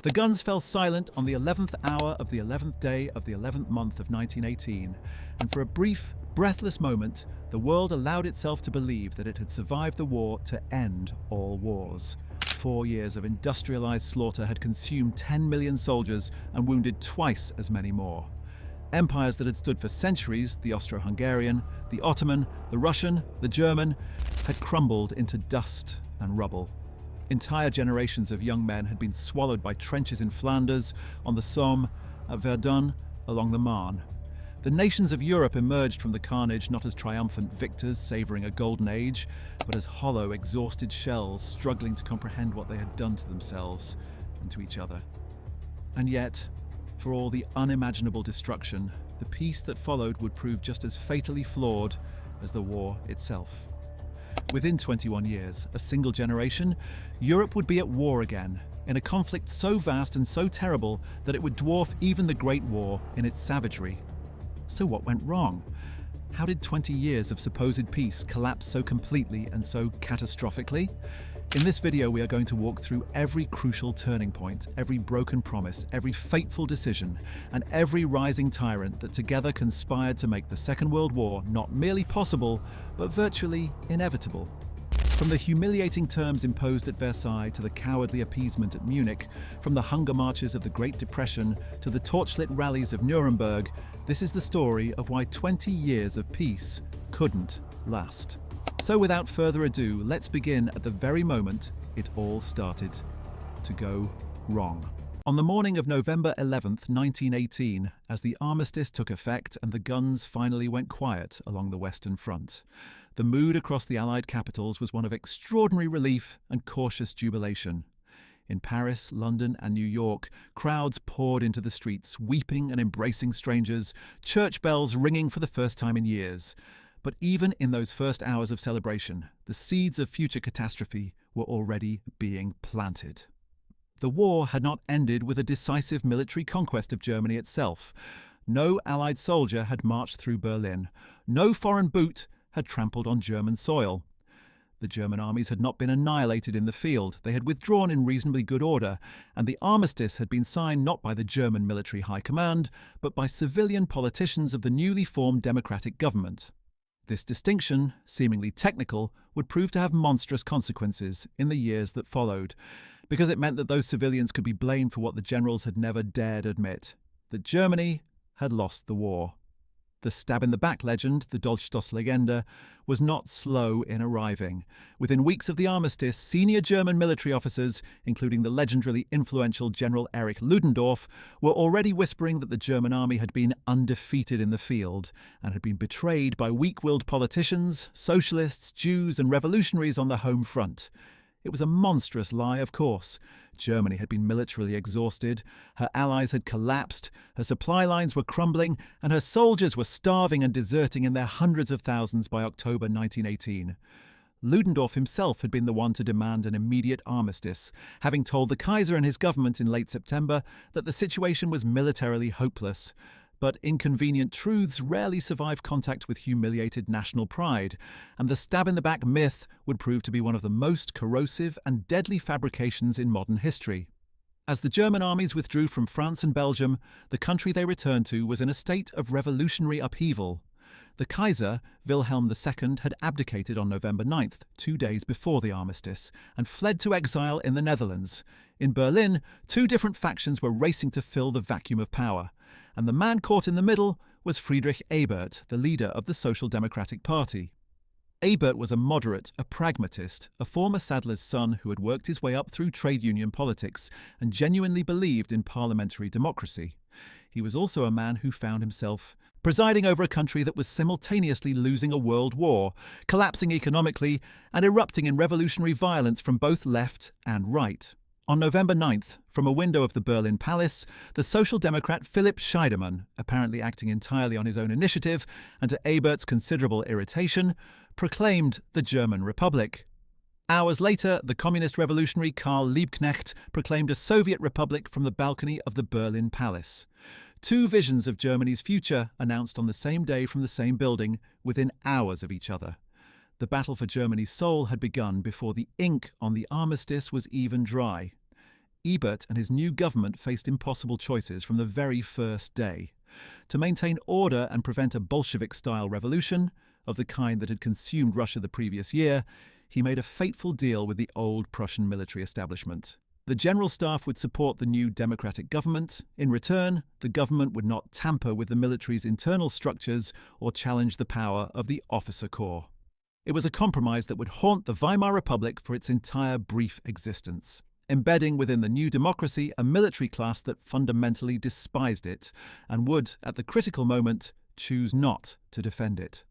The guns fell silent on the 11th hour of the 11th day of the 11th month of 1918, and for a brief, breathless moment, the world allowed itself to believe that it had survived the war to end all wars. 4 years of industrialized slaughter had consumed 10 million soldiers and wounded twice as many more. Empires that had stood for centuries, the Austro-Hungarian, the Ottoman, the Russian, the German, had crumbled into dust and rubble. Entire generations of young men had been swallowed by trenches in Flanders, on the Somme, at Verdun, along the Marne. The nations of Europe emerged from the carnage not as triumphant victors savouring a golden age, but as hollow, exhausted shells struggling to comprehend what they had done to themselves and to each other. And yet, for all the unimaginable destruction, the peace that followed would prove just as fatally flawed as the war itself. Within 21 years, a single generation, Europe would be at war again, in a conflict so vast and so terrible that it would dwarf even the Great War in its savagery. So what went wrong? How did 20 years of supposed peace collapse so completely and so catastrophically? In this video, we are going to walk through every crucial turning point, every broken promise, every fateful decision, and every rising tyrant that together conspired to make the Second World War not merely possible, but virtually inevitable. From the humiliating terms imposed at Versailles to the cowardly appeasement at Munich, from the hunger marches of the Great Depression to the torchlit rallies of Nuremberg, this is the story of why 20 years of peace couldn't last. So without further ado, let's begin at the very moment it all started to go wrong. On the morning of November 11th, 1918, as the armistice took effect and the guns finally went quiet along the Western Front, the mood across the Allied capitals was one of extraordinary relief and cautious jubilation. In Paris, London, and New York, crowds poured into the streets, weeping and embracing strangers, church bells ringing for the first time in years. But even in those first hours of celebration, the seeds of future catastrophe were already being planted. The war had not ended with a decisive military conquest of Germany itself. No Allied soldier had marched through Berlin. No foreign boot had trampled on German soil. The German armies had not been annihilated in the field. They had withdrawn in reasonably good order, and the armistice had been signed not by the German military high command, but by civilian politicians of the newly formed democratic government. This distinction, seemingly technical, would prove to have monstrous consequences in the years that followed, because it meant that those civilians could be blamed for what the generals had never dared admit, that Germany had lost the war. The stab-in-the-back legend, the Dolchstoßlegende, was not slow in arriving. Within weeks of the armistice, senior German military officers, including the legendarily influential General Erich Ludendorff, were already whispering that the German army had been undefeated in the field and had been betrayed by weak-willed politicians, socialists, Jews, and revolutionaries on the home front. It was a monstrous lie, of course. Germany had been militarily exhausted, her allies had collapsed, her supply lines were crumbling, and her soldiers were starving and deserting in their hundreds of thousands by October 1918. Ludendorff himself had been the one to demand an immediate armistice, having told the Kaiser and his government in late September that the situation was militarily hopeless. But inconvenient truths rarely survive contact with humiliated national pride, and the stab-in-the-back myth would prove to be one of the most corrosive and deadly fabrications in modern history. As the German armies withdrew from France and Belgium, the country they returned to was in a state of revolutionary upheaval. The Kaiser, Wilhelm II, had abdicated on November 9th, 2 days before the armistice, and fled to exile in the Netherlands. In Berlin, 2 different factions were racing to fill the vacuum of power, and the man caught in the middle was Friedrich Ebert, the leader of the Social Democratic Party. Ebert was a moderate, a pragmatist, a former saddler's son who had worked his way up through trade union politics and genuinely believed in parliamentary democracy. He was also a man who found himself presiding over a country that was simultaneously losing a world war, collapsing economically, and erupting in revolutionary violence from both left and right. On November 9th, from a window of the Berlin Palace, the Social Democrat Philipp Scheidemann, apparently acting entirely on his own initiative and to Ebert's considerable irritation, proclaimed the German Republic. Hours later, the communist revolutionary Karl Liebknecht proclaimed a Soviet republic from the balcony of the Berlin Palace. 2 visions of Germany's future announced on the same day from the same building, within hours of each other. The battle for Germany's soul had begun before the ink on the armistice was even dry. Ebert and his new government faced impossible choices from the very first day. To maintain order and prevent a Bolshevik-style revolution, of the kind that had consumed Russia the previous year, he made a fateful deal with the old Prussian military establishment. The General Staff would support the new democratic government. In return, the government would not tamper with the military's internal structures or challenge the power of the officer corps. It was a compromise that would haunt the Weimar Republic for its entire brief existence, embedding within the new democracy a military class that fundamentally despised it and would, at the critical moment, choose not to defend it.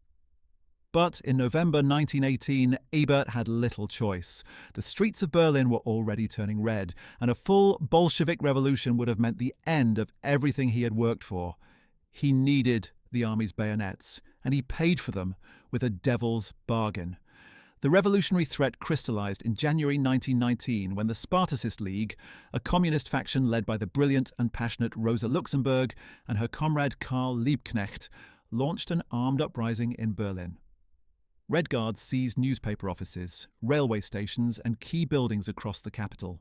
But in November 1918, Ebert had little choice. The streets of Berlin were already turning red, and a full Bolshevik revolution would have meant the end of everything he had worked for. He needed the army's bayonets, and he paid for them with a devil's bargain. The revolutionary threat crystallized in January 1919 when the Spartacist League, a communist faction led by the brilliant and passionate Rosa Luxemburg and her comrade Karl Liebknecht, launched an armed uprising in Berlin. Red Guards seized newspaper offices, railway stations, and key buildings across the capital.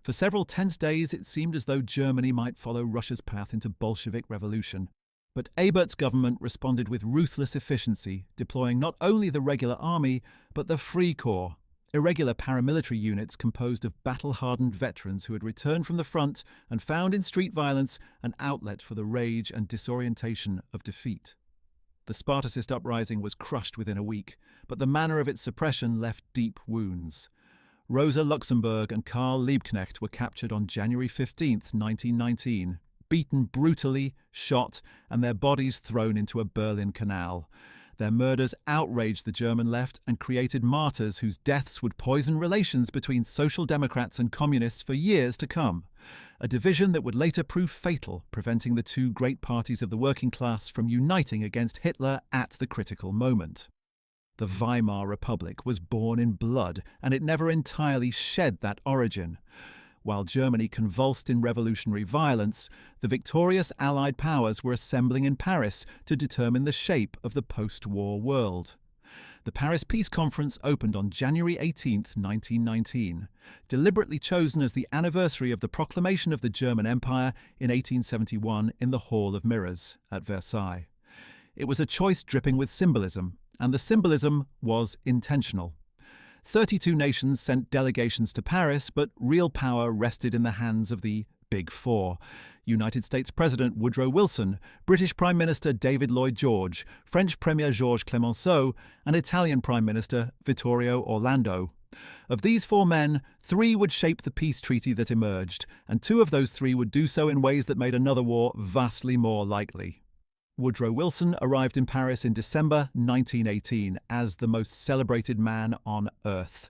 For several tense days, it seemed as though Germany might follow Russia's path into Bolshevik revolution. But Ebert's government responded with ruthless efficiency, deploying not only the regular army, but the Free Corps, irregular paramilitary units composed of battle-hardened veterans who had returned from the front and found in street violence an outlet for the rage and disorientation of defeat. The Spartacist uprising was crushed within a week, but the manner of its suppression left deep wounds. Rosa Luxemburg and Karl Liebknecht were captured on January 15, 1919, beaten brutally, shot, and their bodies thrown into a Berlin canal. Their murders outraged the German left and created martyrs whose deaths would poison relations between Social Democrats and Communists for years to come, a division that would later prove fatal, preventing the two great parties of the working class from uniting against Hitler at the critical moment. The Weimar Republic was born in blood, and it never entirely shed that origin. While Germany convulsed in revolutionary violence, the victorious Allied powers were assembling in Paris to determine the shape of the post-war world. The Paris Peace Conference opened on January 18, 1919, deliberately chosen as the anniversary of the proclamation of the German Empire in 1871 in the Hall of Mirrors at Versailles. It was a choice dripping with symbolism, and the symbolism was intentional. 32 nations sent delegations to Paris, but real power rested in the hands of the Big Four: United States President Woodrow Wilson, British Prime Minister David Lloyd George, French Premier Georges Clemenceau, and Italian Prime Minister Vittorio Orlando. Of these four men, three would shape the peace treaty that emerged, and two of those three would do so in ways that made another war vastly more likely. Woodrow Wilson arrived in Paris in December 1918 as the most celebrated man on earth.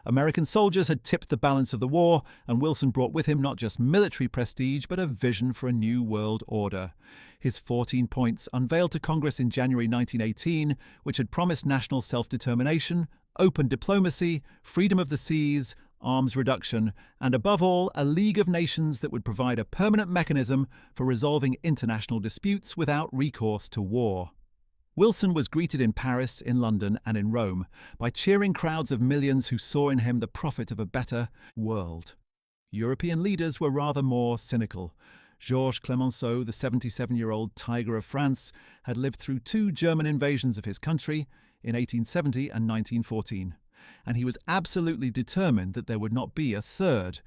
American soldiers had tipped the balance of the war, and Wilson brought with him not just military prestige, but a vision for a new world order. His 14 points, unveiled to Congress in January 1918, which had promised national self-determination, open diplomacy, freedom of the seas, arms reduction, and above all, a League of Nations that would provide a permanent mechanism for resolving international disputes without recourse to war. Wilson was greeted in Paris, in London, and in Rome by cheering crowds of millions who saw in him the prophet of a better world. European leaders were rather more cynical. Georges Clemenceau, the 77-year-old tiger of France, had lived through two German invasions of his country in 1870 and 1914. And he was absolutely determined that there would not be a third.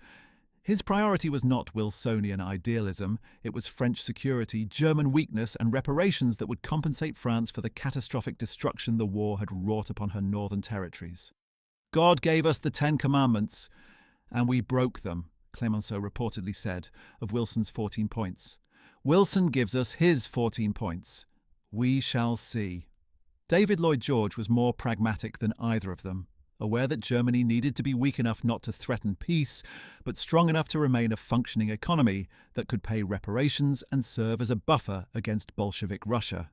His priority was not Wilsonian idealism, it was French security, German weakness, and reparations that would compensate France for the catastrophic destruction the war had wrought upon her northern territories. God gave us the 10 Commandments, and we broke them, Clemenceau reportedly said of Wilson's 14 points. Wilson gives us his 14 points. We shall see. David Lloyd George was more pragmatic than either of them, aware that Germany needed to be weak enough not to threaten peace, but strong enough to remain a functioning economy that could pay reparations and serve as a buffer against Bolshevik Russia.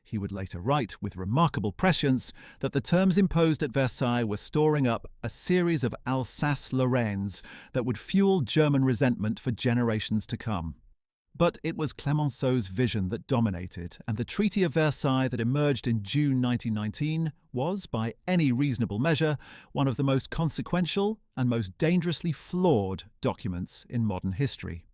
He would later write, with remarkable prescience, that the terms imposed at Versailles were storing up a series of Alsace-Lorraines that would fuel German resentment for generations to come. But it was Clemenceau's vision that dominated, and the Treaty of Versailles that emerged in June 1919 was, by any reasonable measure, one of the most consequential and most dangerously flawed documents in modern history.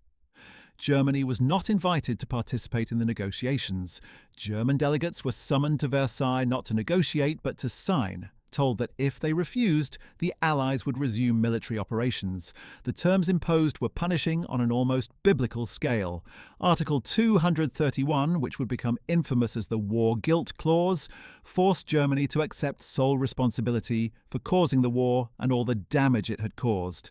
Germany was not invited to participate in the negotiations. German delegates were summoned to Versailles not to negotiate but to sign, told that if they refused, the Allies would resume military operations. The terms imposed were punishing on an almost biblical scale. Article 231, which would become infamous as the War Guilt Clause, forced Germany to accept sole responsibility for causing the war and all the damage it had caused.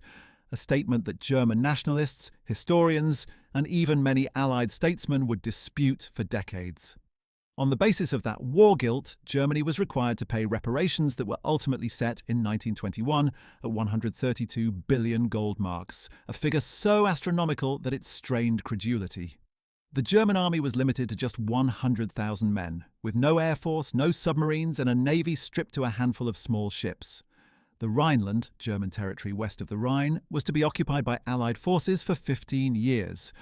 A statement that German nationalists, historians, and even many Allied statesmen would dispute for decades. On the basis of that war guilt, Germany was required to pay reparations that were ultimately set in 1921 at 132 billion gold marks, a figure so astronomical that it strained credulity. The German army was limited to just 100,000 men, with no air force, no submarines, and a navy stripped to a handful of small ships. The Rhineland, German territory west of the Rhine, was to be occupied by Allied forces for 15 years.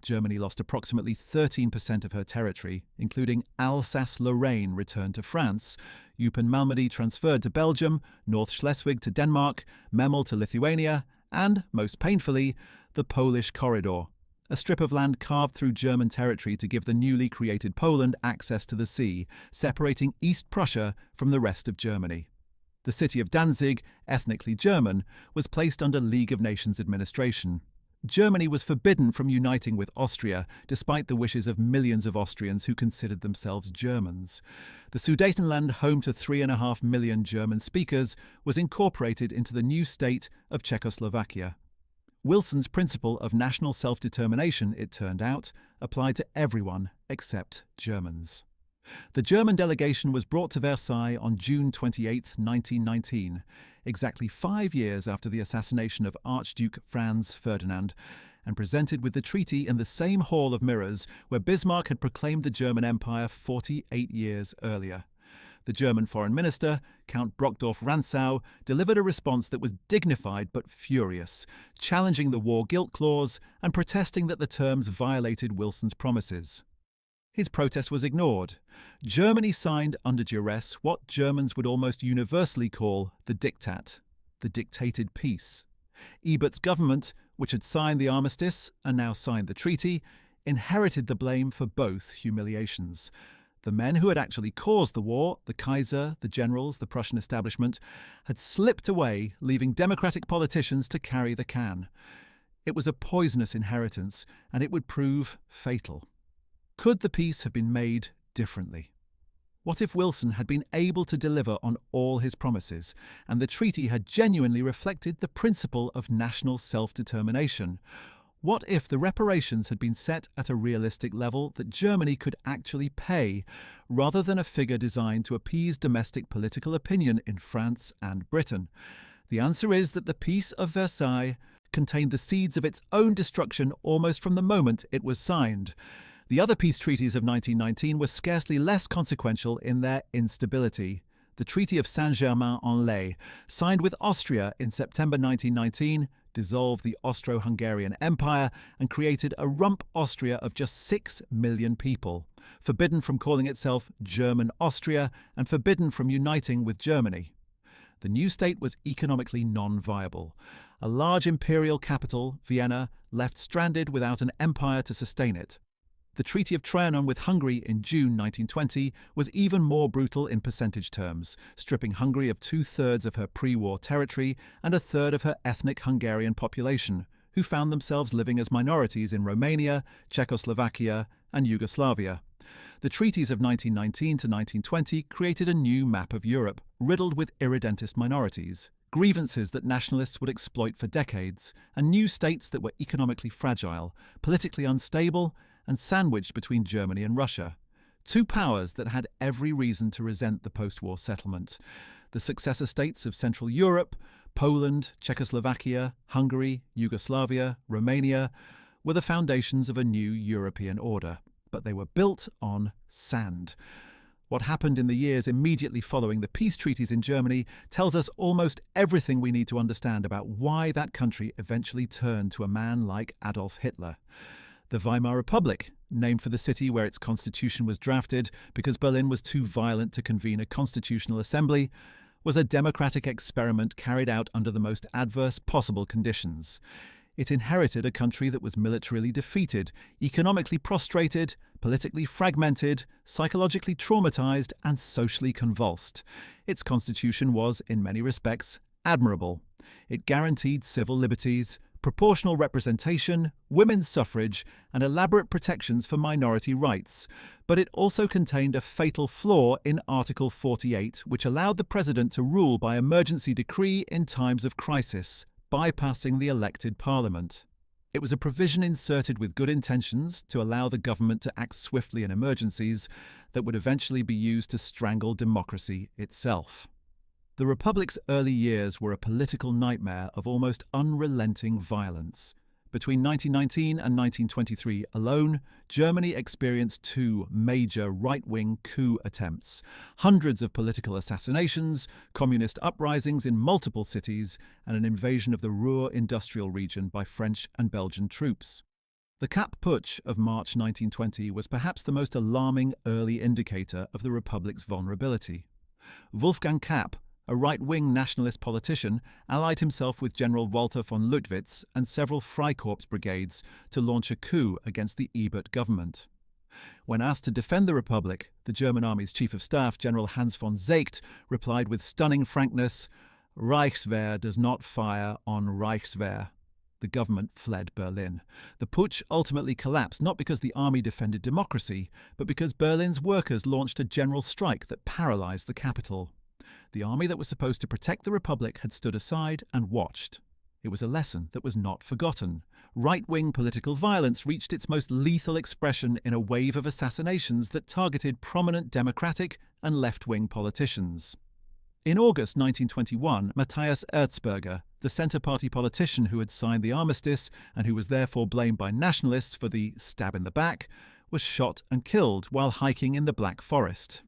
Germany lost approximately 13% of her territory, including Alsace-Lorraine returned to France, Eupen-Malmedy transferred to Belgium, North Schleswig to Denmark, Memel to Lithuania, and, most painfully, the Polish Corridor, a strip of land carved through German territory to give the newly created Poland access to the sea, separating East Prussia from the rest of Germany. The city of Danzig, ethnically German, was placed under League of Nations administration. Germany was forbidden from uniting with Austria, despite the wishes of millions of Austrians who considered themselves Germans. The Sudetenland, home to 3.5 million German speakers, was incorporated into the new state of Czechoslovakia. Wilson's principle of national self-determination, it turned out, applied to everyone except Germans. The German delegation was brought to Versailles on June 28, 1919, exactly 5 years after the assassination of Archduke Franz Ferdinand, and presented with the treaty in the same Hall of Mirrors where Bismarck had proclaimed the German Empire 48 years earlier. The German Foreign Minister, Count Brockdorff-Rantzau, delivered a response that was dignified but furious, challenging the War Guilt Clause and protesting that the terms violated Wilson's promises. His protest was ignored. Germany signed under duress what Germans would almost universally call the Diktat, the dictated peace. Ebert's government, which had signed the armistice and now signed the treaty, inherited the blame for both humiliations. The men who had actually caused the war, the Kaiser, the generals, the Prussian establishment, had slipped away, leaving democratic politicians to carry the can. It was a poisonous inheritance, and it would prove fatal. Could the peace have been made differently? What if Wilson had been able to deliver on all his promises, and the treaty had genuinely reflected the principle of national self-determination? What if the reparations had been set at a realistic level that Germany could actually pay, rather than a figure designed to appease domestic political opinion in France and Britain? The answer is that the Peace of Versailles contained the seeds of its own destruction almost from the moment it was signed. The other peace treaties of 1919 were scarcely less consequential in their instability. The Treaty of Saint-Germain-en-Laye, signed with Austria in September 1919, dissolved the Austro-Hungarian Empire and created a rump Austria of just 6 million people, forbidden from calling itself German Austria and forbidden from uniting with Germany. The new state was economically non-viable. A large imperial capital, Vienna, left stranded without an empire to sustain it. The Treaty of Trianon with Hungary in June 1920 was even more brutal in percentage terms, stripping Hungary of 2/3 of her pre-war territory and 1/3 of her ethnic Hungarian population, who found themselves living as minorities in Romania, Czechoslovakia, and Yugoslavia. The treaties of 1919 to 1920 created a new map of Europe, riddled with irredentist minorities, grievances that nationalists would exploit for decades, and new states that were economically fragile, politically unstable, and sandwiched between Germany and Russia. Two powers that had every reason to resent the post-war settlement. The successor states of Central Europe, Poland, Czechoslovakia, Hungary, Yugoslavia, Romania, were the foundations of a new European order, but they were built on sand. What happened in the years immediately following the peace treaties in Germany tells us almost everything we need to understand about why that country eventually turned to a man like Adolf Hitler. The Weimar Republic, named for the city where its constitution was drafted because Berlin was too violent to convene a constitutional assembly, was a democratic experiment carried out under the most adverse possible conditions. It inherited a country that was militarily defeated, economically prostrated, politically fragmented, psychologically traumatized, and socially convulsed. Its constitution was, in many respects, admirable. It guaranteed civil liberties, proportional representation, women's suffrage, and elaborate protections for minority rights. But it also contained a fatal flaw in Article 48, which allowed the president to rule by emergency decree in times of crisis, bypassing the elected parliament. It was a provision inserted with good intentions to allow the government to act swiftly in emergencies that would eventually be used to strangle democracy itself. The Republic's early years were a political nightmare of almost unrelenting violence. Between 1919 and 1923 alone, Germany experienced two major right-wing coup attempts, hundreds of political assassinations, communist uprisings in multiple cities, and an invasion of the Ruhr industrial region by French and Belgian troops. The Kapp Putsch of March 1920 was perhaps the most alarming early indicator of the Republic's vulnerability. Wolfgang Kapp, a right-wing nationalist politician, allied himself with General Walter von Lüttwitz and several Freikorps brigades to launch a coup against the Ebert government. When asked to defend the Republic, the German army's chief of staff, General Hans von Seeckt, replied with stunning frankness, "Reichswehr does not fire on Reichswehr." The government fled Berlin. The putsch ultimately collapsed not because the army defended democracy, but because Berlin's workers launched a general strike that paralyzed the capital. The army that was supposed to protect the Republic had stood aside and watched. It was a lesson that was not forgotten. Right-wing political violence reached its most lethal expression in a wave of assassinations that targeted prominent democratic and left-wing politicians. In August 1921, Matthias Erzberger, the Centre Party politician who had signed the armistice and who was therefore blamed by nationalists for the stab in the back, was shot and killed while hiking in the Black Forest.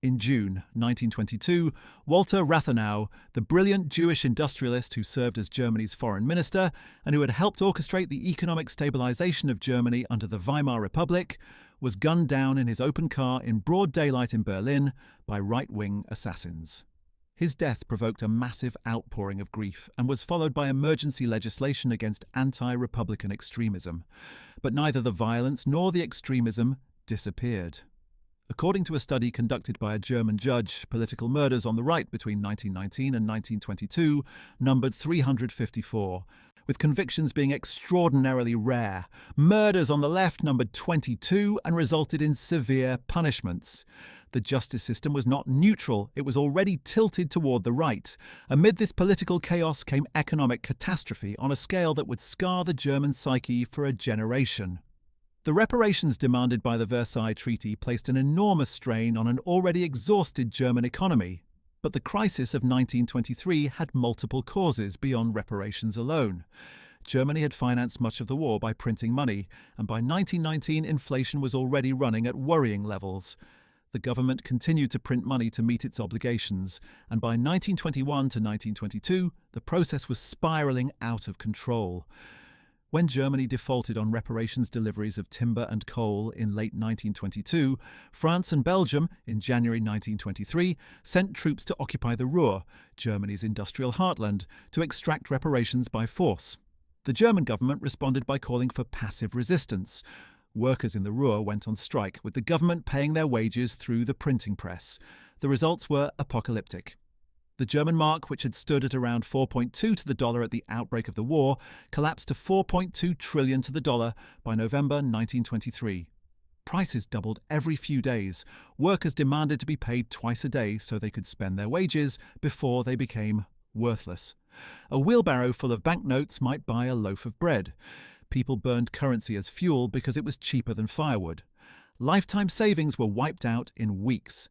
In June 1922, Walter Rathenau, the brilliant Jewish industrialist who served as Germany's foreign minister and who had helped orchestrate the economic stabilization of Germany under the Weimar Republic, was gunned down in his open car in broad daylight in Berlin by right-wing assassins. His death provoked a massive outpouring of grief and was followed by emergency legislation against anti-Republican extremism. But neither the violence nor the extremism disappeared. According to a study conducted by a German judge, political murders on the right between 1919 and 1922 numbered 354, with convictions being extraordinarily rare. Murders on the left numbered 22 and resulted in severe punishments. The justice system was not neutral, it was already tilted toward the right. Amid this political chaos came economic catastrophe on a scale that would scar the German psyche for a generation. The reparations demanded by the Versailles Treaty placed an enormous strain on an already exhausted German economy. But the crisis of 1923 had multiple causes beyond reparations alone. Germany had financed much of the war by printing money, and by 1919 inflation was already running at worrying levels. The government continued to print money to meet its obligations, and by 1921 to 1922, the process was spiralling out of control. When Germany defaulted on reparations deliveries of timber and coal in late 1922, France and Belgium, in January 1923, sent troops to occupy the Ruhr, Germany's industrial heartland, to extract reparations by force. The German government responded by calling for passive resistance. Workers in the Ruhr went on strike, with the government paying their wages through the printing press. The results were apocalyptic. The German mark, which had stood at around 4.2 to the dollar at the outbreak of the war, collapsed to 4.2 trillion to the dollar by November 1923. Prices doubled every few days. Workers demanded to be paid twice a day so they could spend their wages before they became worthless. A wheelbarrow full of banknotes might buy a loaf of bread. People burned currency as fuel because it was cheaper than firewood. Lifetime savings were wiped out in weeks.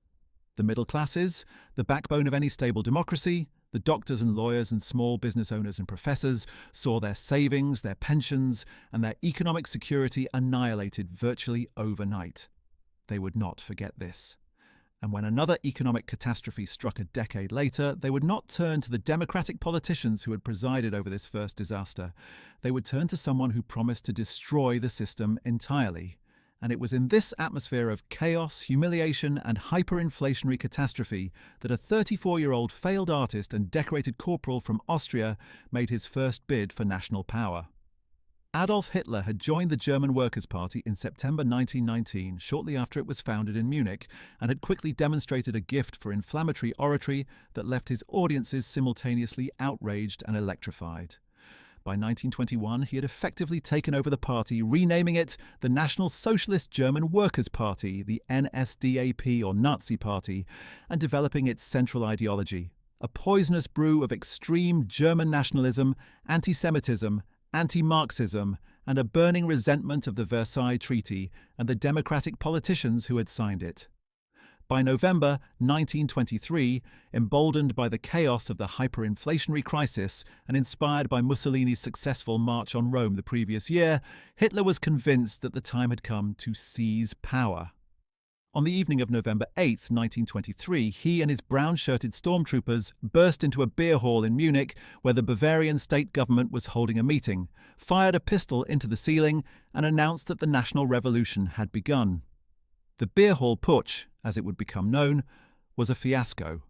The middle classes, the backbone of any stable democracy, the doctors and lawyers and small business owners and professors, saw their savings, their pensions, and their economic security annihilated virtually overnight. They would not forget this. And when another economic catastrophe struck a decade later, they would not turn to the democratic politicians who had presided over this first disaster. They would turn to someone who promised to destroy the system entirely. And it was in this atmosphere of chaos, humiliation, and hyperinflationary catastrophe that a 34-year-old failed artist and decorated corporal from Austria made his first bid for national power. Adolf Hitler had joined the German Workers' Party in September 1919, shortly after it was founded in Munich, and had quickly demonstrated a gift for inflammatory oratory that left his audiences simultaneously outraged and electrified. By 1921, he had effectively taken over the party, renaming it the National Socialist German Workers' Party, the NSDAP or Nazi Party, and developing its central ideology, a poisonous brew of extreme German nationalism, anti-Semitism, anti-Marxism, and a burning resentment of the Versailles Treaty and the democratic politicians who had signed it. By November 1923, emboldened by the chaos of the hyperinflationary crisis and inspired by Mussolini's successful march on Rome the previous year, Hitler was convinced that the time had come to seize power. On the evening of November 8, 1923, he and his brown-shirted stormtroopers burst into a beer hall in Munich where the Bavarian state government was holding a meeting, fired a pistol into the ceiling, and announced that the national revolution had begun. The beer hall putsch, as it would become known, was a fiasco.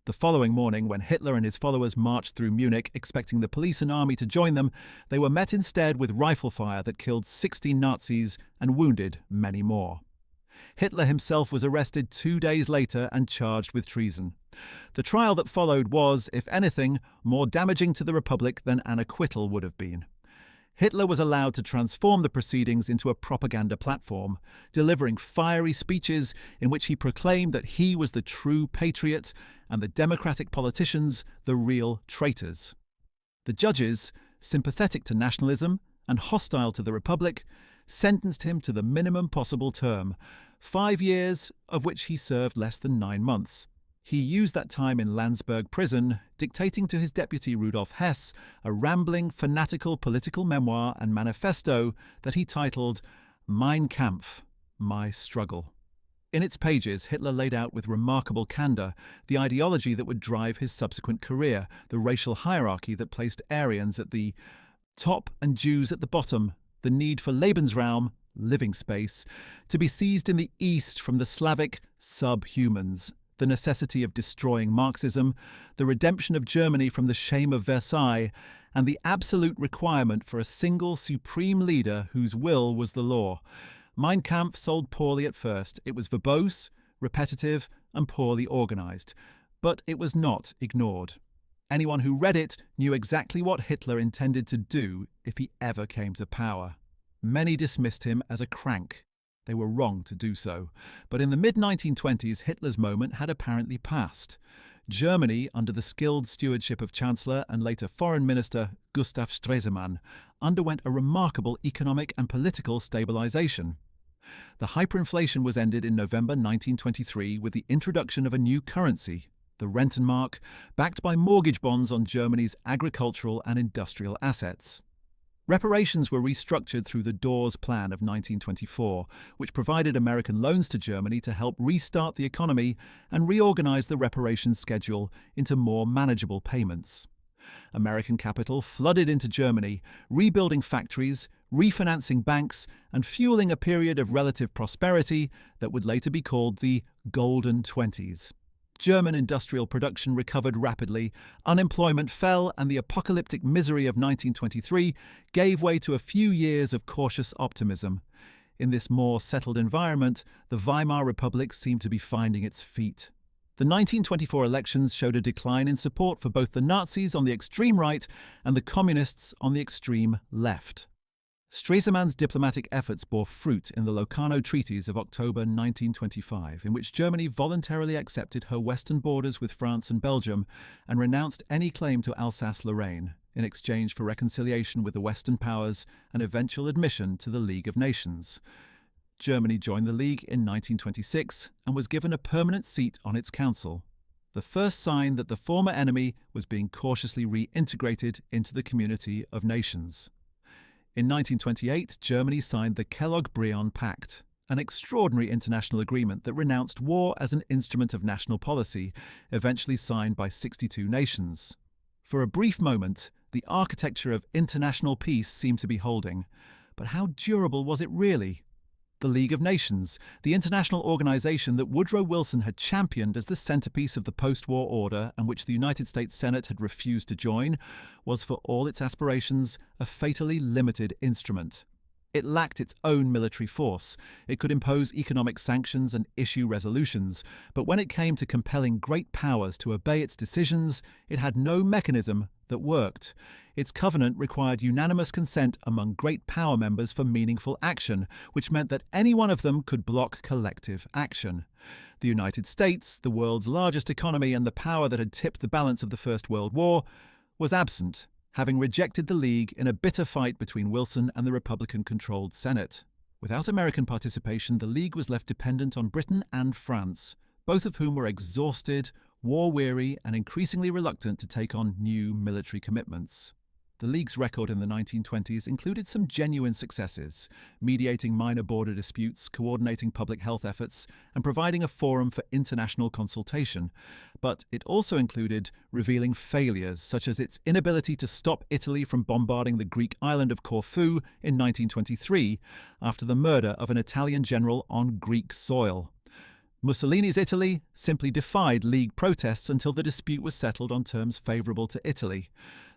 The following morning, when Hitler and his followers marched through Munich expecting the police and army to join them, they were met instead with rifle fire that killed 60 Nazis and wounded many more. Hitler himself was arrested 2 days later and charged with treason. The trial that followed was, if anything, more damaging to the Republic than an acquittal would have been. Hitler was allowed to transform the proceedings into a propaganda platform, delivering fiery speeches in which he proclaimed that he was the true patriot and the democratic politicians the real traitors. The judges, sympathetic to nationalism and hostile to the Republic, sentenced him to the minimum possible term, 5 years, of which he served less than 9 months. He used that time in Landsberg prison, dictating to his deputy Rudolf Hess a rambling, fanatical political memoir and manifesto that he titled Mein Kampf, My Struggle. In its pages, Hitler laid out with remarkable candor the ideology that would drive his subsequent career, the racial hierarchy that placed Aryans at the top and Jews at the bottom, the need for Lebensraum, living space, to be seized in the East from the Slavic subhumans, the necessity of destroying Marxism, the redemption of Germany from the shame of Versailles, and the absolute requirement for a single supreme leader whose will was the law. Mein Kampf sold poorly at first. It was verbose, repetitive, and poorly organized. But it was not ignored. Anyone who read it knew exactly what Hitler intended to do if he ever came to power. Many dismissed him as a crank. They were wrong to do so. But in the mid-1920s, Hitler's moment had apparently passed. Germany, under the skilled stewardship of Chancellor and later Foreign Minister Gustav Stresemann, underwent a remarkable economic and political stabilization. The hyperinflation was ended in November 1923 with the introduction of a new currency, the Rentenmark, backed by mortgage bonds on Germany's agricultural and industrial assets. Reparations were restructured through the Dawes Plan of 1924, which provided American loans to Germany to help restart the economy and reorganize the reparations schedule into more manageable payments. American capital flooded into Germany, rebuilding factories, refinancing banks, and fueling a period of relative prosperity that would later be called the Golden Twenties. German industrial production recovered rapidly, unemployment fell, and the apocalyptic misery of 1923 gave way to a few years of cautious optimism. In this more settled environment, the Weimar Republic seemed to be finding its feet. The 1924 elections showed a decline in support for both the Nazis on the extreme right and the Communists on the extreme left. Stresemann's diplomatic efforts bore fruit in the Locarno Treaties of October 1925, in which Germany voluntarily accepted her western borders with France and Belgium and renounced any claim to Alsace-Lorraine in exchange for reconciliation with the Western powers and eventual admission to the League of Nations. Germany joined the League in 1926 and was given a permanent seat on its council, the first sign that the former enemy was being cautiously reintegrated into the community of nations. In 1928, Germany signed the Kellogg-Briand Pact, an extraordinary international agreement that renounced war as an instrument of national policy, eventually signed by 62 nations. For a brief moment, the architecture of international peace seemed to be holding. But how durable was it really? The League of Nations, the international organization that Woodrow Wilson had championed as the centerpiece of the post-war order and which the United States Senate had refused to join, was for all its aspirations a fatally limited instrument. It lacked its own military force. It could impose economic sanctions and issue resolutions, but when it came to compelling great powers to obey its decisions, it had no mechanism that worked. Its covenant required unanimous consent among great power members for meaningful action, which meant that any one of them could block collective action. The United States, the world's largest economy and the power that had tipped the balance of the First World War, was absent, having rejected the League in a bitter fight between Wilson and the Republican-controlled Senate. Without American participation, the League was left dependent on Britain and France, both of whom were exhausted, war-weary, and increasingly reluctant to take on new military commitments. The League's record in the 1920s included some genuine successes, mediating minor border disputes, coordinating public health efforts, and providing a forum for international consultation. But it also included revealing failures, such as its inability to stop Italy from bombarding the Greek island of Corfu in 1923 after the murder of an Italian general on Greek soil. Mussolini's Italy simply defied League protests until the dispute was settled on terms favourable to Italy.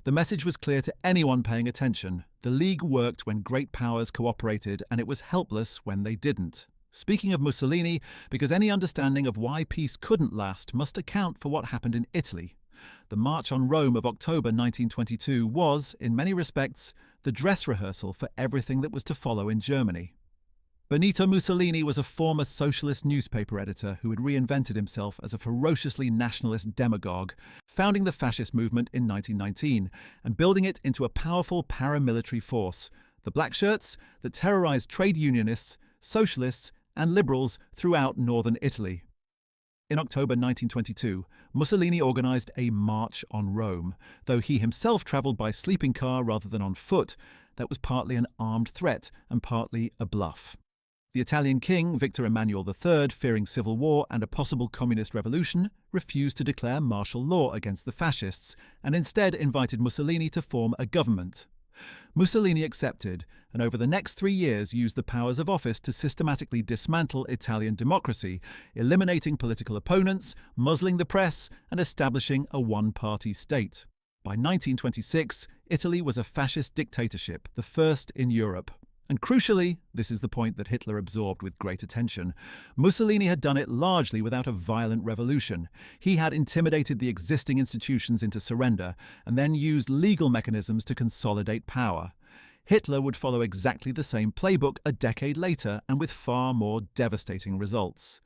The message was clear to anyone paying attention. The League worked when great powers cooperated, and it was helpless when they didn't. Speaking of Mussolini, because any understanding of why peace couldn't last must account for what happened in Italy. The March on Rome of October 1922 was, in many respects, the dress rehearsal for everything that was to follow in Germany. Benito Mussolini was a former socialist newspaper editor who had reinvented himself as a ferociously nationalist demagogue, founding the fascist movement in 1919 and building it into a powerful paramilitary force, the Black Shirts, that terrorized trade unionists, socialists, and liberals throughout northern Italy. In October 1922, Mussolini organized a March on Rome. Though he himself traveled by sleeping car rather than on foot, that was partly an armed threat and partly a bluff. The Italian king, Victor Emmanuel III, fearing civil war and a possible communist revolution, refused to declare martial law against the fascists and instead invited Mussolini to form a government. Mussolini accepted, and over the next 3 years used the powers of office to systematically dismantle Italian democracy, eliminating political opponents, muzzling the press, and establishing a one-party state. By 1926, Italy was a fascist dictatorship, the first in Europe. And crucially, this is the point that Hitler absorbed with great attention, Mussolini had done it largely without a violent revolution. He had intimidated the existing institutions into surrender and then used legal mechanisms to consolidate power. Hitler would follow exactly the same playbook a decade later and with far more devastating results.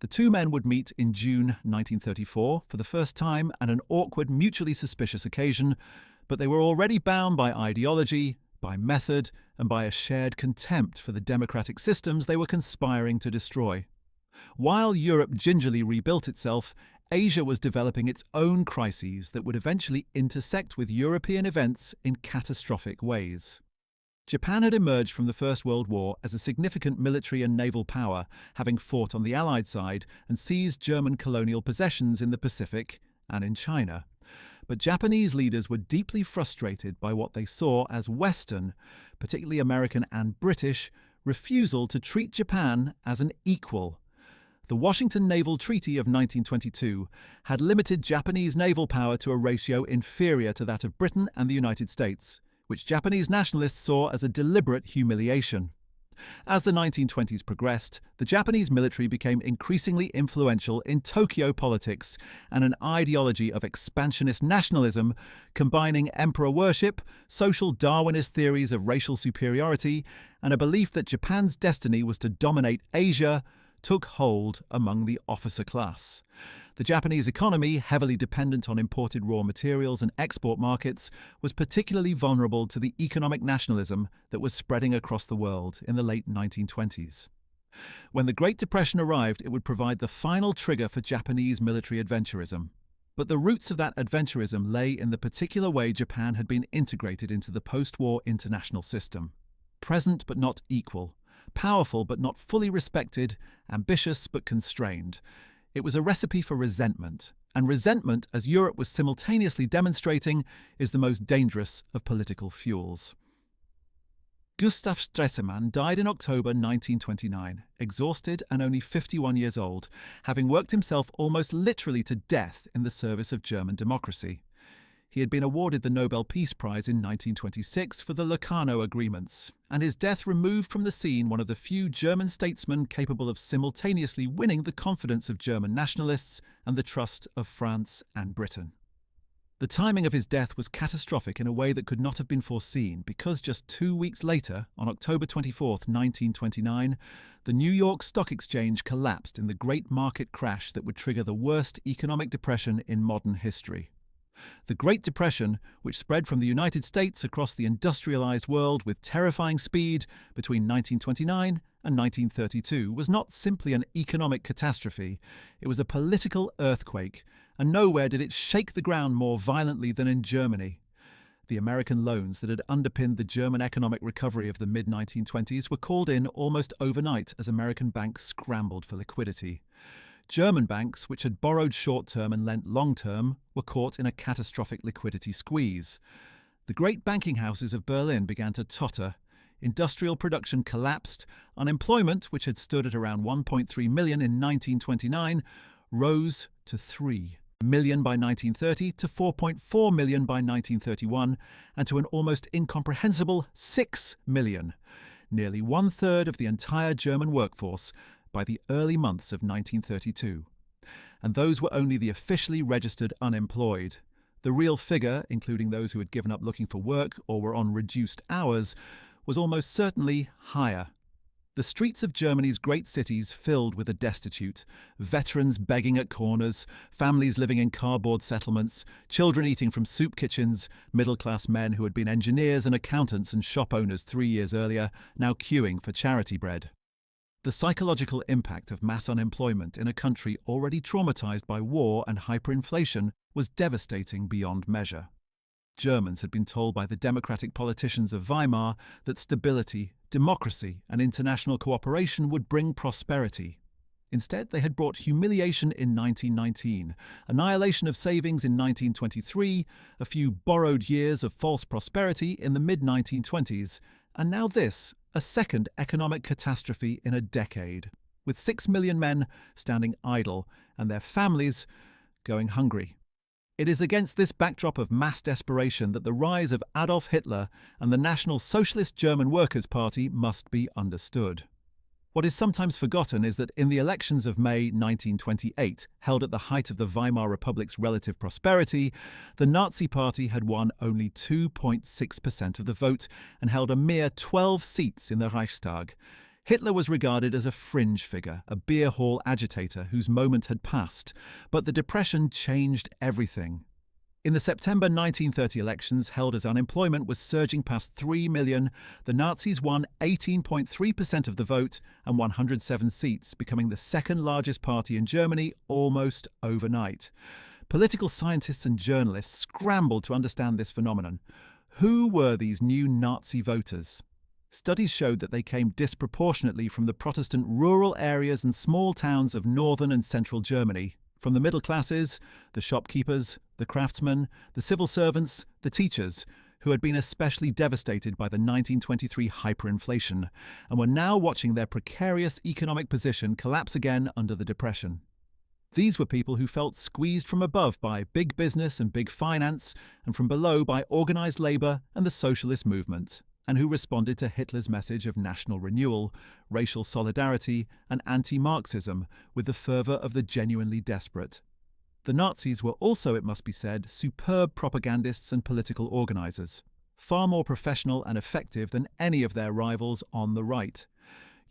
The two men would meet in June 1934 for the first time at an awkward, mutually suspicious occasion, but they were already bound by ideology, by method, and by a shared contempt for the democratic systems they were conspiring to destroy. While Europe gingerly rebuilt itself, Asia was developing its own crises that would eventually intersect with European events in catastrophic ways. Japan had emerged from the First World War as a significant military and naval power, having fought on the Allied side and seized German colonial possessions in the Pacific and in China. But Japanese leaders were deeply frustrated by what they saw as Western, particularly American and British, refusal to treat Japan as an equal. The Washington Naval Treaty of 1922 had limited Japanese naval power to a ratio inferior to that of Britain and the United States, which Japanese nationalists saw as a deliberate humiliation. As the 1920s progressed, the Japanese military became increasingly influential in Tokyo politics and an ideology of expansionist nationalism, combining emperor worship, social Darwinist theories of racial superiority, and a belief that Japan's destiny was to dominate Asia, took hold among the officer class. The Japanese economy, heavily dependent on imported raw materials and export markets, was particularly vulnerable to the economic nationalism that was spreading across the world in the late 1920s. When the Great Depression arrived, it would provide the final trigger for Japanese military adventurism. But the roots of that adventurism lay in the particular way Japan had been integrated into the post-war international system. Present but not equal, powerful but not fully respected, ambitious but constrained. It was a recipe for resentment, and resentment, as Europe was simultaneously demonstrating, is the most dangerous of political fuels. Gustav Stresemann died in October 1929, exhausted and only 51 years old, having worked himself almost literally to death in the service of German democracy. He had been awarded the Nobel Peace Prize in 1926 for the Locarno Agreements, and his death removed from the scene one of the few German statesmen capable of simultaneously winning the confidence of German nationalists and the trust of France and Britain. The timing of his death was catastrophic in a way that could not have been foreseen because just 2 weeks later, on October 24, 1929, the New York Stock Exchange collapsed in the great market crash that would trigger the worst economic depression in modern history. The Great Depression, which spread from the United States across the industrialized world with terrifying speed between 1929 and 1932, was not simply an economic catastrophe, it was a political earthquake, and nowhere did it shake the ground more violently than in Germany. The American loans that had underpinned the German economic recovery of the mid-1920s were called in almost overnight as American banks scrambled for liquidity. German banks, which had borrowed short-term and lent long-term, were caught in a catastrophic liquidity squeeze. The great banking houses of Berlin began to totter. Industrial production collapsed. Unemployment, which had stood at around 1.3 million in 1929, rose to 3 million by 1930, to 4.4 million by 1931, and to an almost incomprehensible 6 million, nearly one-third of the entire German workforce, by the early months of 1932. And those were only the officially registered unemployed. The real figure, including those who had given up looking for work or were on reduced hours, was almost certainly higher. The streets of Germany's great cities filled with the destitute, veterans begging at corners, families living in cardboard settlements, children eating from soup kitchens, middle-class men who had been engineers and accountants and shop owners 3 years earlier, now queuing for charity bread. The psychological impact of mass unemployment in a country already traumatized by war and hyperinflation was devastating beyond measure. Germans had been told by the democratic politicians of Weimar that stability, democracy, and international cooperation would bring prosperity. Instead, they had brought humiliation in 1919, annihilation of savings in 1923, a few borrowed years of false prosperity in the mid-1920s, and now this, a second economic catastrophe in a decade, with 6 million men standing idle and their families going hungry. It is against this backdrop of mass desperation that the rise of Adolf Hitler and the National Socialist German Workers' Party must be understood. What is sometimes forgotten is that in the elections of May 1928, held at the height of the Weimar Republic's relative prosperity, the Nazi Party had won only 2.6% of the vote and held a mere 12 seats in the Reichstag. Hitler was regarded as a fringe figure, a beer hall agitator whose moment had passed, but the Depression changed everything. In the September 1930 elections, held as unemployment was surging past 3 million, the Nazis won 18.3% of the vote and 107 seats, becoming the second largest party in Germany almost overnight. Political scientists and journalists scrambled to understand this phenomenon. Who were these new Nazi voters? Studies showed that they came disproportionately from the Protestant rural areas and small towns of northern and central Germany, from the middle classes, the shopkeepers, the craftsmen, the civil servants, the teachers, who had been especially devastated by the 1923 hyperinflation and were now watching their precarious economic position collapse again under the Depression. These were people who felt squeezed from above by big business and big finance, and from below by organized labor and the socialist movement, and who responded to Hitler's message of national renewal, racial solidarity, and anti-Marxism with the fervor of the genuinely desperate. The Nazis were also, it must be said, superb propagandists and political organizers, far more professional and effective than any of their rivals on the right.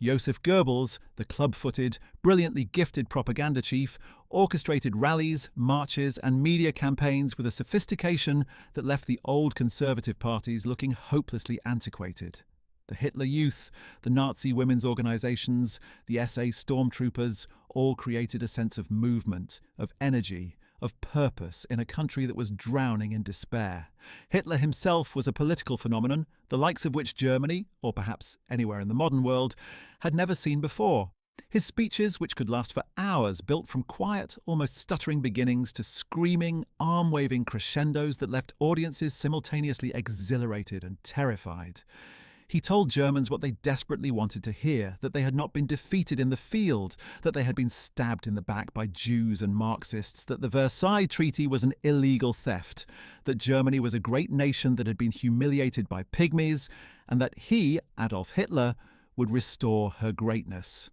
Joseph Goebbels, the club-footed, brilliantly gifted propaganda chief, orchestrated rallies, marches, and media campaigns with a sophistication that left the old conservative parties looking hopelessly antiquated. The Hitler Youth, the Nazi women's organizations, the SA stormtroopers all created a sense of movement, of energy, of purpose in a country that was drowning in despair. Hitler himself was a political phenomenon, the likes of which Germany, or perhaps anywhere in the modern world, had never seen before. His speeches, which could last for hours, built from quiet, almost stuttering beginnings to screaming, arm-waving crescendos that left audiences simultaneously exhilarated and terrified. He told Germans what they desperately wanted to hear, that they had not been defeated in the field, that they had been stabbed in the back by Jews and Marxists, that the Versailles Treaty was an illegal theft, that Germany was a great nation that had been humiliated by pygmies, and that he, Adolf Hitler, would restore her greatness.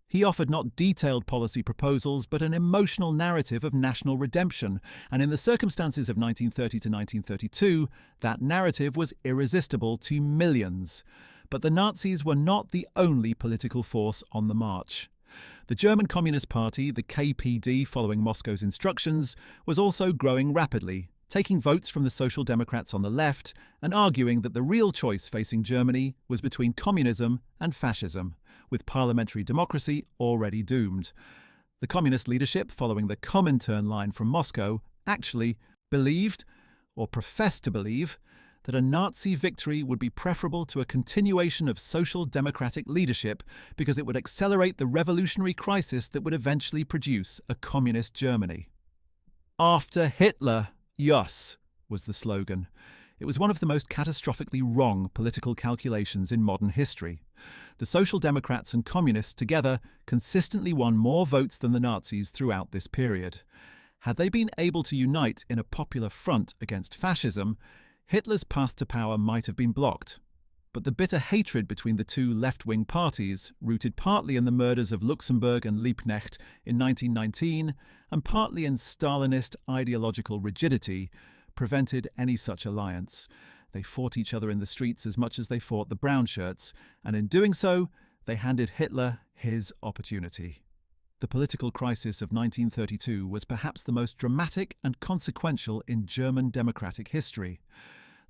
He offered not detailed policy proposals, but an emotional narrative of national redemption, and in the circumstances of 1930 to 1932, that narrative was irresistible to millions. But the Nazis were not the only political force on the march. The German Communist Party, the KPD following Moscow's instructions, was also growing rapidly, taking votes from the Social Democrats on the left and arguing that the real choice facing Germany was between communism and fascism, with parliamentary democracy already doomed. The communist leadership, following the Comintern line from Moscow, actually believed, or professed to believe, that a Nazi victory would be preferable to a continuation of social democratic leadership because it would accelerate the revolutionary crisis that would eventually produce a communist Germany. After Hitler, yes, was the slogan. It was one of the most catastrophically wrong political calculations in modern history. The Social Democrats and Communists together consistently won more votes than the Nazis throughout this period. Had they been able to unite in a popular front against fascism, Hitler's path to power might have been blocked. But the bitter hatred between the two left-wing parties, rooted partly in the murders of Luxemburg and Liebknecht in 1919 and partly in Stalinist ideological rigidity, prevented any such alliance. They fought each other in the streets as much as they fought the brown shirts, and in doing so, they handed Hitler his opportunity. The political crisis of 1932 was perhaps the most dramatic and consequential in German democratic history.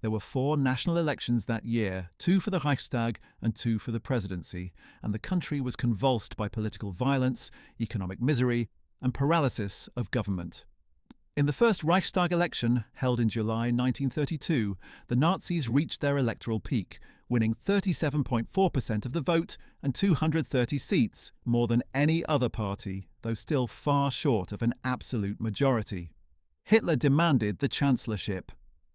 There were 4 national elections that year, 2 for the Reichstag and 2 for the presidency, and the country was convulsed by political violence, economic misery, and paralysis of government. In the first Reichstag election, held in July 1932, the Nazis reached their electoral peak, winning 37.4% of the vote and 230 seats, more than any other party, though still far short of an absolute majority. Hitler demanded the chancellorship.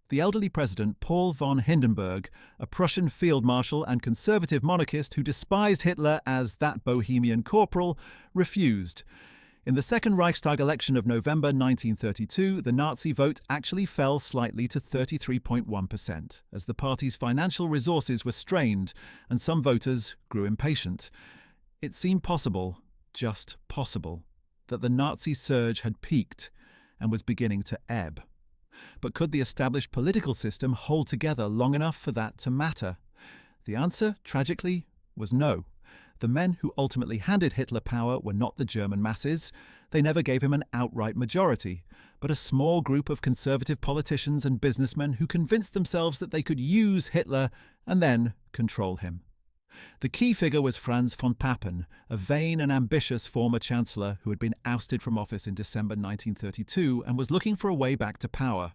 The elderly president Paul von Hindenburg, a Prussian field marshal and conservative monarchist who despised Hitler as that bohemian corporal, refused. In the second Reichstag election of November 1932, the Nazi vote actually fell slightly to 33.1%, as the party's financial resources were strained and some voters grew impatient. It seemed possible, just possible, that the Nazi surge had peaked and was beginning to ebb. But could the established political system hold together long enough for that to matter? The answer, tragically, was no. The men who ultimately handed Hitler power were not the German masses. They never gave him an outright majority, but a small group of conservative politicians and businessmen who convinced themselves that they could use Hitler and then control him. The key figure was Franz von Papen, a vain and ambitious former chancellor who had been ousted from office in December 1932 and was looking for a way back to power.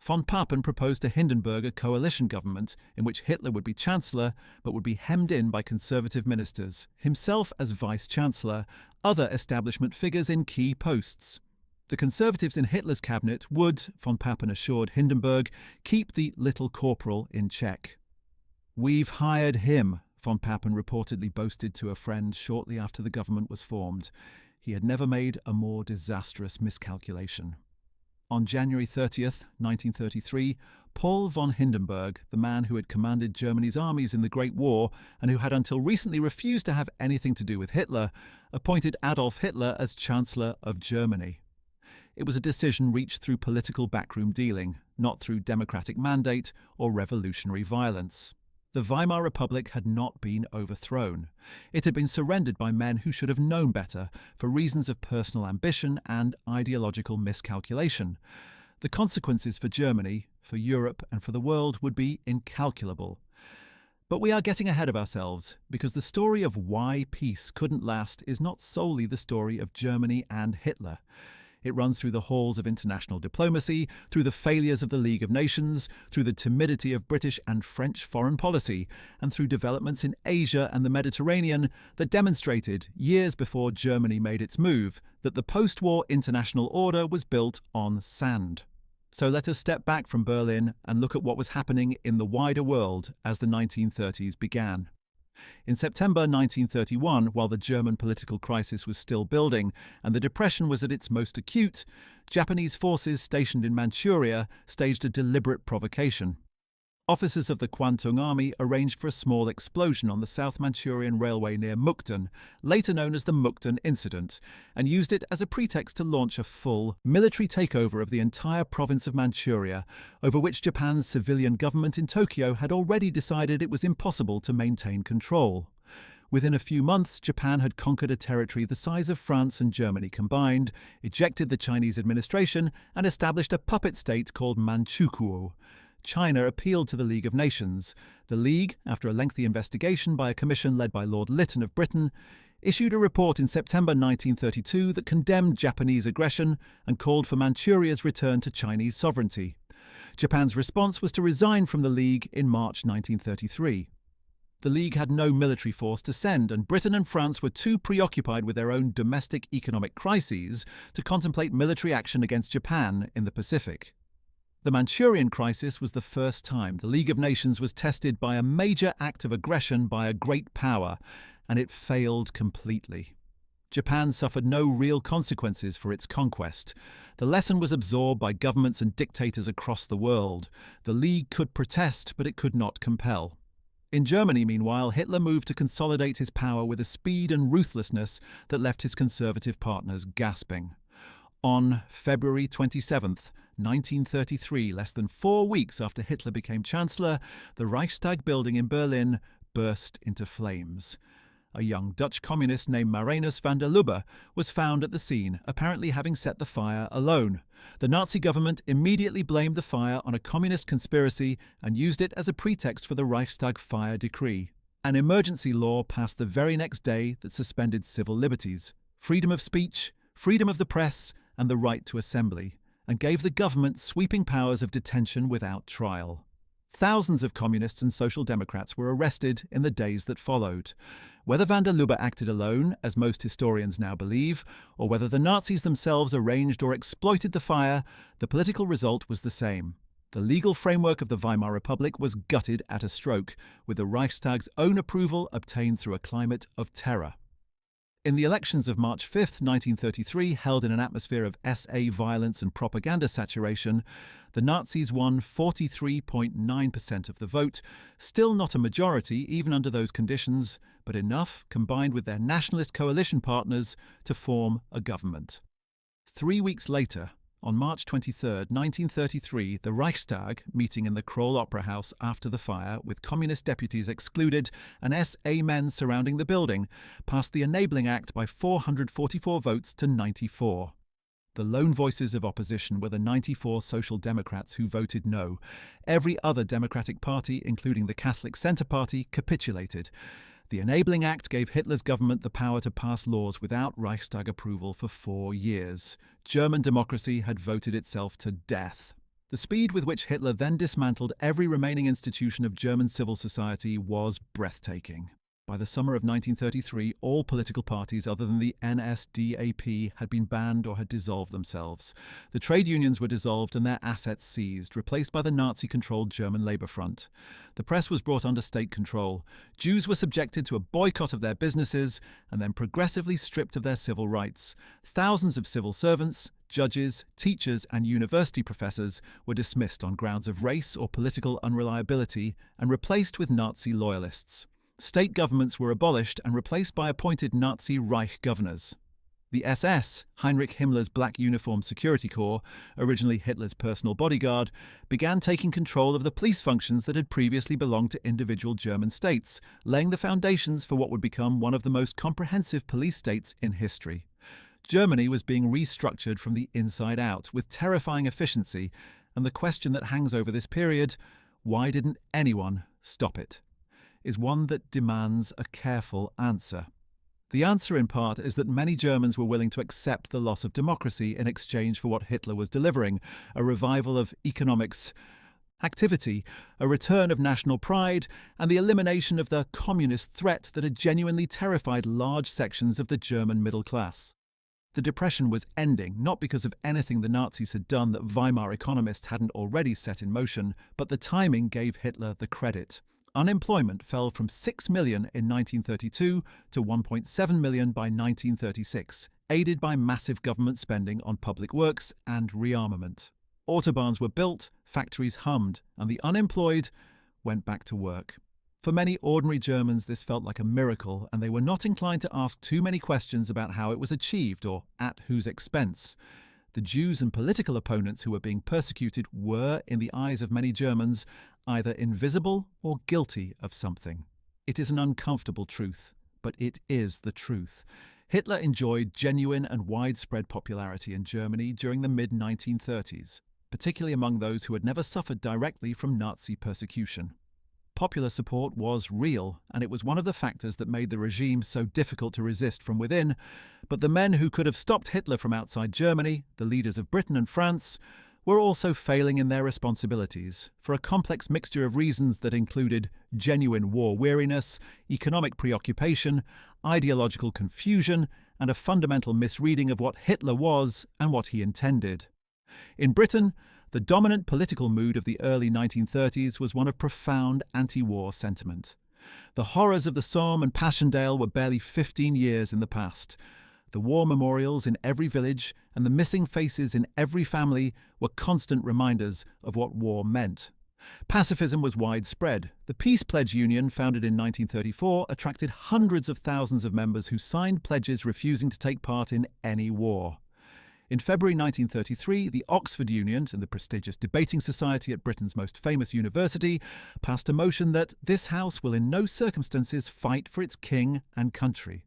Von Papen proposed to Hindenburg a coalition government in which Hitler would be chancellor but would be hemmed in by conservative ministers, himself as vice-chancellor, other establishment figures in key posts. The conservatives in Hitler's cabinet would, von Papen assured Hindenburg, keep the little corporal in check. "We've hired him," von Papen reportedly boasted to a friend shortly after the government was formed. He had never made a more disastrous miscalculation. On January 30th, 1933, Paul von Hindenburg, the man who had commanded Germany's armies in the Great War and who had until recently refused to have anything to do with Hitler, appointed Adolf Hitler as Chancellor of Germany. It was a decision reached through political backroom dealing, not through democratic mandate or revolutionary violence. The Weimar Republic had not been overthrown. It had been surrendered by men who should have known better, for reasons of personal ambition and ideological miscalculation. The consequences for Germany, for Europe, and for the world would be incalculable. But we are getting ahead of ourselves, because the story of why peace couldn't last is not solely the story of Germany and Hitler. It runs through the halls of international diplomacy, through the failures of the League of Nations, through the timidity of British and French foreign policy, and through developments in Asia and the Mediterranean that demonstrated, years before Germany made its move, that the post-war international order was built on sand. So let us step back from Berlin and look at what was happening in the wider world as the 1930s began. In September 1931, while the German political crisis was still building and the depression was at its most acute, Japanese forces stationed in Manchuria staged a deliberate provocation. Officers of the Kwantung Army arranged for a small explosion on the South Manchurian Railway near Mukden, later known as the Mukden Incident, and used it as a pretext to launch a full military takeover of the entire province of Manchuria, over which Japan's civilian government in Tokyo had already decided it was impossible to maintain control. Within a few months, Japan had conquered a territory the size of France and Germany combined, ejected the Chinese administration, and established a puppet state called Manchukuo. China appealed to the League of Nations. The League, after a lengthy investigation by a commission led by Lord Lytton of Britain, issued a report in September 1932 that condemned Japanese aggression and called for Manchuria's return to Chinese sovereignty. Japan's response was to resign from the League in March 1933. The League had no military force to send, and Britain and France were too preoccupied with their own domestic economic crises to contemplate military action against Japan in the Pacific. The Manchurian crisis was the first time the League of Nations was tested by a major act of aggression by a great power, and it failed completely. Japan suffered no real consequences for its conquest. The lesson was absorbed by governments and dictators across the world. The League could protest, but it could not compel. In Germany, meanwhile, Hitler moved to consolidate his power with a speed and ruthlessness that left his conservative partners gasping. On February 27th, 1933, less than 4 weeks after Hitler became Chancellor, the Reichstag building in Berlin burst into flames. A young Dutch communist named Marinus van der Lubbe was found at the scene, apparently having set the fire alone. The Nazi government immediately blamed the fire on a communist conspiracy and used it as a pretext for the Reichstag fire decree. An emergency law passed the very next day that suspended civil liberties, freedom of speech, freedom of the press, and the right to assembly, and gave the government sweeping powers of detention without trial. Thousands of communists and social democrats were arrested in the days that followed. Whether van der Lubbe acted alone, as most historians now believe, or whether the Nazis themselves arranged or exploited the fire, the political result was the same. The legal framework of the Weimar Republic was gutted at a stroke, with the Reichstag's own approval obtained through a climate of terror. In the elections of March 5, 1933, held in an atmosphere of SA violence and propaganda saturation, the Nazis won 43.9% of the vote, still not a majority even under those conditions, but enough, combined with their nationalist coalition partners, to form a government. 3 weeks later, on March 23, 1933, the Reichstag, meeting in the Kroll Opera House after the fire, with communist deputies excluded and SA men surrounding the building, passed the Enabling Act by 444 votes to 94. The lone voices of opposition were the 94 Social Democrats who voted no. Every other Democratic party, including the Catholic Centre Party, capitulated. The Enabling Act gave Hitler's government the power to pass laws without Reichstag approval for 4 years. German democracy had voted itself to death. The speed with which Hitler then dismantled every remaining institution of German civil society was breathtaking. By the summer of 1933, all political parties other than the NSDAP had been banned or had dissolved themselves. The trade unions were dissolved and their assets seized, replaced by the Nazi-controlled German Labour Front. The press was brought under state control. Jews were subjected to a boycott of their businesses and then progressively stripped of their civil rights. Thousands of civil servants, judges, teachers and university professors were dismissed on grounds of race or political unreliability and replaced with Nazi loyalists. State governments were abolished and replaced by appointed Nazi Reich governors. The SS, Heinrich Himmler's black uniformed security corps, originally Hitler's personal bodyguard, began taking control of the police functions that had previously belonged to individual German states, laying the foundations for what would become one of the most comprehensive police states in history. Germany was being restructured from the inside out, with terrifying efficiency, and the question that hangs over this period, why didn't anyone stop it, is one that demands a careful answer. The answer, in part, is that many Germans were willing to accept the loss of democracy in exchange for what Hitler was delivering: a revival of economics activity, a return of national pride, and the elimination of the communist threat that had genuinely terrified large sections of the German middle class. The Depression was ending, not because of anything the Nazis had done that Weimar economists hadn't already set in motion, but the timing gave Hitler the credit. Unemployment fell from 6 million in 1932 to 1.7 million by 1936, aided by massive government spending on public works and rearmament. Autobahns were built, factories hummed, and the unemployed went back to work. For many ordinary Germans, this felt like a miracle, and they were not inclined to ask too many questions about how it was achieved or at whose expense. The Jews and political opponents who were being persecuted were, in the eyes of many Germans, either invisible or guilty of something. It is an uncomfortable truth, but it is the truth. Hitler enjoyed genuine and widespread popularity in Germany during the mid-1930s, particularly among those who had never suffered directly from Nazi persecution. Popular support was real, and it was one of the factors that made the regime so difficult to resist from within. But the men who could have stopped Hitler from outside Germany, the leaders of Britain and France, were also failing in their responsibilities, for a complex mixture of reasons that included genuine war weariness, economic preoccupation, ideological confusion, and a fundamental misreading of what Hitler was and what he intended. In Britain, the dominant political mood of the early 1930s was one of profound anti-war sentiment. The horrors of the Somme and Passchendaele were barely 15 years in the past. The war memorials in every village and the missing faces in every family were constant reminders of what war meant. Pacifism was widespread. The Peace Pledge Union, founded in 1934, attracted hundreds of thousands of members who signed pledges refusing to take part in any war. In February 1933, the Oxford Union, and the prestigious debating society at Britain's most famous university, passed a motion that this House will in no circumstances fight for its king and country.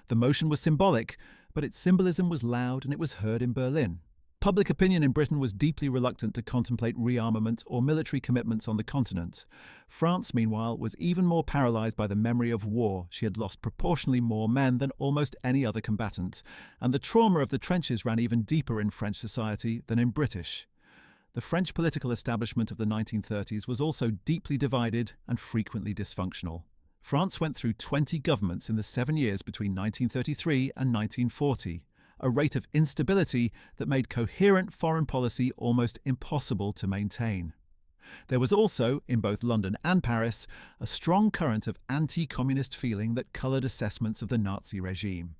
The motion was symbolic, but its symbolism was loud and it was heard in Berlin. Public opinion in Britain was deeply reluctant to contemplate rearmament or military commitments on the continent. France, meanwhile, was even more paralysed by the memory of war. She had lost proportionally more men than almost any other combatant, and the trauma of the trenches ran even deeper in French society than in British. The French political establishment of the 1930s was also deeply divided and frequently dysfunctional. France went through 20 governments in the 7 years between 1933 and 1940. A rate of instability that made coherent foreign policy almost impossible to maintain. There was also, in both London and Paris, a strong current of anti-communist feeling that coloured assessments of the Nazi regime.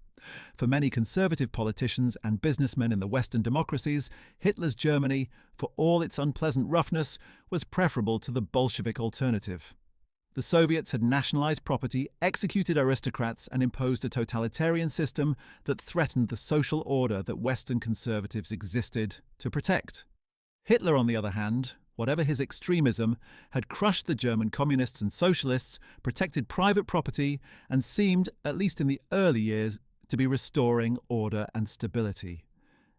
For many conservative politicians and businessmen in the Western democracies, Hitler's Germany, for all its unpleasant roughness, was preferable to the Bolshevik alternative. The Soviets had nationalized property, executed aristocrats, and imposed a totalitarian system that threatened the social order that Western conservatives existed to protect. Hitler, on the other hand, whatever his extremism, had crushed the German communists and socialists, protected private property, and seemed, at least in the early years, to be restoring order and stability.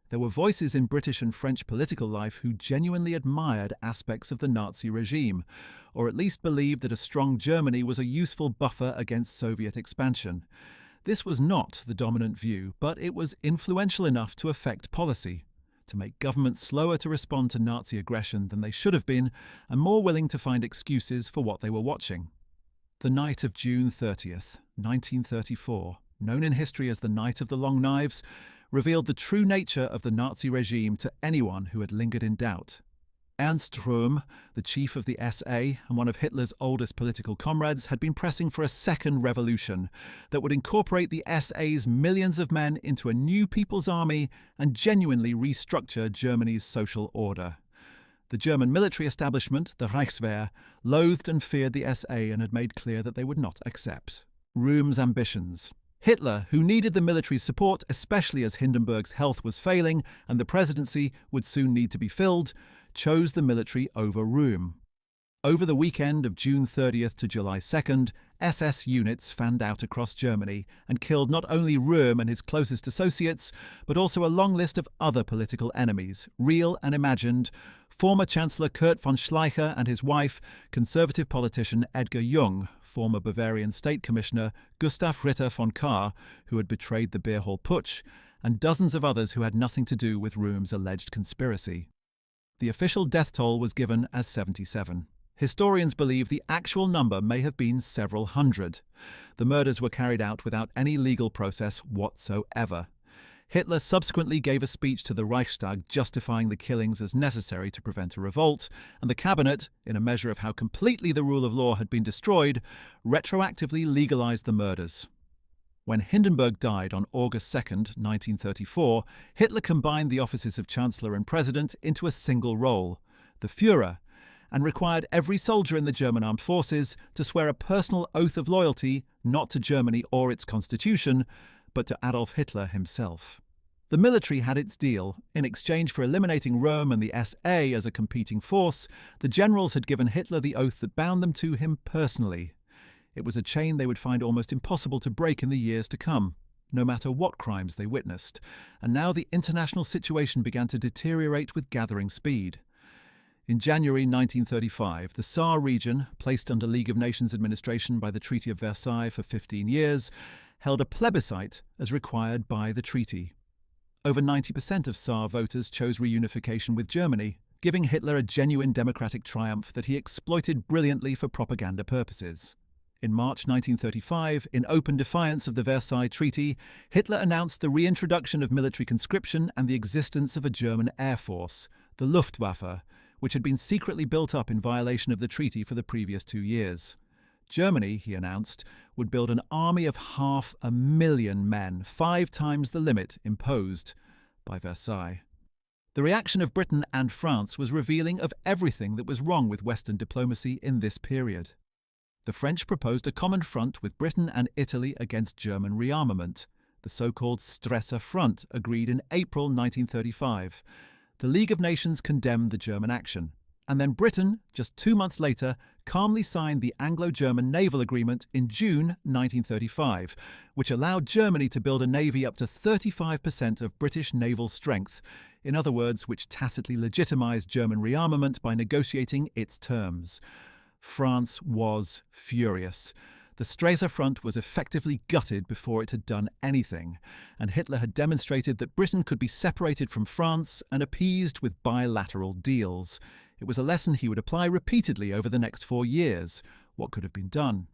There were voices in British and French political life who genuinely admired aspects of the Nazi regime, or at least believed that a strong Germany was a useful buffer against Soviet expansion. This was not the dominant view, but it was influential enough to affect policy, to make governments slower to respond to Nazi aggression than they should have been, and more willing to find excuses for what they were watching. The night of June 30th, 1934, known in history as the Night of the Long Knives, revealed the true nature of the Nazi regime to anyone who had lingered in doubt. Ernst Röhm, the chief of the SA and one of Hitler's oldest political comrades, had been pressing for a second revolution that would incorporate the SA's millions of men into a new people's army and genuinely restructure Germany's social order. The German military establishment, the Reichswehr, loathed and feared the SA and had made clear that they would not accept Röhm's ambitions. Hitler, who needed the military's support, especially as Hindenburg's health was failing and the presidency would soon need to be filled, chose the military over Röhm. Over the weekend of June 30th to July 2nd, SS units fanned out across Germany and killed not only Röhm and his closest associates, but also a long list of other political enemies, real and imagined: former Chancellor Kurt von Schleicher and his wife, conservative politician Edgar Jung, former Bavarian State Commissioner Gustav Ritter von Kahr, who had betrayed the Beer Hall Putsch, and dozens of others who had nothing to do with Röhm's alleged conspiracy. The official death toll was given as 77. Historians believe the actual number may have been several hundred. The murders were carried out without any legal process whatsoever. Hitler subsequently gave a speech to the Reichstag justifying the killings as necessary to prevent a revolt, and the cabinet, in a measure of how completely the rule of law had been destroyed, retroactively legalized the murders. When Hindenburg died on August 2, 1934, Hitler combined the offices of Chancellor and President into a single role, the Führer, and required every soldier in the German armed forces to swear a personal oath of loyalty not to Germany or its constitution, but to Adolf Hitler himself. The military had its deal. In exchange for eliminating Röhm and the SA as a competing force, the generals had given Hitler the oath that bound them to him personally. It was a chain they would find almost impossible to break in the years to come, no matter what crimes they witnessed. And now the international situation began to deteriorate with gathering speed. In January 1935, the Saar region, placed under League of Nations administration by the Treaty of Versailles for 15 years, held a plebiscite as required by the treaty. Over 90% of Saar voters chose reunification with Germany, giving Hitler a genuine democratic triumph that he exploited brilliantly for propaganda purposes. In March 1935, in open defiance of the Versailles Treaty, Hitler announced the reintroduction of military conscription and the existence of a German air force, the Luftwaffe, which had been secretly built up in violation of the treaty for the previous 2 years. Germany, he announced, would build an army of 500,000 men, 5 times the limit imposed by Versailles. The reaction of Britain and France was revealing of everything that was wrong with Western diplomacy in this period. The French proposed a common front with Britain and Italy against German rearmament, the so-called Stresser Front, agreed in April 1935. The League of Nations condemned the German action, and then Britain, just 2 months later, calmly signed the Anglo-German Naval Agreement in June 1935, which allowed Germany to build a navy up to 35% of British naval strength, in other words, which tacitly legitimized German rearmament by negotiating its terms. France was furious. The Stresser Front was effectively gutted before it had done anything, and Hitler had demonstrated that Britain could be separated from France and appeased with bilateral deals. It was a lesson he would apply repeatedly over the next 4 years. What could have been done?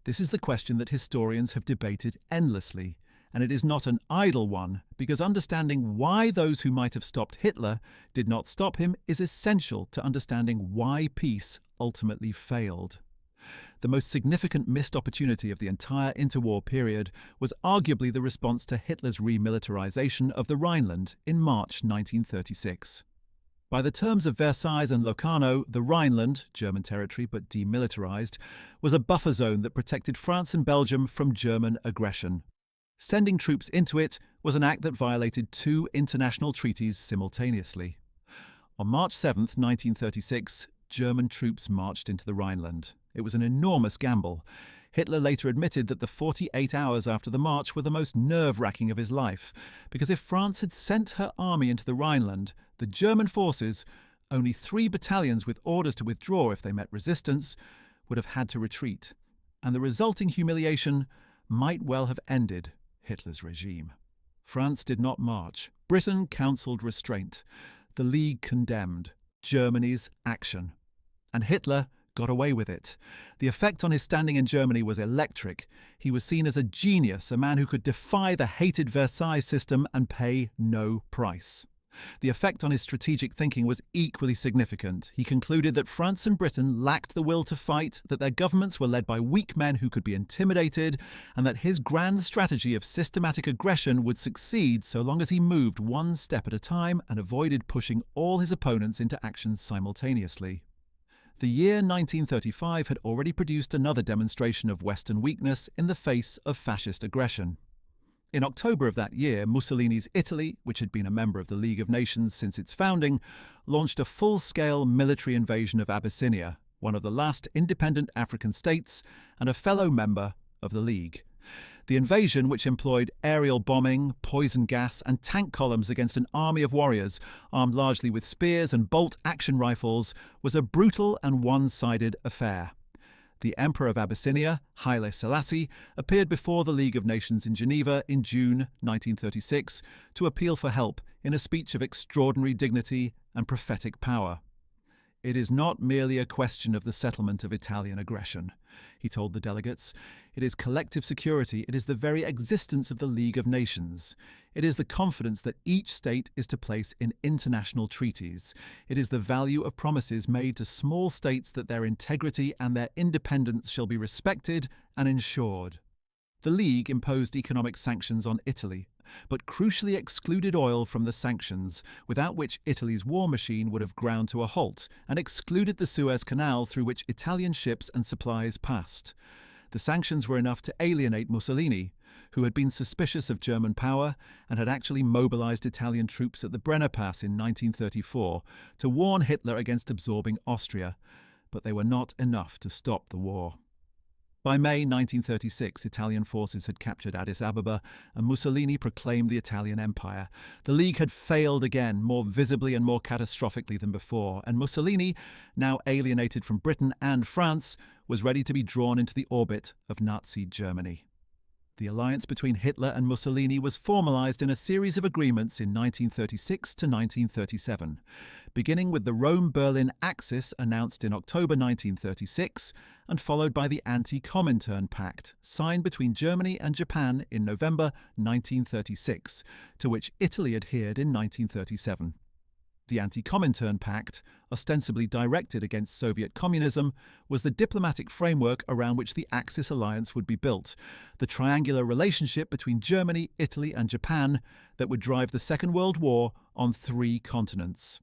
This is the question that historians have debated endlessly, and it is not an idle one, because understanding why those who might have stopped Hitler did not stop him is essential to understanding why peace ultimately failed. The most significant missed opportunity of the entire interwar period was arguably the response to Hitler's remilitarization of the Rhineland in March 1936. By the terms of Versailles and Locarno, the Rhineland, German territory but demilitarized, was a buffer zone that protected France and Belgium from German aggression. Sending troops into it was an act that violated 2 international treaties simultaneously. On March 7, 1936, German troops marched into the Rhineland. It was an enormous gamble. Hitler later admitted that the 48 hours after the march were the most nerve-wracking of his life, because if France had sent her army into the Rhineland, the German forces, only 3 battalions with orders to withdraw if they met resistance, would have had to retreat, and the resulting humiliation might well have ended Hitler's regime. France did not march. Britain counselled restraint. The League condemned Germany's action. And Hitler got away with it. The effect on his standing in Germany was electric. He was seen as a genius, a man who could defy the hated Versailles system and pay no price. The effect on his strategic thinking was equally significant. He concluded that France and Britain lacked the will to fight, that their governments were led by weak men who could be intimidated, and that his grand strategy of systematic aggression would succeed so long as he moved one step at a time and avoided pushing all his opponents into action simultaneously. The year 1935 had already produced another demonstration of Western weakness in the face of fascist aggression. In October of that year, Mussolini's Italy, which had been a member of the League of Nations since its founding, launched a full-scale military invasion of Abyssinia, one of the last independent African states and a fellow member of the League. The invasion, which employed aerial bombing, poison gas, and tank columns against an army of warriors armed largely with spears and bolt-action rifles, was a brutal and one-sided affair. The Emperor of Abyssinia, Haile Selassie, appeared before the League of Nations in Geneva in June 1936 to appeal for help in a speech of extraordinary dignity and prophetic power. "It is not merely a question of the settlement of Italian aggression," he told the delegates. "It is collective security. It is the very existence of the League of Nations. It is the confidence that each state is to place in international treaties. It is the value of promises made to small states that their integrity and their independence shall be respected and ensured." The League imposed economic sanctions on Italy, but crucially excluded oil from the sanctions, without which Italy's war machine would have ground to a halt, and excluded the Suez Canal through which Italian ships and supplies passed. The sanctions were enough to alienate Mussolini, who had been suspicious of German power and had actually mobilized Italian troops at the Brenner Pass in 1934 to warn Hitler against absorbing Austria, but they were not enough to stop the war. By May 1936, Italian forces had captured Addis Ababa, and Mussolini proclaimed the Italian Empire. The League had failed again, more visibly and more catastrophically than before, and Mussolini, now alienated from Britain and France, was ready to be drawn into the orbit of Nazi Germany. The alliance between Hitler and Mussolini was formalized in a series of agreements in 1936 to 1937, beginning with the Rome-Berlin Axis announced in October 1936 and followed by the Anti-Comintern Pact, signed between Germany and Japan in November 1936, to which Italy adhered in 1937. The Anti-Comintern Pact, ostensibly directed against Soviet communism, was the diplomatic framework around which the Axis alliance would be built, the triangular relationship between Germany, Italy and Japan that would drive the Second World War on 3 continents.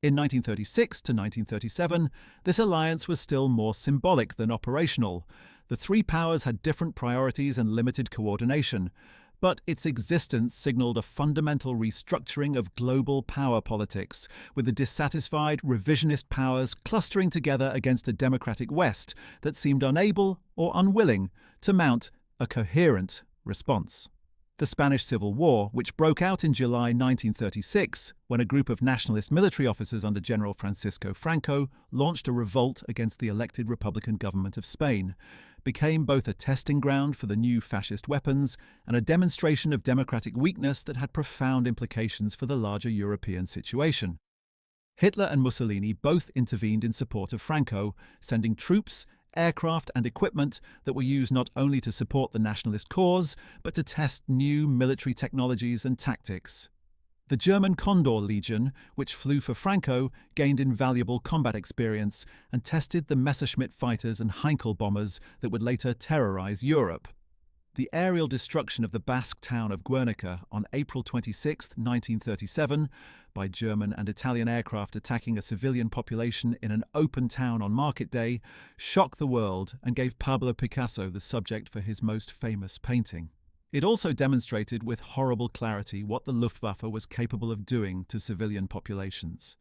In 1936 to 1937, this alliance was still more symbolic than operational. The 3 powers had different priorities and limited coordination, but its existence signalled a fundamental restructuring of global power politics, with the dissatisfied, revisionist powers clustering together against a democratic West that seemed unable or unwilling to mount a coherent response. The Spanish Civil War, which broke out in July 1936, when a group of nationalist military officers under General Francisco Franco launched a revolt against the elected Republican government of Spain, became both a testing ground for the new fascist weapons and a demonstration of democratic weakness that had profound implications for the larger European situation. Hitler and Mussolini both intervened in support of Franco, sending troops, aircraft and equipment that were used not only to support the nationalist cause, but to test new military technologies and tactics. The German Condor Legion, which flew for Franco, gained invaluable combat experience and tested the Messerschmitt fighters and Heinkel bombers that would later terrorize Europe. The aerial destruction of the Basque town of Guernica on April 26, 1937, by German and Italian aircraft attacking a civilian population in an open town on Market Day, shocked the world and gave Pablo Picasso the subject for his most famous painting. It also demonstrated with horrible clarity what the Luftwaffe was capable of doing to civilian populations.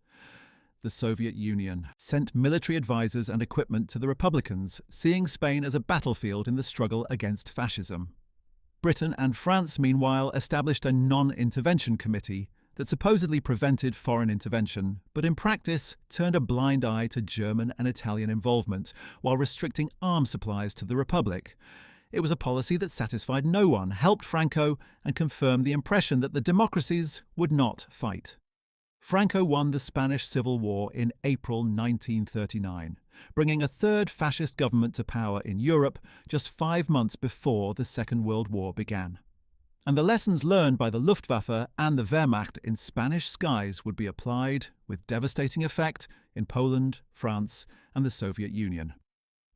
The Soviet Union sent military advisors and equipment to the Republicans, seeing Spain as a battlefield in the struggle against fascism. Britain and France, meanwhile, established a non-intervention committee that supposedly prevented foreign intervention, but in practice turned a blind eye to German and Italian involvement while restricting arms supplies to the Republic. It was a policy that satisfied no one, helped Franco, and confirmed the impression that the democracies would not fight. Franco won the Spanish Civil War in April 1939, bringing a third fascist government to power in Europe just 5 months before the Second World War began. And the lessons learned by the Luftwaffe and the Wehrmacht in Spanish skies would be applied with devastating effect in Poland, France, and the Soviet Union.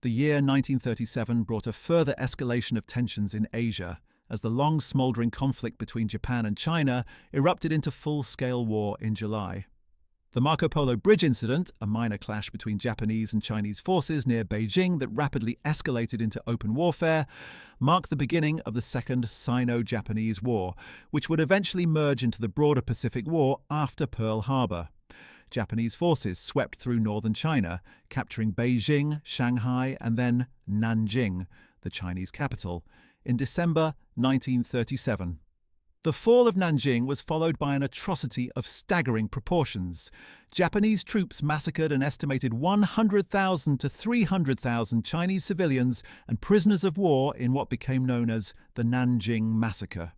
The year 1937 brought a further escalation of tensions in Asia, as the long smouldering conflict between Japan and China erupted into full-scale war in July. The Marco Polo Bridge incident, a minor clash between Japanese and Chinese forces near Beijing that rapidly escalated into open warfare, marked the beginning of the Second Sino-Japanese War, which would eventually merge into the broader Pacific War after Pearl Harbor. Japanese forces swept through northern China, capturing Beijing, Shanghai, and then Nanjing, the Chinese capital, in December 1937. The fall of Nanjing was followed by an atrocity of staggering proportions. Japanese troops massacred an estimated 100,000 to 300,000 Chinese civilians and prisoners of war in what became known as the Nanjing Massacre.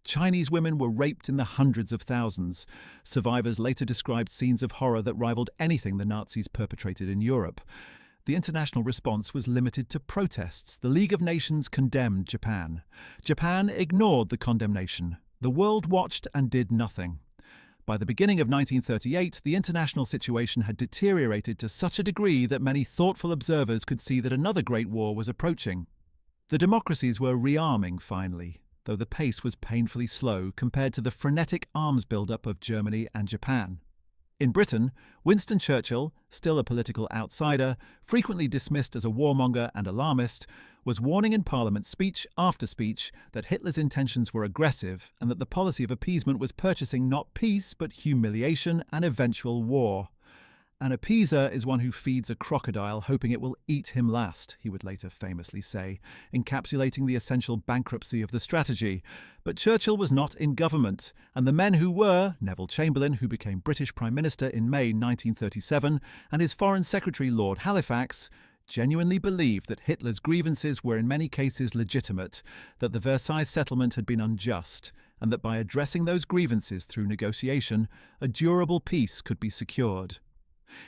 Chinese women were raped in the hundreds of thousands. Survivors later described scenes of horror that rivaled anything the Nazis perpetrated in Europe. The international response was limited to protests. The League of Nations condemned Japan. Japan ignored the condemnation. The world watched and did nothing. By the beginning of 1938, the international situation had deteriorated to such a degree that many thoughtful observers could see that another great war was approaching. The democracies were rearming finally, though the pace was painfully slow compared to the frenetic arms build-up of Germany and Japan. In Britain, Winston Churchill, still a political outsider, frequently dismissed as a warmonger and alarmist, was warning in Parliament speech after speech that Hitler's intentions were aggressive and that the policy of appeasement was purchasing not peace but humiliation and eventual war. An appeaser is one who feeds a crocodile hoping it will eat him last, he would later famously say, encapsulating the essential bankruptcy of the strategy. But Churchill was not in government, and the men who were, Neville Chamberlain, who became British Prime Minister in May 1937, and his Foreign Secretary Lord Halifax, genuinely believed that Hitler's grievances were in many cases legitimate, that the Versailles settlement had been unjust, and that by addressing those grievances through negotiation, a durable peace could be secured.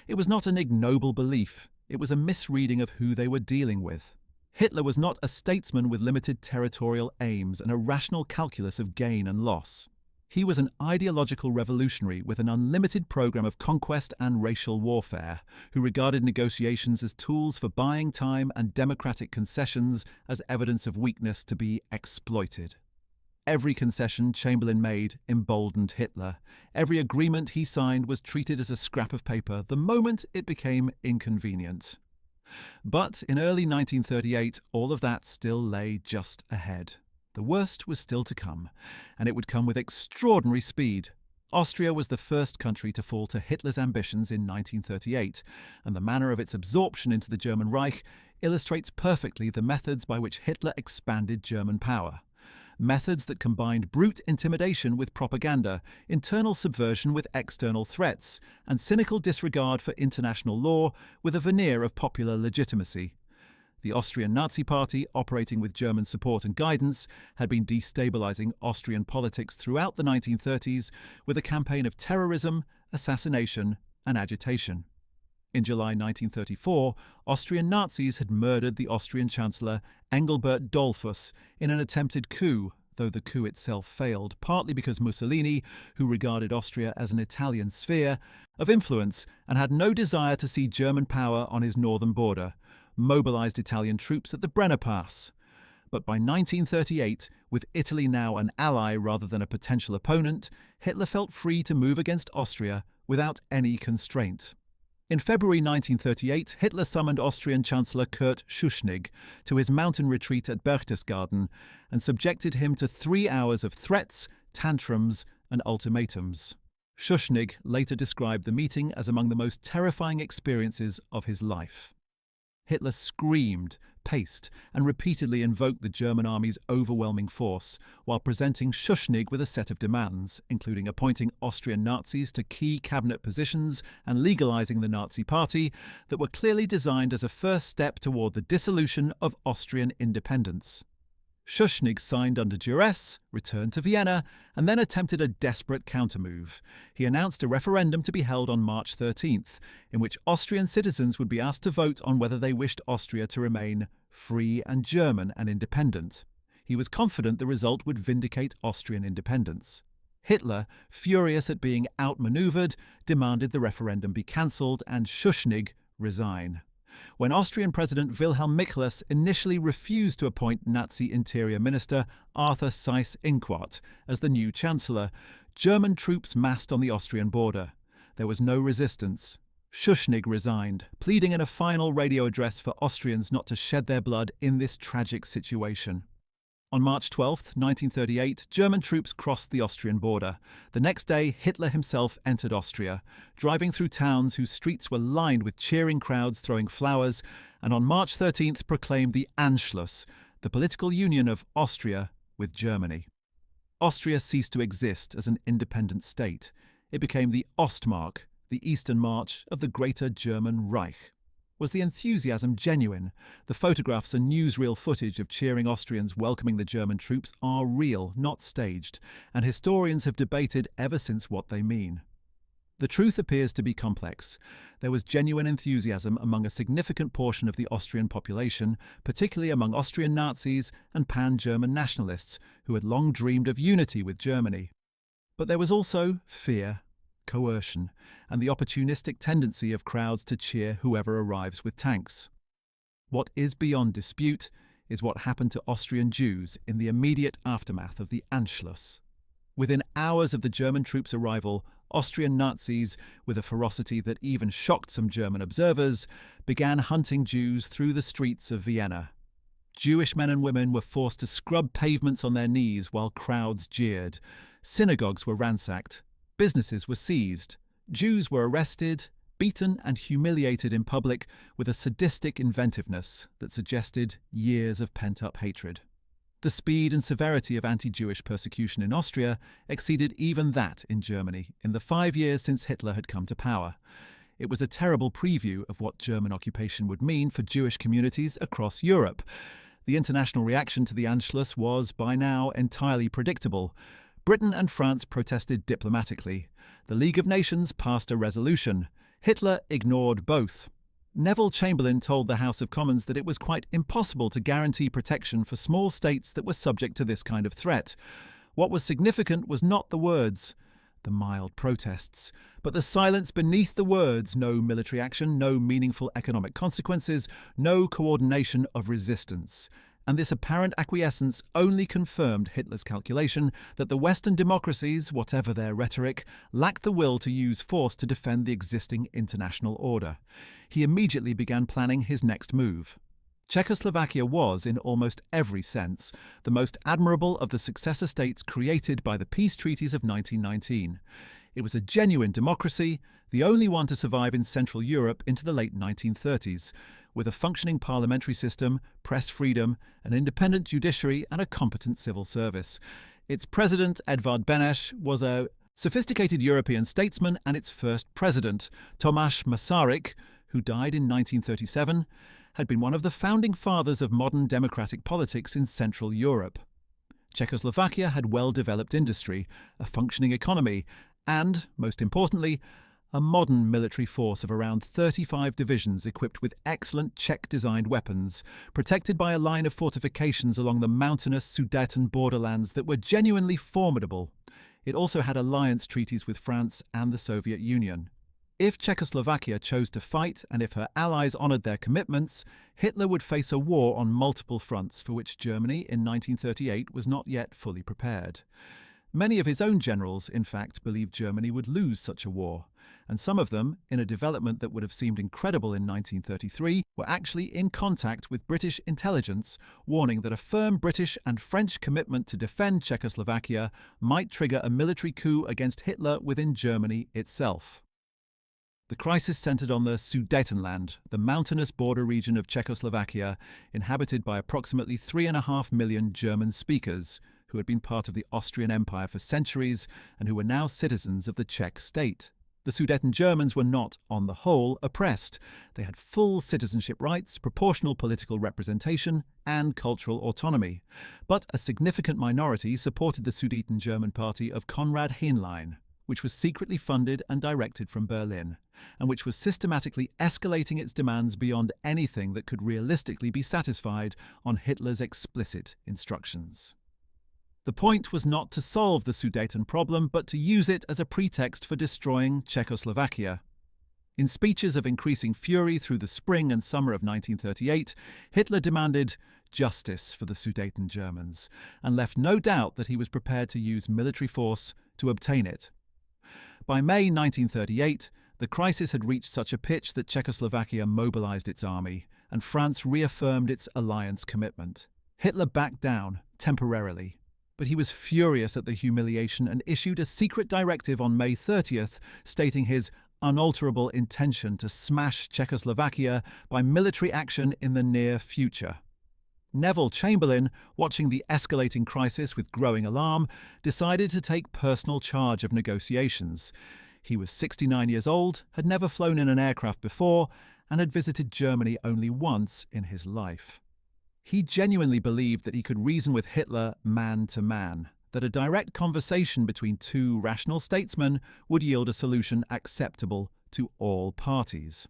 It was not an ignoble belief, it was a misreading of who they were dealing with. Hitler was not a statesman with limited territorial aims and a rational calculus of gain and loss. He was an ideological revolutionary with an unlimited program of conquest and racial warfare, who regarded negotiations as tools for buying time and democratic concessions as evidence of weakness to be exploited. Every concession Chamberlain made emboldened Hitler. Every agreement he signed was treated as a scrap of paper the moment it became inconvenient. But in early 1938, all of that still lay just ahead. The worst was still to come, and it would come with extraordinary speed. Austria was the first country to fall to Hitler's ambitions in 1938, and the manner of its absorption into the German Reich illustrates perfectly the methods by which Hitler expanded German power. Methods that combined brute intimidation with propaganda, internal subversion with external threats, and cynical disregard for international law with a veneer of popular legitimacy. The Austrian Nazi Party, operating with German support and guidance, had been destabilizing Austrian politics throughout the 1930s with a campaign of terrorism, assassination, and agitation. In July 1934, Austrian Nazis had murdered the Austrian Chancellor Engelbert Dollfuss in an attempted coup, though the coup itself failed, partly because Mussolini, who regarded Austria as an Italian sphere of influence and had no desire to see German power on his northern border, mobilized Italian troops at the Brenner Pass. But by 1938, with Italy now an ally rather than a potential opponent, Hitler felt free to move against Austria without any constraint. In February 1938, Hitler summoned Austrian Chancellor Kurt Schuschnigg to his mountain retreat at Berchtesgaden and subjected him to 3 hours of threats, tantrums, and ultimatums. Schuschnigg later described the meeting as among the most terrifying experiences of his life. Hitler screamed, paced, and repeatedly invoked the German army's overwhelming force, while presenting Schuschnigg with a set of demands, including appointing Austrian Nazis to key cabinet positions and legalizing the Nazi Party, that were clearly designed as a first step toward the dissolution of Austrian independence. Schuschnigg signed under duress, returned to Vienna, and then attempted a desperate countermove. He announced a referendum to be held on March 13th, in which Austrian citizens would be asked to vote on whether they wished Austria to remain free and German and independent. He was confident the result would vindicate Austrian independence. Hitler, furious at being outmaneuvered, demanded the referendum be cancelled and Schuschnigg resign. When Austrian President Wilhelm Miklas initially refused to appoint Nazi Interior Minister Arthur Seyss-Inquart as the new Chancellor, German troops massed on the Austrian border. There was no resistance. Schuschnigg resigned, pleading in a final radio address for Austrians not to shed their blood in this tragic situation. On March 12, 1938, German troops crossed the Austrian border. The next day, Hitler himself entered Austria, driving through towns whose streets were lined with cheering crowds throwing flowers, and on March 13th proclaimed the Anschluss, the political union of Austria with Germany. Austria ceased to exist as an independent state. It became the Ostmark, the Eastern March of the Greater German Reich. Was the enthusiasm genuine? The photographs and newsreel footage of cheering Austrians welcoming the German troops are real, not staged, and historians have debated ever since what they mean. The truth appears to be complex. There was genuine enthusiasm among a significant portion of the Austrian population, particularly among Austrian Nazis and pan-German nationalists who had long dreamed of unity with Germany. But there was also fear, coercion, and the opportunistic tendency of crowds to cheer whoever arrives with tanks. What is beyond dispute is what happened to Austrian Jews in the immediate aftermath of the Anschluss. Within hours of the German troops' arrival, Austrian Nazis, with a ferocity that even shocked some German observers, began hunting Jews through the streets of Vienna. Jewish men and women were forced to scrub pavements on their knees while crowds jeered. Synagogues were ransacked. Businesses were seized. Jews were arrested, beaten and humiliated in public with a sadistic inventiveness that suggested years of pent-up hatred. The speed and severity of anti-Jewish persecution in Austria exceeded even that in Germany in the 5 years since Hitler had come to power. It was a terrible preview of what German occupation would mean for Jewish communities across Europe. The international reaction to the Anschluss was, by now, entirely predictable. Britain and France protested diplomatically. The League of Nations passed a resolution. Hitler ignored both. Neville Chamberlain told the House of Commons that it was quite impossible to guarantee protection for small states that were subject to this kind of threat. What was significant was not the words, the mild protests, but the silence beneath the words: no military action, no meaningful economic consequences, no coordination of resistance. And this apparent acquiescence only confirmed Hitler's calculation that the Western democracies, whatever their rhetoric, lacked the will to use force to defend the existing international order. He immediately began planning his next move. Czechoslovakia was, in almost every sense, the most admirable of the successor states created by the peace treaties of 1919. It was a genuine democracy, the only one to survive in Central Europe into the late 1930s, with a functioning parliamentary system, press freedom, an independent judiciary and a competent civil service. Its president, Edvard Beneš, was a sophisticated European statesman, and its first president, Tomáš Masaryk, who died in 1937, had been one of the founding fathers of modern democratic politics in Central Europe. Czechoslovakia had well-developed industry, a functioning economy, and, most importantly, a modern military force of around 35 divisions equipped with excellent Czech-designed weapons, protected by a line of fortifications along the mountainous Sudeten borderlands that were genuinely formidable. It also had alliance treaties with France and the Soviet Union. If Czechoslovakia chose to fight and if her allies honoured their commitments, Hitler would face a war on multiple fronts for which Germany in 1938 was not yet fully prepared. Many of his own generals, in fact, believed Germany would lose such a war, and some of them, in a development that would have seemed incredible in 1933, were actually in contact with British intelligence, warning that a firm British and French commitment to defend Czechoslovakia might trigger a military coup against Hitler within Germany itself. The crisis centred on the Sudetenland, the mountainous border region of Czechoslovakia, inhabited by approximately 3.5 million German speakers, who had been part of the Austrian Empire for centuries and who were now citizens of the Czech state. The Sudeten Germans were not, on the whole, oppressed. They had full citizenship rights, proportional political representation, and cultural autonomy. But a significant minority supported the Sudeten German party of Konrad Heinlein, which was secretly funded and directed from Berlin, and which was systematically escalating its demands beyond anything that could realistically be satisfied on Hitler's explicit instructions. The point was not to solve the Sudeten problem, but to use it as a pretext for destroying Czechoslovakia. In speeches of increasing fury through the spring and summer of 1938, Hitler demanded justice for the Sudeten Germans, and left no doubt that he was prepared to use military force to obtain it. By May 1938, the crisis had reached such a pitch that Czechoslovakia mobilized its army, and France reaffirmed its alliance commitment. Hitler backed down, temporarily. But he was furious at the humiliation and issued a secret directive on May 30th, stating his unalterable intention to smash Czechoslovakia by military action in the near future. Neville Chamberlain, watching the escalating crisis with growing alarm, decided to take personal charge of negotiations. He was 69 years old, had never flown in an aircraft before, and had visited Germany only once in his life. He genuinely believed that he could reason with Hitler man to man, that a direct conversation between two rational statesmen would yield a solution acceptable to all parties.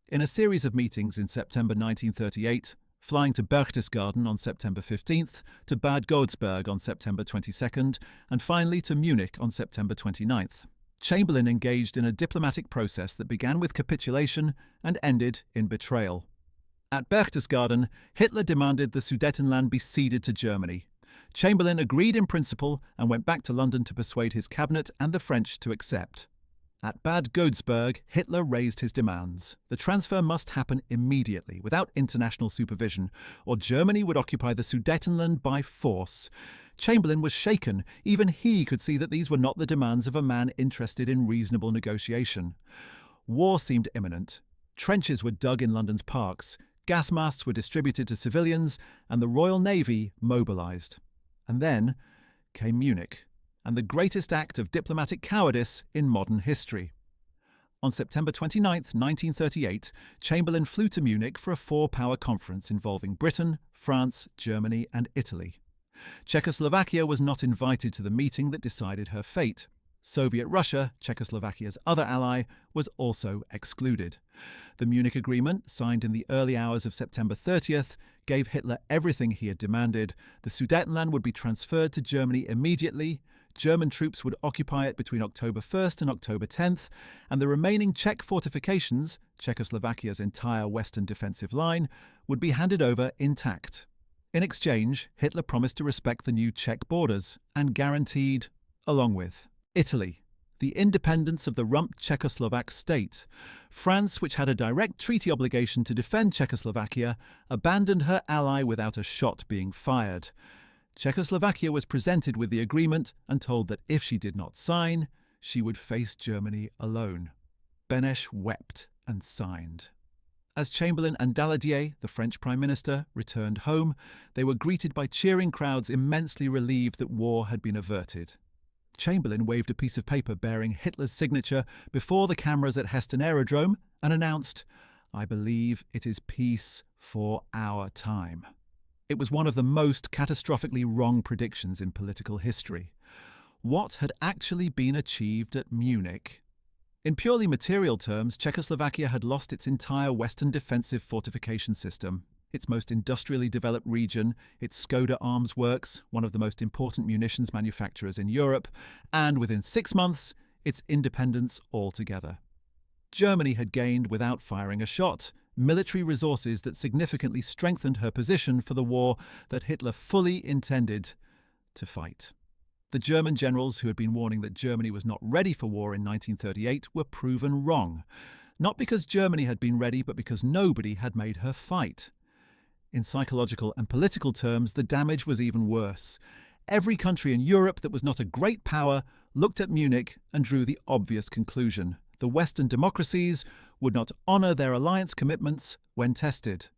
In a series of meetings in September 1938, flying to Berchtesgaden on September 15th, to Bad Godesberg on September 22nd, and finally to Munich on September 29th, Chamberlain engaged in a diplomatic process that began with capitulation and ended in betrayal. At Berchtesgaden, Hitler demanded the Sudetenland be ceded to Germany. Chamberlain agreed in principle and went back to London to persuade his cabinet and the French to accept. At Bad Godesberg, Hitler raised his demands. The transfer must happen immediately, without international supervision, or Germany would occupy the Sudetenland by force. Chamberlain was shaken. Even he could see that these were not the demands of a man interested in reasonable negotiation. War seemed imminent. Trenches were dug in London's parks. Gas masks were distributed to civilians, and the Royal Navy mobilised. And then came Munich, and the greatest act of diplomatic cowardice in modern history. On September 29, 1938, Chamberlain flew to Munich for a four-power conference involving Britain, France, Germany and Italy. Czechoslovakia was not invited to the meeting that decided her fate. Soviet Russia, Czechoslovakia's other ally, was also excluded. The Munich Agreement, signed in the early hours of September 30th, gave Hitler everything he had demanded. The Sudetenland would be transferred to Germany immediately. German troops would occupy it between October 1st and October 10th, and the remaining Czech fortifications, Czechoslovakia's entire western defensive line, would be handed over intact. In exchange, Hitler promised to respect the new Czech borders and guaranteed, along with Italy, the independence of the rump Czechoslovak state. France, which had a direct treaty obligation to defend Czechoslovakia, abandoned her ally without a shot being fired. Czechoslovakia was presented with the agreement and told that if she did not sign, she would face Germany alone. Beneš wept and signed. As Chamberlain and Daladier, the French Prime Minister, returned home, they were greeted by cheering crowds immensely relieved that war had been averted. Chamberlain waved a piece of paper bearing Hitler's signature before the cameras at Heston Aerodrome and announced, "I believe it is peace for our time." It was one of the most catastrophically wrong predictions in political history. What had actually been achieved at Munich? In purely material terms, Czechoslovakia had lost its entire Western defensive fortification system, its most industrially developed region, its Skoda arms works, one of the most important munitions manufacturers in Europe, and within 6 months, its independence altogether. Germany had gained, without firing a shot, military resources that significantly strengthened her position for the war that Hitler fully intended to fight. The German generals who had been warning that Germany was not ready for war in 1938 were proven wrong, not because Germany had been ready, but because nobody had made her fight. In psychological and political terms, the damage was even worse. Every country in Europe that was not a great power looked at Munich and drew the obvious conclusion: the Western democracies would not honour their alliance commitments when tested.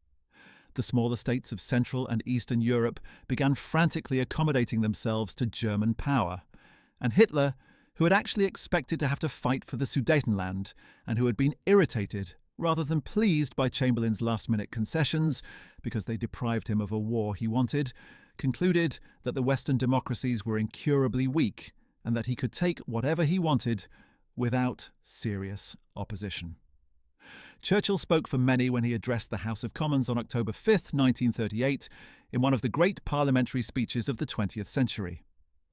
The smaller states of Central and Eastern Europe began frantically accommodating themselves to German power, and Hitler, who had actually expected to have to fight for the Sudetenland and who had been irritated rather than pleased by Chamberlain's last-minute concessions because they deprived him of a war he wanted, concluded that the Western democracies were incurably weak and that he could take whatever he wanted without serious opposition. Churchill spoke for many when he addressed the House of Commons on October 5, 1938, in one of the great parliamentary speeches of the 20th century.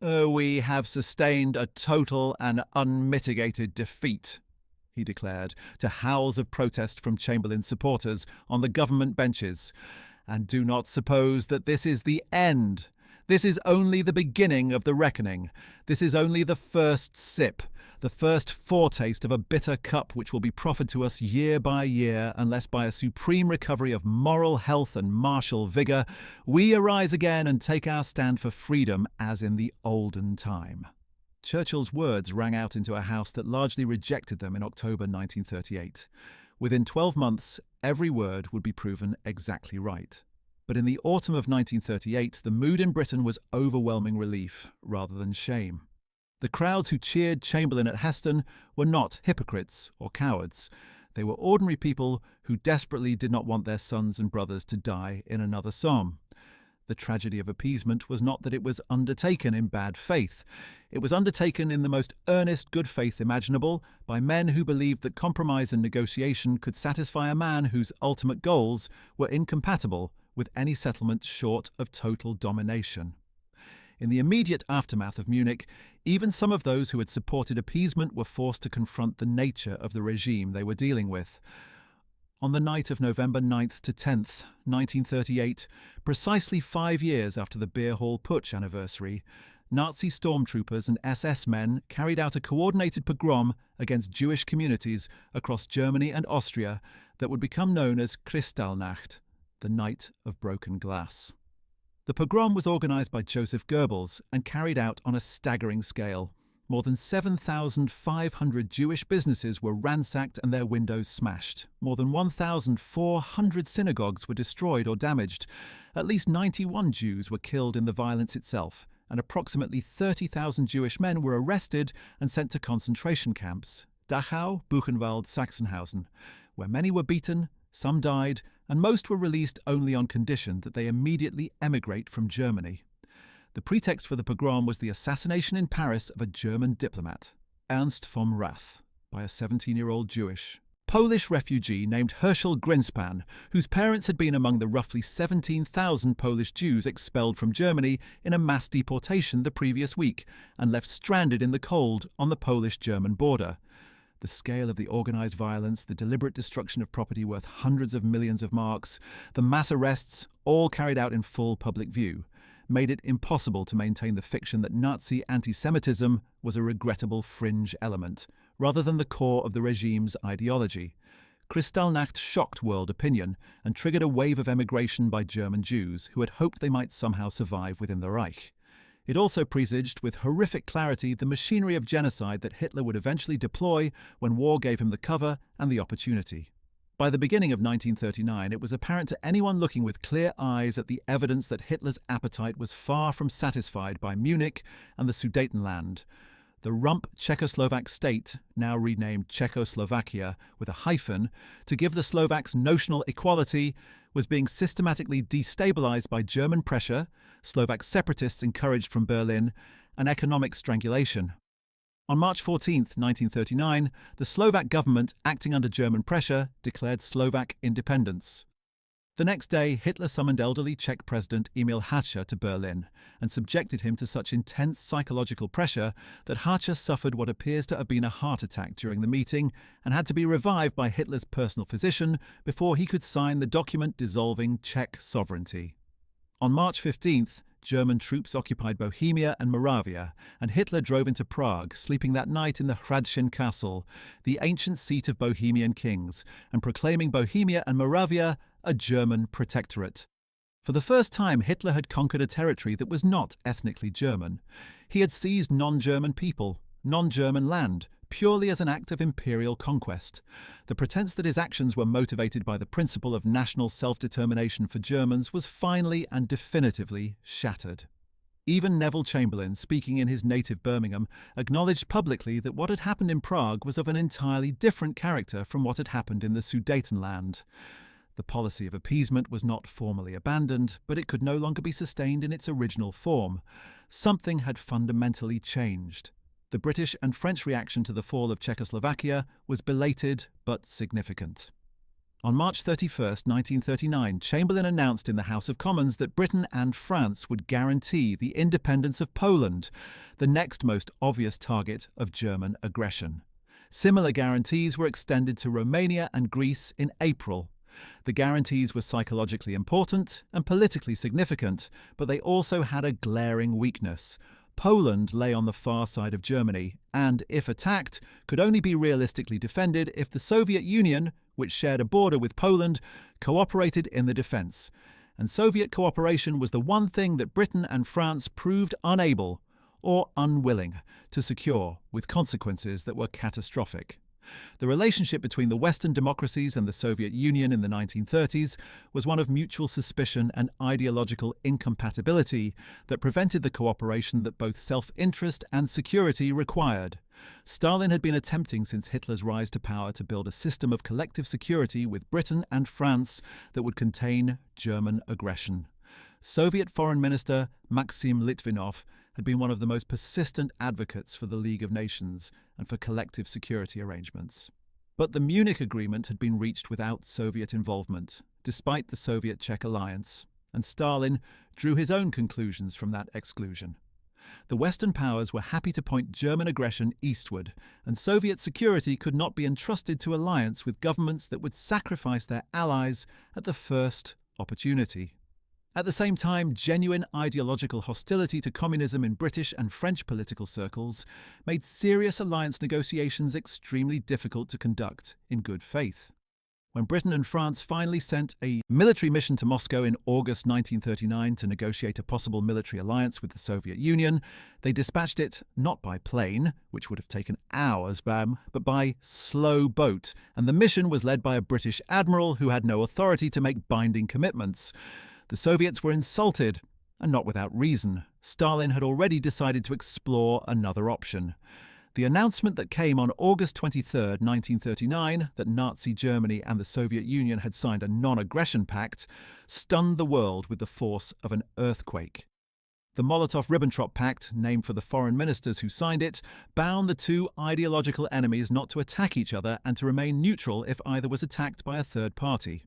"We have sustained a total and unmitigated defeat," he declared, to howls of protest from Chamberlain's supporters on the government benches. "And do not suppose that this is the end. This is only the beginning of the reckoning. This is only the first sip, the first foretaste of a bitter cup which will be proffered to us year by year, unless by a supreme recovery of moral health and martial vigour, we arise again and take our stand for freedom as in the olden time. Churchill's words rang out into a house that largely rejected them in October 1938. Within 12 months, every word would be proven exactly right. But in the autumn of 1938, the mood in Britain was overwhelming relief rather than shame. The crowds who cheered Chamberlain at Heston were not hypocrites or cowards. They were ordinary people who desperately did not want their sons and brothers to die in another Somme. The tragedy of appeasement was not that it was undertaken in bad faith. It was undertaken in the most earnest good faith imaginable by men who believed that compromise and negotiation could satisfy a man whose ultimate goals were incompatible with any settlement short of total domination. In the immediate aftermath of Munich, even some of those who had supported appeasement were forced to confront the nature of the regime they were dealing with. On the night of November 9th to 10th, 1938, precisely 5 years after the Beer Hall Putsch anniversary, Nazi stormtroopers and SS men carried out a coordinated pogrom against Jewish communities across Germany and Austria that would become known as Kristallnacht, the Night of Broken Glass. The pogrom was organised by Joseph Goebbels and carried out on a staggering scale. More than 7,500 Jewish businesses were ransacked and their windows smashed. More than 1,400 synagogues were destroyed or damaged. At least 91 Jews were killed in the violence itself, and approximately 30,000 Jewish men were arrested and sent to concentration camps, Dachau, Buchenwald, Sachsenhausen, where many were beaten, some died, and most were released only on condition that they immediately emigrate from Germany. The pretext for the pogrom was the assassination in Paris of a German diplomat, Ernst vom Rath, by a 17-year-old Polish refugee named Herschel Grinspan, whose parents had been among the roughly 17,000 Polish Jews expelled from Germany in a mass deportation the previous week and left stranded in the cold on the Polish-German border. The scale of the organised violence, the deliberate destruction of property worth hundreds of millions of marks, the mass arrests, all carried out in full public view, made it impossible to maintain the fiction that Nazi anti-Semitism was a regrettable fringe element, rather than the core of the regime's ideology. Kristallnacht shocked world opinion and triggered a wave of emigration by German Jews who had hoped they might somehow survive within the Reich. It also presaged with horrific clarity the machinery of genocide that Hitler would eventually deploy when war gave him the cover and the opportunity. By the beginning of 1939, it was apparent to anyone looking with clear eyes at the evidence that Hitler's appetite was far from satisfied by Munich and the Sudetenland. The rump Czechoslovak state, now renamed Czechoslovakia with a hyphen, to give the Slovaks notional equality, was being systematically destabilized by German pressure, Slovak separatists encouraged from Berlin, and economic strangulation. On March 14, 1939, the Slovak government, acting under German pressure, declared Slovak independence. The next day, Hitler summoned elderly Czech President Emil Hácha to Berlin and subjected him to such intense psychological pressure that Hácha suffered what appears to have been a heart attack during the meeting and had to be revived by Hitler's personal physician before he could sign the document dissolving Czech sovereignty. On March 15th, German troops occupied Bohemia and Moravia, and Hitler drove into Prague, sleeping that night in the Hradčin Castle, the ancient seat of Bohemian kings, and proclaiming Bohemia and Moravia a German protectorate. For the first time, Hitler had conquered a territory that was not ethnically German. He had seized non-German people, non-German land, purely as an act of imperial conquest. The pretense that his actions were motivated by the principle of national self-determination for Germans was finally and definitively shattered. Even Neville Chamberlain, speaking in his native Birmingham, acknowledged publicly that what had happened in Prague was of an entirely different character from what had happened in the Sudetenland. The policy of appeasement was not formally abandoned, but it could no longer be sustained in its original form. Something had fundamentally changed. The British and French reaction to the fall of Czechoslovakia was belated but significant. On March 31, 1939, Chamberlain announced in the House of Commons that Britain and France would guarantee the independence of Poland, the next most obvious target of German aggression. Similar guarantees were extended to Romania and Greece in April. The guarantees were psychologically important and politically significant, but they also had a glaring weakness. Poland lay on the far side of Germany, and, if attacked, could only be realistically defended if the Soviet Union, which shared a border with Poland, cooperated in the defence. And Soviet cooperation was the one thing that Britain and France proved unable, or unwilling, to secure, with consequences that were catastrophic. The relationship between the Western democracies and the Soviet Union in the 1930s was one of mutual suspicion and ideological incompatibility that prevented the cooperation that both self-interest and security required. Stalin had been attempting since Hitler's rise to power to build a system of collective security with Britain and France that would contain German aggression. Soviet Foreign Minister Maxim Litvinov had been one of the most persistent advocates for the League of Nations and for collective security arrangements. But the Munich Agreement had been reached without Soviet involvement, despite the Soviet-Czech alliance, and Stalin drew his own conclusions from that exclusion. The Western powers were happy to point German aggression eastward, and Soviet security could not be entrusted to alliance with governments that would sacrifice their allies at the first opportunity. At the same time, genuine ideological hostility to communism in British and French political circles made serious alliance negotiations extremely difficult to conduct in good faith. When Britain and France finally sent a military mission to Moscow in August 1939 to negotiate a possible military alliance with the Soviet Union, they dispatched it not by plane, which would have taken hours, but by slow boat, and the mission was led by a British admiral who had no authority to make binding commitments. The Soviets were insulted, and not without reason. Stalin had already decided to explore another option. The announcement that came on August 23, 1939, that Nazi Germany and the Soviet Union had signed a non-aggression pact, stunned the world with the force of an earthquake. The Molotov-Ribbentrop Pact, named for the foreign ministers who signed it, bound the two ideological enemies not to attack each other and to remain neutral if either was attacked by a third party.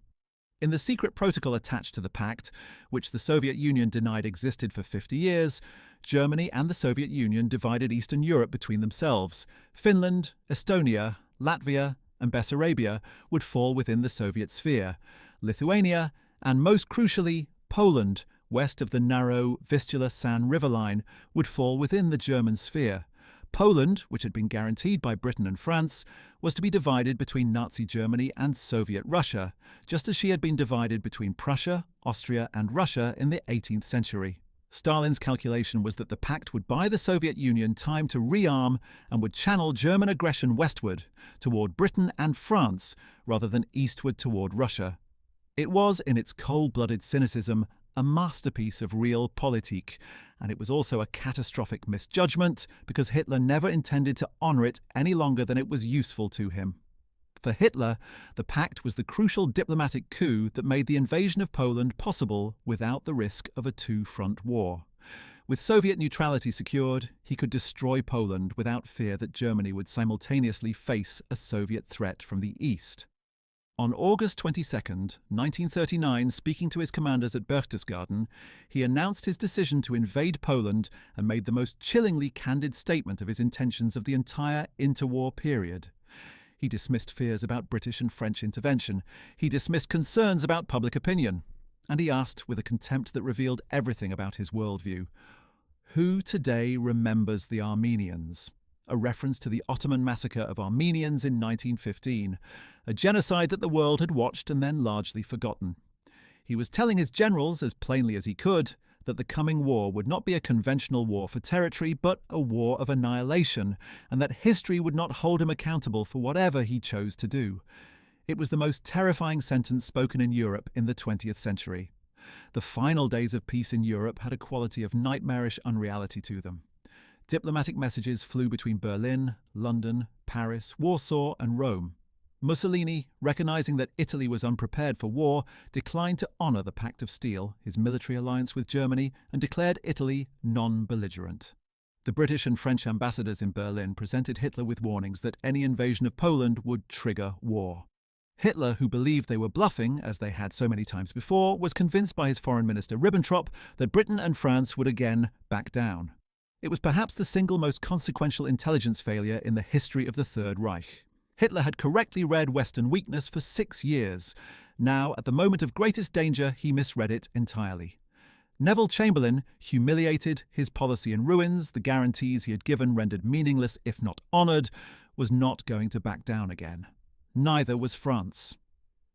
In the secret protocol attached to the pact, which the Soviet Union denied existed for 50 years, Germany and the Soviet Union divided Eastern Europe between themselves. Finland, Estonia, Latvia, and Bessarabia would fall within the Soviet sphere. Lithuania, and most crucially, Poland, west of the narrow Vistula-San river line, would fall within the German sphere. Poland, which had been guaranteed by Britain and France, was to be divided between Nazi Germany and Soviet Russia, just as she had been divided between Prussia, Austria, and Russia in the 18th century. Stalin's calculation was that the pact would buy the Soviet Union time to rearm and would channel German aggression westward, toward Britain and France, rather than eastward toward Russia. It was, in its cold-blooded cynicism, a masterpiece of realpolitik, and it was also a catastrophic misjudgment because Hitler never intended to honour it any longer than it was useful to him. For Hitler, the pact was the crucial diplomatic coup that made the invasion of Poland possible without the risk of a two-front war. With Soviet neutrality secured, he could destroy Poland without fear that Germany would simultaneously face a Soviet threat from the east. On August 22, 1939, speaking to his commanders at Berchtesgaden, he announced his decision to invade Poland and made the most chillingly candid statement of his intentions of the entire interwar period. He dismissed fears about British and French intervention. He dismissed concerns about public opinion. And he asked, with a contempt that revealed everything about his worldview, "Who today remembers the Armenians?" A reference to the Ottoman massacre of Armenians in 1915, a genocide that the world had watched and then largely forgotten. He was telling his generals, as plainly as he could, that the coming war would not be a conventional war for territory, but a war of annihilation, and that history would not hold him accountable for whatever he chose to do. It was the most terrifying sentence spoken in Europe in the 20th century. The final days of peace in Europe had a quality of nightmarish unreality to them. Diplomatic messages flew between Berlin, London, Paris, Warsaw, and Rome. Mussolini, recognizing that Italy was unprepared for war, declined to honor the Pact of Steel, his military alliance with Germany, and declared Italy non-belligerent. The British and French ambassadors in Berlin presented Hitler with warnings that any invasion of Poland would trigger war. Hitler, who believed they were bluffing, as they had so many times before, was convinced by his foreign minister Ribbentrop that Britain and France would again back down. It was perhaps the single most consequential intelligence failure in the history of the Third Reich. Hitler had correctly read Western weakness for 6 years. Now, at the moment of greatest danger, he misread it entirely. Neville Chamberlain, humiliated, his policy in ruins, the guarantees he had given rendered meaningless if not honoured, was not going to back down again. Neither was France.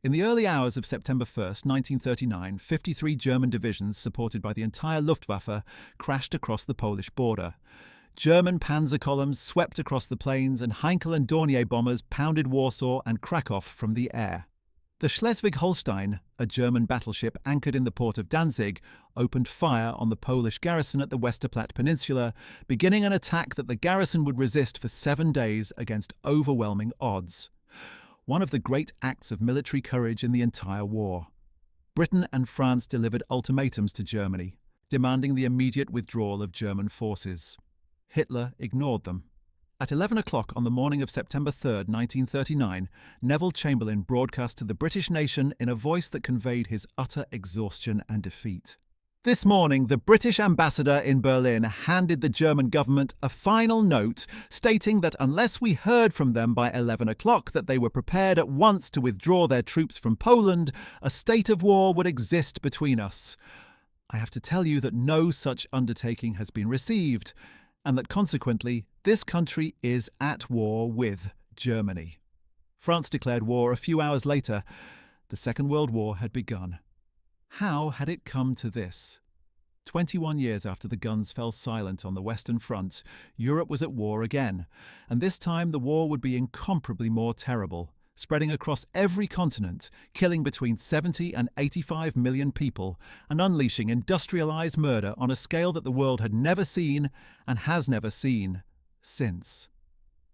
In the early hours of September 1st, 1939, 53 German divisions, supported by the entire Luftwaffe, crashed across the Polish border. German panzer columns swept across the plains, and Heinkel and Dornier bombers pounded Warsaw and Krakow from the air. The Schleswig-Holstein, a German battleship anchored in the port of Danzig, opened fire on the Polish garrison at the Westerplatte Peninsula, beginning an attack that the garrison would resist for 7 days against overwhelming odds. One of the great acts of military courage in the entire war. Britain and France delivered ultimatums to Germany, demanding the immediate withdrawal of German forces. Hitler ignored them. At 11 o'clock on the morning of September 3rd, 1939, Neville Chamberlain broadcast to the British nation in a voice that conveyed his utter exhaustion and defeat. This morning, the British ambassador in Berlin handed the German government a final note stating that unless we heard from them by 11 o'clock that they were prepared at once to withdraw their troops from Poland, a state of war would exist between us. I have to tell you that no such undertaking has been received, and that consequently, this country is at war with Germany. France declared war a few hours later. The Second World War had begun. How had it come to this? 21 years after the guns fell silent on the Western Front, Europe was at war again, and this time the war would be incomparably more terrible, spreading across every continent, killing between 70 and 85 million people, and unleashing industrialised murder on a scale that the world had never seen and has never seen since.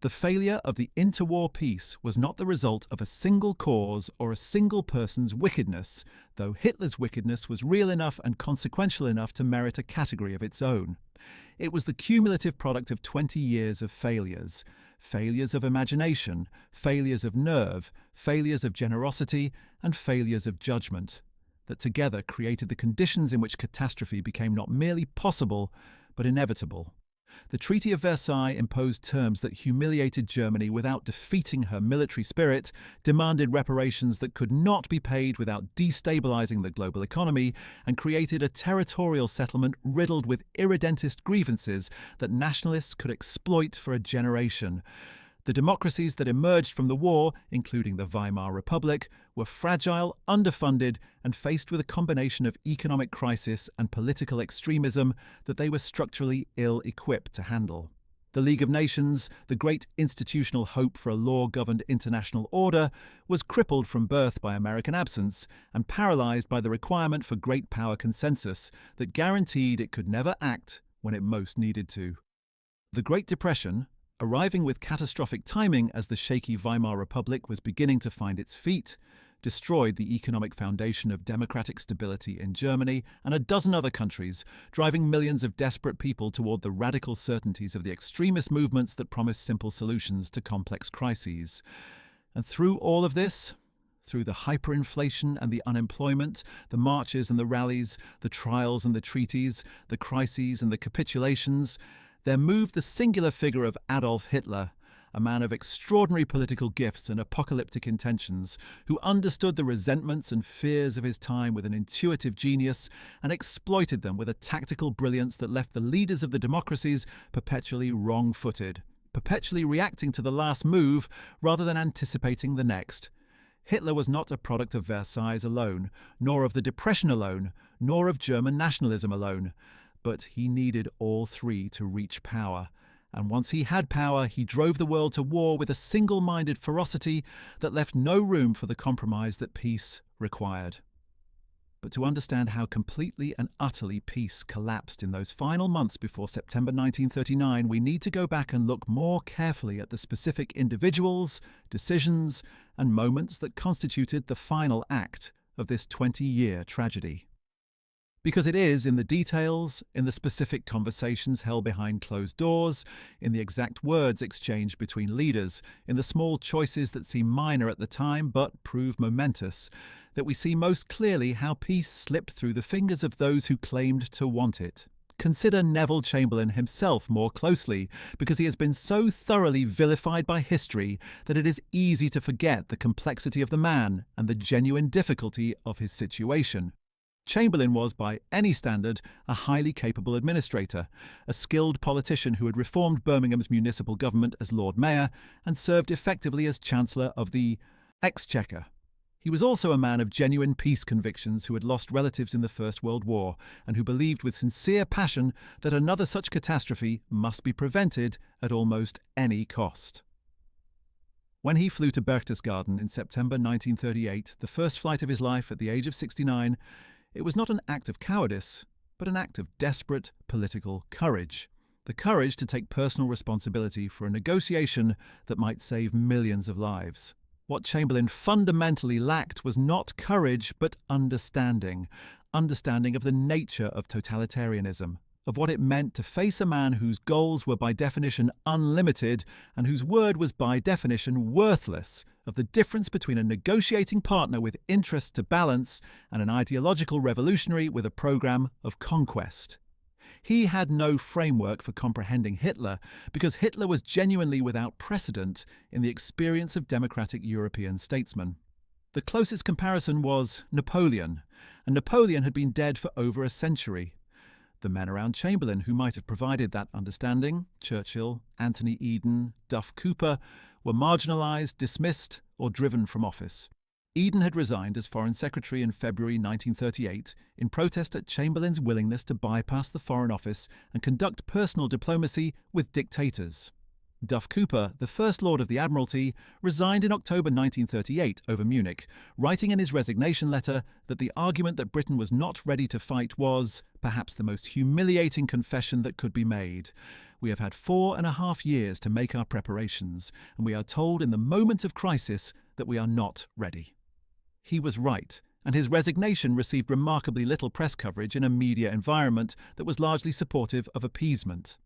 The failure of the interwar peace was not the result of a single cause or a single person's wickedness, though Hitler's wickedness was real enough and consequential enough to merit a category of its own. It was the cumulative product of 20 years of failures. Failures of imagination, failures of nerve, failures of generosity, and failures of judgment, that together created the conditions in which catastrophe became not merely possible, but inevitable. The Treaty of Versailles imposed terms that humiliated Germany without defeating her military spirit, demanded reparations that could not be paid without destabilizing the global economy, and created a territorial settlement riddled with irredentist grievances that nationalists could exploit for a generation. The democracies that emerged from the war, including the Weimar Republic, were fragile, underfunded, and faced with a combination of economic crisis and political extremism that they were structurally ill-equipped to handle. The League of Nations, the great institutional hope for a law-governed international order, was crippled from birth by American absence and paralyzed by the requirement for great power consensus that guaranteed it could never act when it most needed to. The Great Depression, arriving with catastrophic timing as the shaky Weimar Republic was beginning to find its feet, destroyed the economic foundation of democratic stability in Germany and a dozen other countries, driving millions of desperate people toward the radical certainties of the extremist movements that promise simple solutions to complex crises. And through all of this, through the hyperinflation and the unemployment, the marches and the rallies, the trials and the treaties, the crises and the capitulations, there moved the singular figure of Adolf Hitler, a man of extraordinary political gifts and apocalyptic intentions, who understood the resentments and fears of his time with an intuitive genius and exploited them with a tactical brilliance that left the leaders of the democracies perpetually wrong-footed, perpetually reacting to the last move rather than anticipating the next. Hitler was not a product of Versailles alone, nor of the Depression alone, nor of German nationalism alone. But he needed all three to reach power, and once he had power, he drove the world to war with a single-minded ferocity that left no room for the compromise that peace required. But to understand how completely and utterly peace collapsed in those final months before September 1939, we need to go back and look more carefully at the specific individuals, decisions, and moments that constituted the final act of this 20-year tragedy. Because it is in the details, in the specific conversations held behind closed doors, in the exact words exchanged between leaders, in the small choices that seem minor at the time but prove momentous, that we see most clearly how peace slipped through the fingers of those who claimed to want it. Consider Neville Chamberlain himself more closely, because he has been so thoroughly vilified by history that it is easy to forget the complexity of the man and the genuine difficulty of his situation. Chamberlain was, by any standard, a highly capable administrator, a skilled politician who had reformed Birmingham's municipal government as Lord Mayor and served effectively as Chancellor of the Exchequer. He was also a man of genuine peace convictions who had lost relatives in the First World War and who believed with sincere passion that another such catastrophe must be prevented at almost any cost. When he flew to Berchtesgaden in September 1938, the first flight of his life at the age of 69, it was not an act of cowardice, but an act of desperate political courage. The courage to take personal responsibility for a negotiation that might save millions of lives. What Chamberlain fundamentally lacked was not courage, but understanding. Understanding of the nature of totalitarianism, of what it meant to face a man whose goals were by definition unlimited and whose word was by definition worthless, of the difference between a negotiating partner with interests to balance and an ideological revolutionary with a program of conquest. He had no framework for comprehending Hitler because Hitler was genuinely without precedent in the experience of democratic European statesmen. The closest comparison was Napoleon, and Napoleon had been dead for over a century. The men around Chamberlain who might have provided that understanding, Churchill, Anthony Eden, Duff Cooper, were marginalised, dismissed, or driven from office. Eden had resigned as Foreign Secretary in February 1938 in protest at Chamberlain's willingness to bypass the Foreign Office and conduct personal diplomacy with dictators. Duff Cooper, the First Lord of the Admiralty, resigned in October 1938 over Munich, writing in his resignation letter that the argument that Britain was not ready to fight was, perhaps, the most humiliating confession that could be made. We have had 4.5 years to make our preparations, and we are told in the moment of crisis that we are not ready. He was right, and his resignation received remarkably little press coverage in a media environment that was largely supportive of appeasement.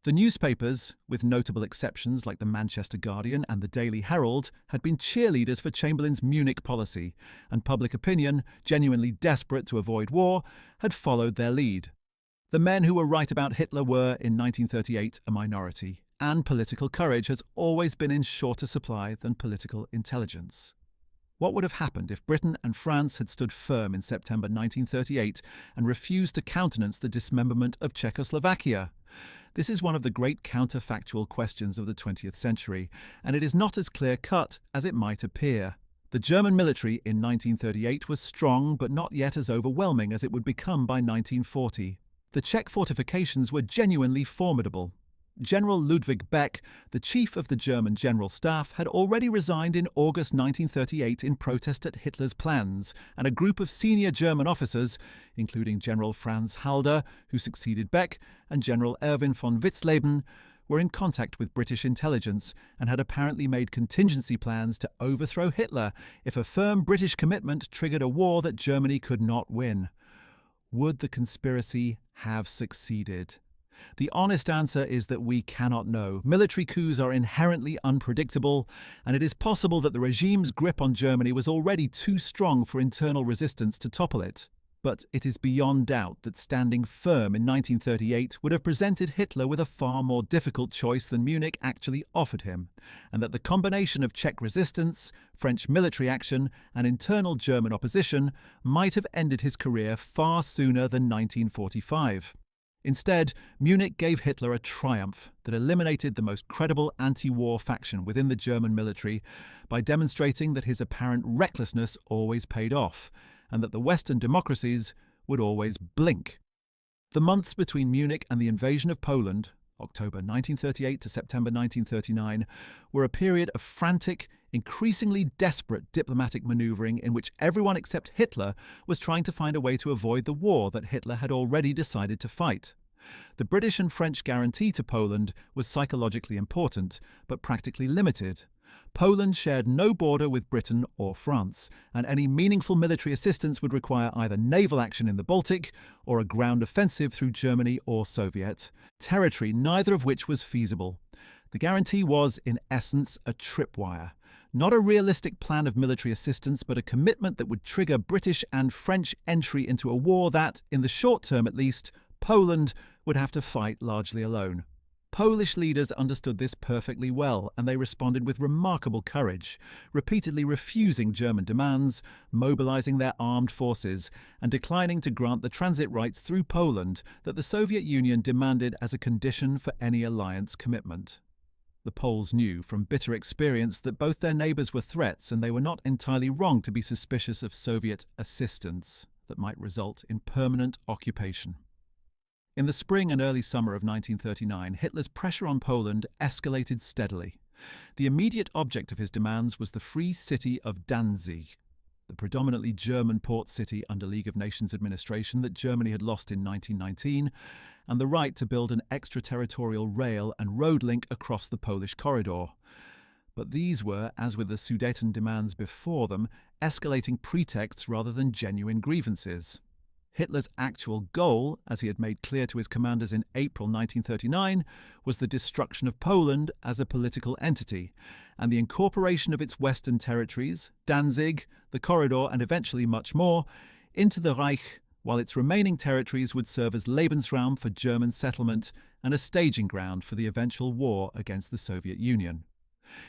The newspapers, with notable exceptions like the Manchester Guardian and the Daily Herald, had been cheerleaders for Chamberlain's Munich policy, and public opinion, genuinely desperate to avoid war, had followed their lead. The men who were right about Hitler were, in 1938, a minority, and political courage has always been in shorter supply than political intelligence. What would have happened if Britain and France had stood firm in September 1938 and refused to countenance the dismemberment of Czechoslovakia? This is one of the great counterfactual questions of the 20th century, and it is not as clear-cut as it might appear. The German military in 1938 was strong but not yet as overwhelming as it would become by 1940. The Czech fortifications were genuinely formidable. General Ludwig Beck, the chief of the German General Staff, had already resigned in August 1938 in protest at Hitler's plans, and a group of senior German officers, including General Franz Halder, who succeeded Beck, and General Erwin von Witzleben, were in contact with British intelligence and had apparently made contingency plans to overthrow Hitler if a firm British commitment triggered a war that Germany could not win. Would the conspiracy have succeeded? The honest answer is that we cannot know. Military coups are inherently unpredictable, and it is possible that the regime's grip on Germany was already too strong for internal resistance to topple it. But it is beyond doubt that standing firm in 1938 would have presented Hitler with a far more difficult choice than Munich actually offered him, and that the combination of Czech resistance, French military action, and internal German opposition might have ended his career far sooner than 1945. Instead, Munich gave Hitler a triumph that eliminated the most credible anti-war faction within the German military by demonstrating that his apparent recklessness always paid off, and that the Western democracies would always blink. The months between Munich and the invasion of Poland, October 1938 to September 1939, were a period of frantic, increasingly desperate diplomatic manoeuvring in which everyone except Hitler was trying to find a way to avoid the war that Hitler had already decided to fight. The British and French guarantee to Poland was psychologically important, but practically limited. Poland shared no border with Britain or France, and any meaningful military assistance would require either naval action in the Baltic or a ground offensive through Germany or Soviet territory, neither of which was feasible. The guarantee was, in essence, a tripwire. Not a realistic plan of military assistance, but a commitment that would trigger British and French entry into a war that, in the short term at least, Poland would have to fight largely alone. Polish leaders understood this perfectly well, and they responded with remarkable courage, repeatedly refusing German demands, mobilizing their armed forces, and declining to grant the transit rights through Poland that the Soviet Union demanded as a condition for any alliance commitment. The Poles knew from bitter experience that both their neighbours were threats, and they were not entirely wrong to be suspicious of Soviet assistance that might result in permanent occupation. In the spring and early summer of 1939, Hitler's pressure on Poland escalated steadily. The immediate object of his demands was the free city of Danzig, the predominantly German port city under League of Nations administration that Germany had lost in 1919, and the right to build an extraterritorial rail and road link across the Polish corridor. But these were, as with the Sudeten demands before them, escalating pretexts rather than genuine grievances. Hitler's actual goal, as he had made clear to his commanders in April 1939, was the destruction of Poland as a political entity, and the incorporation of its western territories, Danzig, the corridor, and eventually much more, into the Reich, while its remaining territories would serve as Lebensraum for German settlement and a staging ground for the eventual war against the Soviet Union.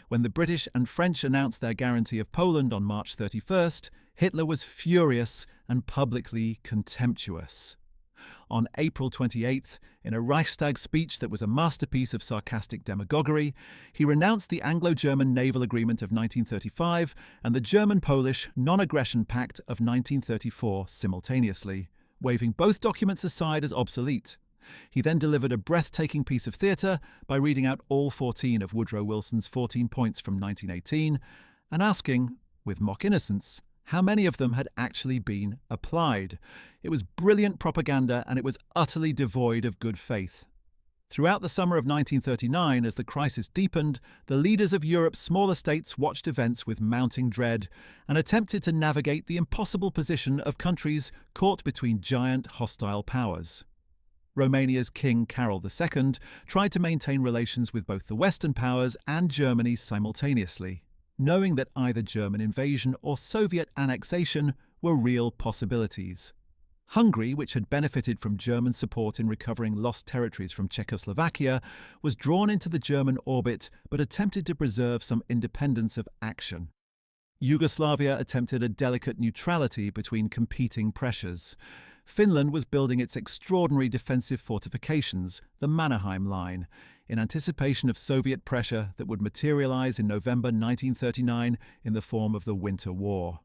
When the British and French announced their guarantee of Poland on March 31st, Hitler was furious and publicly contemptuous. On April 28th, in a Reichstag speech that was a masterpiece of sarcastic demagoguery, he renounced the Anglo-German Naval Agreement of 1935 and the German-Polish Non-Aggression Pact of 1934 simultaneously, waving both documents aside as obsolete. He then delivered a breathtaking piece of theatre by reading out all 14 of Woodrow Wilson's 14 points from 1918 and asking, with mock innocence, how many of them had actually been applied. It was brilliant propaganda, and it was utterly devoid of good faith. Throughout the summer of 1939, as the crisis deepened, the leaders of Europe's smaller states watched events with mounting dread and attempted to navigate the impossible position of countries caught between giant hostile powers. Romania's King Carol II tried to maintain relations with both the Western powers and Germany simultaneously, knowing that either German invasion or Soviet annexation were real possibilities. Hungary, which had benefited from German support in recovering lost territories from Czechoslovakia, was drawn into the German orbit but attempted to preserve some independence of action. Yugoslavia attempted a delicate neutrality between competing pressures. Finland was building its extraordinary defensive fortifications, the Mannerheim Line, in anticipation of Soviet pressure that would materialize in November 1939 in the form of the Winter War.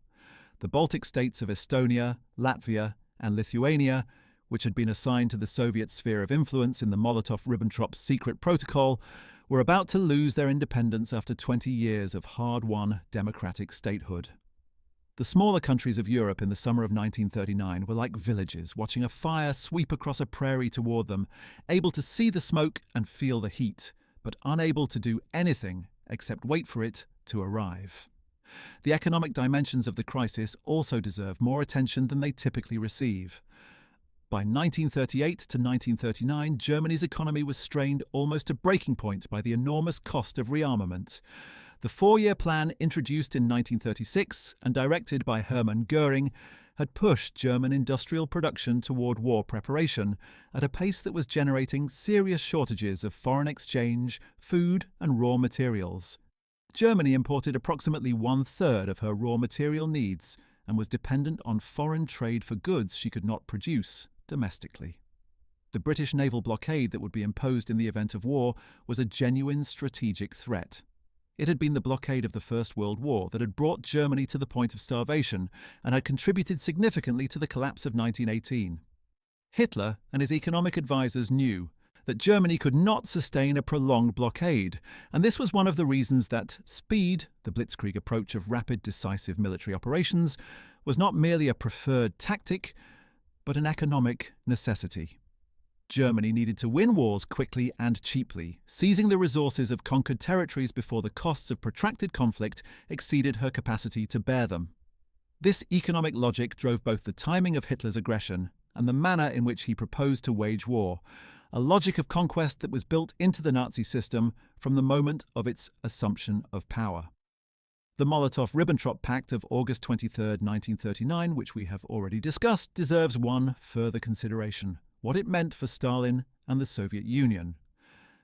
The Baltic states of Estonia, Latvia, and Lithuania, which had been assigned to the Soviet sphere of influence in the Molotov-Ribbentrop secret protocol, were about to lose their independence after 20 years of hard-won democratic statehood. The smaller countries of Europe in the summer of 1939 were like villages watching a fire sweep across a prairie toward them, able to see the smoke and feel the heat, but unable to do anything except wait for it to arrive. The economic dimensions of the crisis also deserve more attention than they typically receive. By 1938 to 1939, Germany's economy was strained almost to breaking point by the enormous cost of rearmament. The four-year plan introduced in 1936 and directed by Hermann Göring had pushed German industrial production toward war preparation at a pace that was generating serious shortages of foreign exchange, food, and raw materials. Germany imported approximately one-third of her raw material needs and was dependent on foreign trade for goods she could not produce domestically. The British naval blockade that would be imposed in the event of war was a genuine strategic threat. It had been the blockade of the First World War that had brought Germany to the point of starvation and had contributed significantly to the collapse of 1918. Hitler and his economic advisers knew that Germany could not sustain a prolonged blockade, and this was one of the reasons that speed, the blitzkrieg approach of rapid, decisive military operations, was not merely a preferred tactic, but an economic necessity. Germany needed to win wars quickly and cheaply, seizing the resources of conquered territories before the costs of protracted conflict exceeded her capacity to bear them. This economic logic drove both the timing of Hitler's aggression and the manner in which he proposed to wage war, a logic of conquest that was built into the Nazi system from the moment of its assumption of power. The Molotov-Ribbentrop Pact of August 23, 1939, which we have already discussed, deserves one further consideration. what it meant for Stalin and the Soviet Union.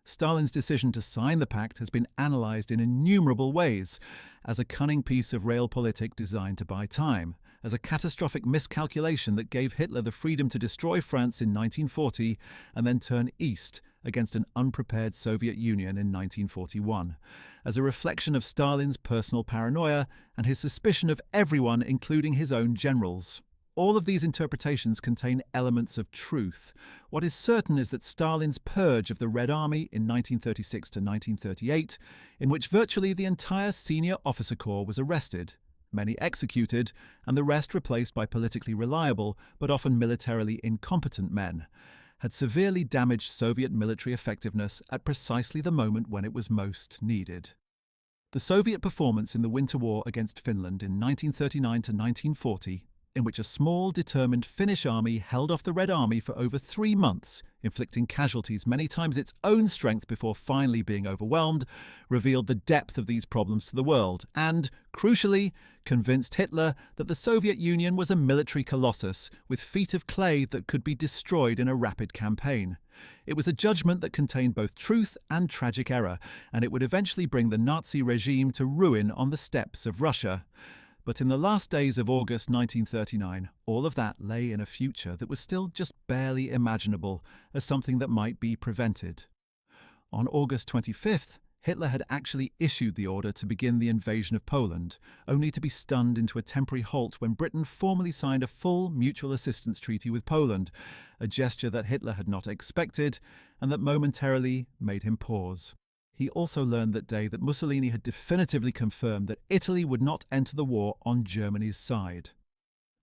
Stalin's decision to sign the pact has been analysed in innumerable ways, as a cunning piece of realpolitik designed to buy time, as a catastrophic miscalculation that gave Hitler the freedom to destroy France in 1940 and then turn east against an unprepared Soviet Union in 1941, as a reflection of Stalin's personal paranoia and his suspicion of everyone, including his own generals. All of these interpretations contain elements of truth. What is certain is that Stalin's purge of the Red Army in 1936 to 1938, in which virtually the entire senior officer corps was arrested, many executed, and the rest replaced by politically reliable but often militarily incompetent men, had severely damaged Soviet military effectiveness at precisely the moment when it was most needed. The Soviet performance in the Winter War against Finland in 1939 to 1940, in which a small, determined Finnish army held off the Red Army for over 3 months, inflicting casualties many times its own strength before finally being overwhelmed, revealed the depth of these problems to the world and, crucially, convinced Hitler that the Soviet Union was a military colossus with feet of clay that could be destroyed in a rapid campaign. It was a judgment that contained both truth and tragic error, and it would eventually bring the Nazi regime to ruin on the steppes of Russia. But in the last days of August 1939, all of that lay in a future that was still just barely imaginable as something that might be prevented. On August 25th, Hitler had actually issued the order to begin the invasion of Poland, only to be stunned into a temporary halt when Britain formally signed a full mutual assistance treaty with Poland, a gesture that Hitler had not expected and that momentarily made him pause. He also learned that day that Mussolini had definitively confirmed that Italy would not enter the war on Germany's side.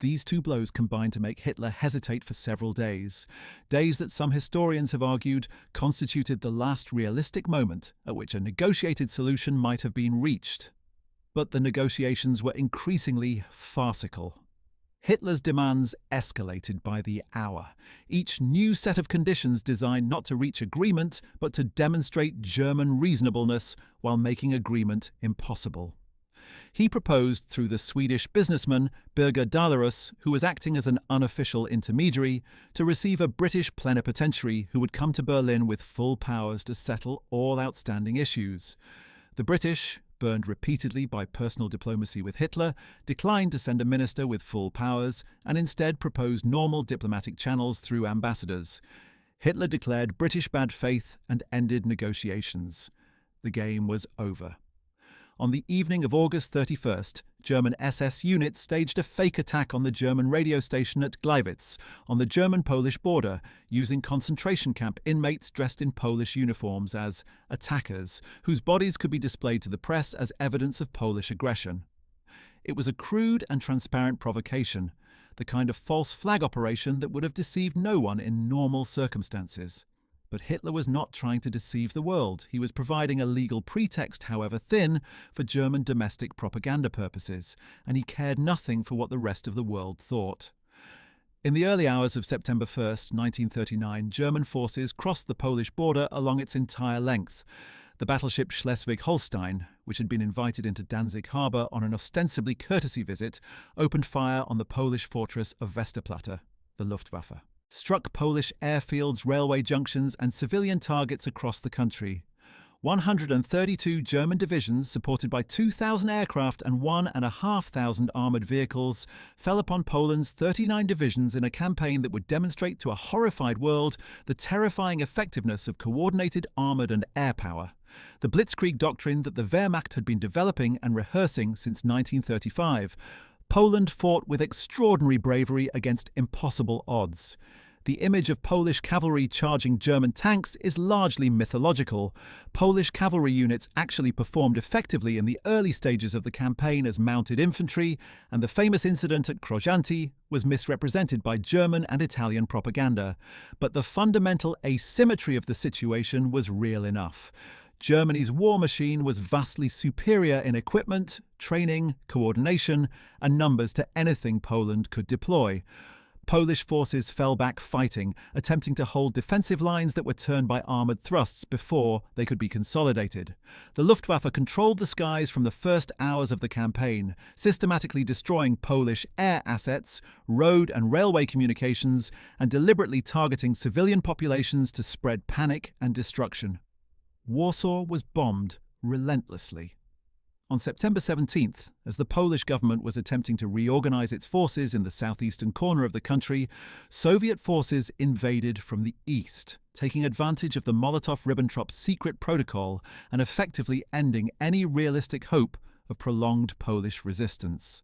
These two blows combined to make Hitler hesitate for several days, days that some historians have argued constituted the last realistic moment at which a negotiated solution might have been reached. But the negotiations were increasingly farcical. Hitler's demands escalated by the hour, each new set of conditions designed not to reach agreement but to demonstrate German reasonableness while making agreement impossible. He proposed through the Swedish businessman Birger Dalarus, who was acting as an unofficial intermediary, to receive a British plenipotentiary who would come to Berlin with full powers to settle all outstanding issues. The British, burned repeatedly by personal diplomacy with Hitler, declined to send a minister with full powers and instead proposed normal diplomatic channels through ambassadors. Hitler declared British bad faith and ended negotiations. The game was over. On the evening of August 31st, German SS units staged a fake attack on the German radio station at Gliwice, on the German-Polish border, using concentration camp inmates dressed in Polish uniforms as attackers, whose bodies could be displayed to the press as evidence of Polish aggression. It was a crude and transparent provocation, the kind of false flag operation that would have deceived no one in normal circumstances. But Hitler was not trying to deceive the world. He was providing a legal pretext, however thin, for German domestic propaganda purposes, and he cared nothing for what the rest of the world thought. In the early hours of September 1st, 1939, German forces crossed the Polish border along its entire length. The battleship Schleswig-Holstein, which had been invited into Danzig harbour on an ostensibly courtesy visit, opened fire on the Polish fortress of Westerplatte, the Luftwaffe, struck Polish airfields, railway junctions and civilian targets across the country. 132 German divisions, supported by 2,000 aircraft and 1,500 armoured vehicles, fell upon Poland's 39 divisions in a campaign that would demonstrate to a horrified world the terrifying effectiveness of coordinated armoured and air power, the Blitzkrieg doctrine that the Wehrmacht had been developing and rehearsing since 1935. Poland fought with extraordinary bravery against impossible odds. The image of Polish cavalry charging German tanks is largely mythological. Polish cavalry units actually performed effectively in the early stages of the campaign as mounted infantry, and the famous incident at Krojanty was misrepresented by German and Italian propaganda. But the fundamental asymmetry of the situation was real enough. Germany's war machine was vastly superior in equipment, training, coordination, and numbers to anything Poland could deploy. Polish forces fell back fighting, attempting to hold defensive lines that were turned by armoured thrusts before they could be consolidated. The Luftwaffe controlled the skies from the first hours of the campaign, systematically destroying Polish air assets, road and railway communications, and deliberately targeting civilian populations to spread panic and destruction. Warsaw was bombed relentlessly. On September 17th, as the Polish government was attempting to reorganize its forces in the southeastern corner of the country, Soviet forces invaded from the east, taking advantage of the Molotov-Ribbentrop secret protocol and effectively ending any realistic hope of prolonged Polish resistance.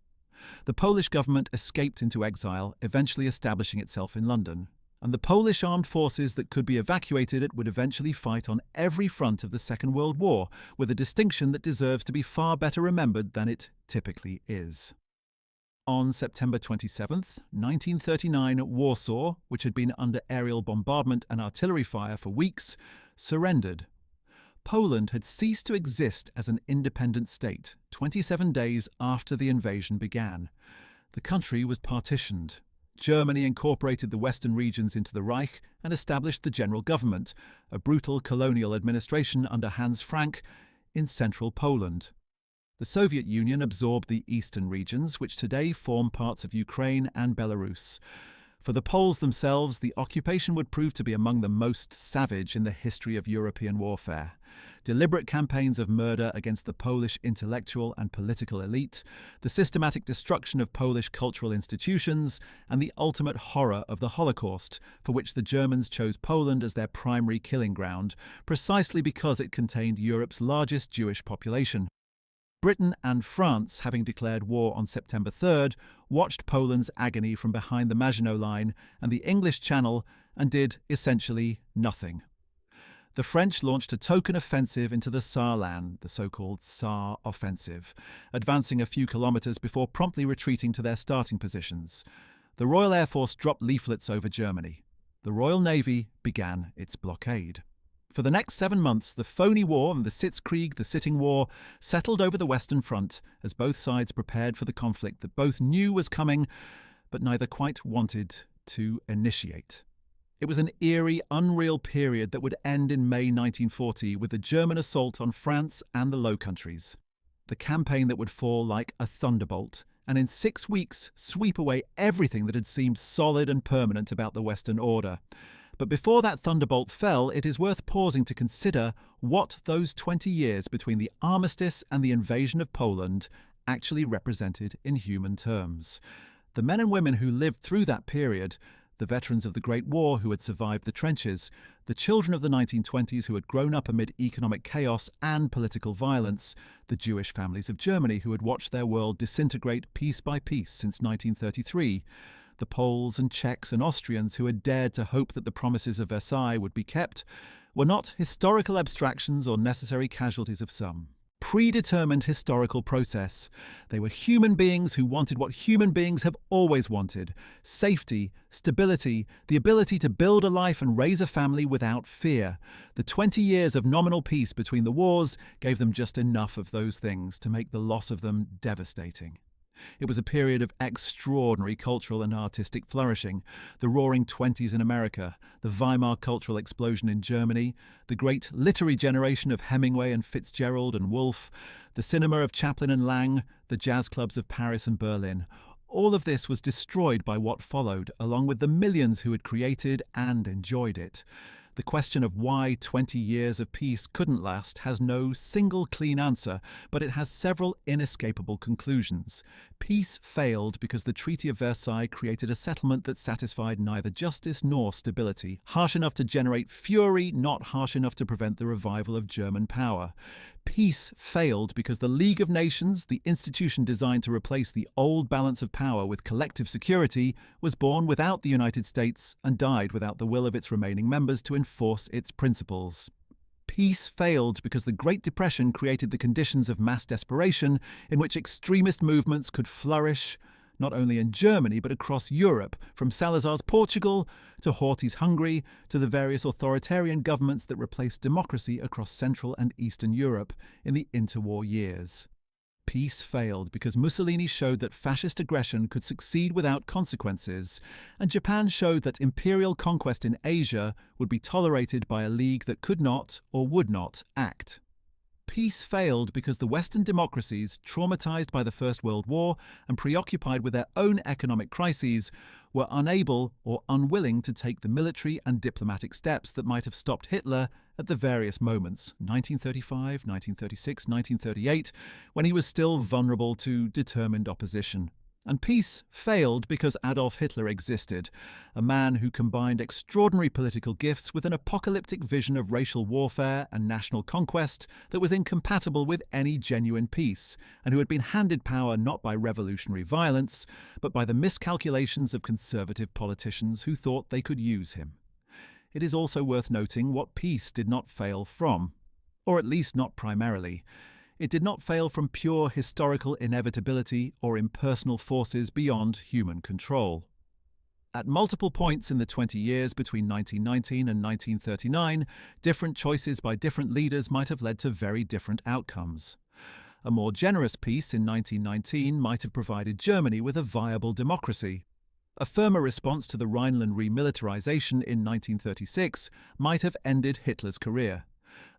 The Polish government escaped into exile, eventually establishing itself in London, and the Polish armed forces that could be evacuated would eventually fight on every front of the Second World War, with a distinction that deserves to be far better remembered than it typically is. On September 27th, 1939, Warsaw, which had been under aerial bombardment and artillery fire for weeks, surrendered. Poland had ceased to exist as an independent state 27 days after the invasion began. The country was partitioned. Germany incorporated the western regions into the Reich and established the general government, a brutal colonial administration under Hans Frank, in central Poland. The Soviet Union absorbed the eastern regions, which today form parts of Ukraine and Belarus. For the Poles themselves, the occupation would prove to be among the most savage in the history of European warfare. Deliberate campaigns of murder against the Polish intellectual and political elite, the systematic destruction of Polish cultural institutions, and the ultimate horror of the Holocaust, for which the Germans chose Poland as their primary killing ground, precisely because it contained Europe's largest Jewish population. Britain and France, having declared war on September 3rd, watched Poland's agony from behind the Maginot Line and the English Channel and did essentially nothing. The French launched a token offensive into the Saarland, the so-called Saar Offensive, advancing a few kilometres before promptly retreating to their starting positions. The Royal Air Force dropped leaflets over Germany. The Royal Navy began its blockade. For the next 7 months, the phony war and the Sitzkrieg, the sitting war, settled over the Western Front as both sides prepared for the conflict that both knew was coming, but neither quite wanted to initiate. It was an eerie, unreal period that would end in May 1940 with the German assault on France and the Low Countries. The campaign that would fall like a thunderbolt, and in 6 weeks sweep away everything that had seemed solid and permanent about the Western order. But before that thunderbolt fell, it is worth pausing to consider what those 20 years between the armistice and the invasion of Poland actually represented in human terms. The men and women who lived through that period, the veterans of the Great War who had survived the trenches, the children of the 1920s who had grown up amid economic chaos and political violence, the Jewish families of Germany who had watched their world disintegrate piece by piece since 1933, the Poles and Czechs and Austrians who had dared to hope that the promises of Versailles would be kept, were not historical abstractions or necessary casualties of some predetermined historical process. They were human beings who wanted what human beings have always wanted: safety, stability, the ability to build a life and raise a family without fear. The 20 years of nominal peace between the wars gave them just enough of those things to make the loss of them devastating. It was a period of extraordinary cultural and artistic flourishing. The Roaring Twenties in America, the Weimar cultural explosion in Germany, the great literary generation of Hemingway and Fitzgerald and Woolf, the cinema of Chaplin and Lang, the jazz clubs of Paris and Berlin. All of this was destroyed by what followed, along with the millions who had created and enjoyed it. The question of why 20 years of peace couldn't last has no single clean answer, but it has several inescapable conclusions. Peace failed because the Treaty of Versailles created a settlement that satisfied neither justice nor stability, harsh enough to generate fury, not harsh enough to prevent the revival of German power. Peace failed because the League of Nations, the institution designed to replace the old balance of power with collective security, was born without the United States and died without the will of its remaining members to enforce its principles. Peace failed because the Great Depression created the conditions of mass desperation in which extremist movements could flourish, not only in Germany but across Europe, from Salazar's Portugal to Horthy's Hungary to the various authoritarian governments that replaced democracy across Central and Eastern Europe in the interwar years. Peace failed because Mussolini showed that fascist aggression could succeed without consequences, and Japan showed that imperial conquest in Asia would be tolerated by a league that could not or would not act. Peace failed because the Western democracies, traumatized by the First World War and preoccupied with their own economic crises, were unable or unwilling to take the military and diplomatic steps that might have stopped Hitler at the various moments, 1935, 1936, 1938, when he was still vulnerable to determined opposition. And peace failed because Adolf Hitler existed, a man who combined extraordinary political gifts with an apocalyptic vision of racial warfare and national conquest that was incompatible with any genuine peace, and who had been handed power not by revolutionary violence, but by the miscalculations of conservative politicians who thought they could use him. It is also worth noting what peace did not fail from, or at least not primarily. It did not fail from pure historical inevitability or impersonal forces beyond human control. At multiple points in the 20 years between 1919 and 1939, different choices by different leaders might have led to very different outcomes. A more generous peace in 1919 might have provided Germany with a viable democracy. A firmer response to the Rhineland remilitarization in 1936 might have ended Hitler's career.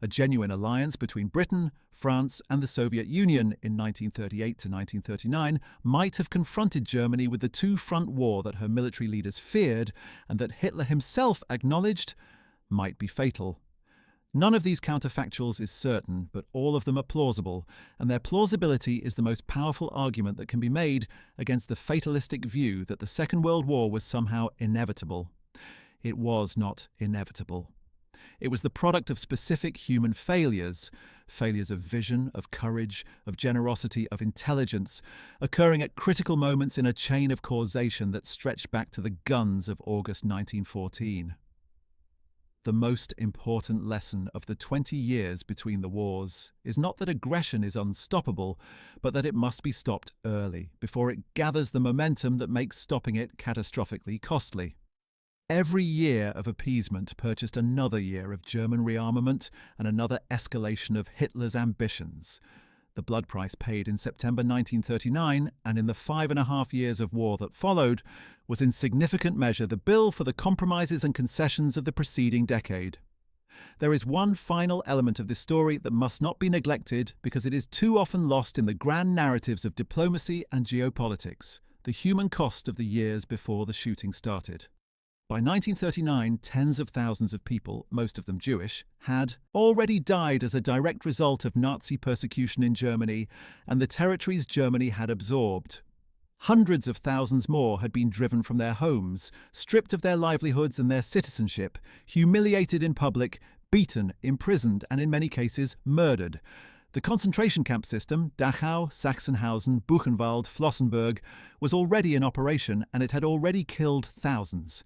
A genuine alliance between Britain, France, and the Soviet Union in 1938 to 1939 might have confronted Germany with the two-front war that her military leaders feared and that Hitler himself acknowledged might be fatal. None of these counterfactuals is certain, but all of them are plausible, and their plausibility is the most powerful argument that can be made against the fatalistic view that the Second World War was somehow inevitable. It was not inevitable. It was the product of specific human failures of vision, of courage, of generosity, of intelligence, occurring at critical moments in a chain of causation that stretched back to the guns of August 1914. The most important lesson of the 20 years between the wars is not that aggression is unstoppable, but that it must be stopped early, before it gathers the momentum that makes stopping it catastrophically costly. Every year of appeasement purchased another year of German rearmament and another escalation of Hitler's ambitions. The blood price paid in September 1939 and in the 5.5 years of war that followed was in significant measure the bill for the compromises and concessions of the preceding decade. There is one final element of this story that must not be neglected because it is too often lost in the grand narratives of diplomacy and geopolitics, the human cost of the years before the shooting started. By 1939, tens of thousands of people, most of them Jewish, had already died as a direct result of Nazi persecution in Germany and the territories Germany had absorbed. Hundreds of thousands more had been driven from their homes, stripped of their livelihoods and their citizenship, humiliated in public, beaten, imprisoned, and in many cases murdered. The concentration camp system, Dachau, Sachsenhausen, Buchenwald, Flossenbürg, was already in operation and it had already killed thousands.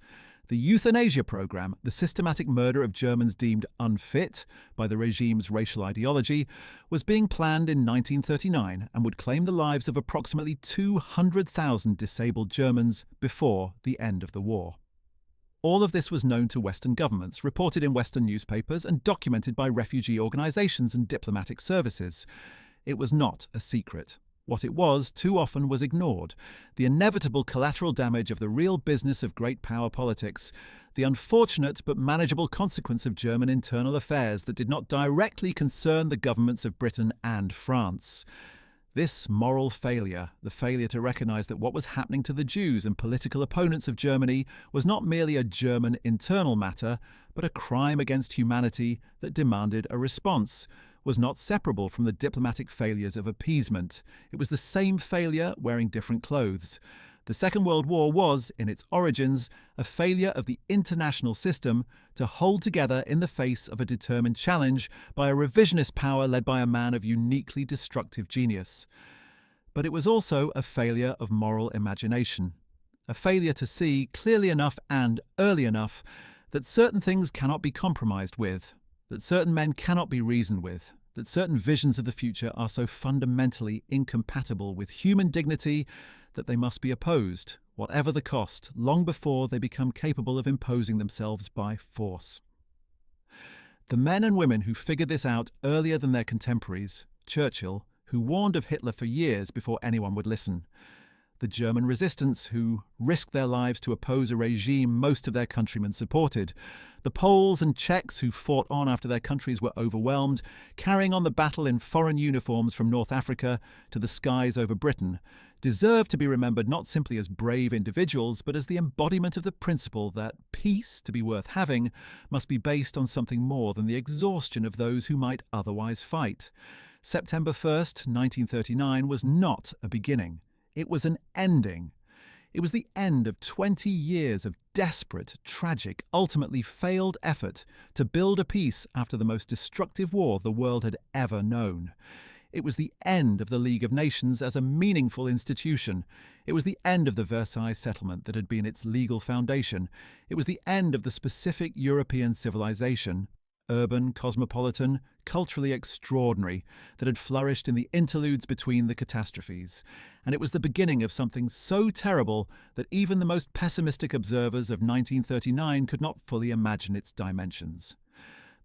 The euthanasia program, the systematic murder of Germans deemed unfit by the regime's racial ideology, was being planned in 1939 and would claim the lives of approximately 200,000 disabled Germans before the end of the war. All of this was known to Western governments, reported in Western newspapers, and documented by refugee organizations and diplomatic services. It was not a secret. What it was, too often, was ignored. The inevitable collateral damage of the real business of great power politics, the unfortunate but manageable consequence of German internal affairs that did not directly concern the governments of Britain and France. This moral failure, the failure to recognize that what was happening to the Jews and political opponents of Germany was not merely a German internal matter, but a crime against humanity that demanded a response, was not separable from the diplomatic failures of appeasement. It was the same failure wearing different clothes. The Second World War was, in its origins, a failure of the international system to hold together in the face of a determined challenge by a revisionist power led by a man of uniquely destructive genius. But it was also a failure of moral imagination, a failure to see clearly enough and early enough that certain things cannot be compromised with, that certain men cannot be reasoned with, that certain visions of the future are so fundamentally incompatible with human dignity that they must be opposed, whatever the cost, long before they become capable of imposing themselves by force. The men and women who figured this out earlier than their contemporaries, Churchill, who who warned of Hitler for years before anyone would listen. The German resistance, who risked their lives to oppose a regime most of their countrymen supported. The Poles and Czechs, who fought on after their countries were overwhelmed, carrying on the battle in foreign uniforms from North Africa to the skies over Britain, deserve to be remembered not simply as brave individuals, but as the embodiment of the principle that peace, to be worth having, must be based on something more than the exhaustion of those who might otherwise fight. September 1st, 1939 was not a beginning. It was an ending. It was the end of 20 years of desperate, tragic, ultimately failed effort to build a peace after the most destructive war the world had ever known. It was the end of the League of Nations as a meaningful institution. It was the end of the Versailles settlement that had been its legal foundation. It was the end of the specific European civilization, urban, cosmopolitan, culturally extraordinary, that had flourished in the interludes between the catastrophes. And it was the beginning of something so terrible that even the most pessimistic observers of 1939 could not fully imagine its dimensions.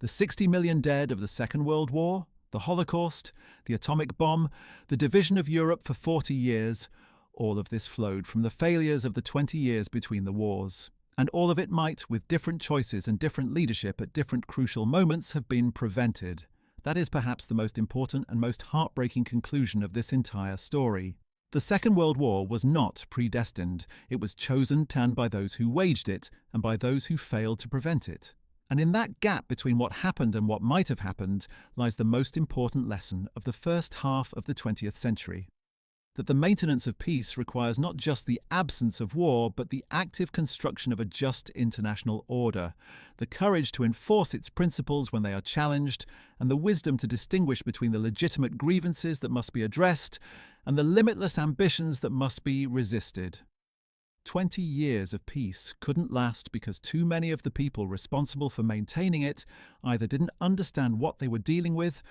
The 60 million dead of the Second World War, the Holocaust, the atomic bomb, the division of Europe for 40 years, all of this flowed from the failures of the 20 years between the wars. And all of it might, with different choices and different leadership at different crucial moments, have been prevented. That is perhaps the most important and most heartbreaking conclusion of this entire story. The Second World War was not predestined. It was chosen and by those who waged it and by those who failed to prevent it. And in that gap between what happened and what might have happened lies the most important lesson of the first half of the 20th century. That the maintenance of peace requires not just the absence of war, but the active construction of a just international order, the courage to enforce its principles when they are challenged, and the wisdom to distinguish between the legitimate grievances that must be addressed and the limitless ambitions that must be resisted. 20 years of peace couldn't last because too many of the people responsible for maintaining it either didn't understand what they were dealing with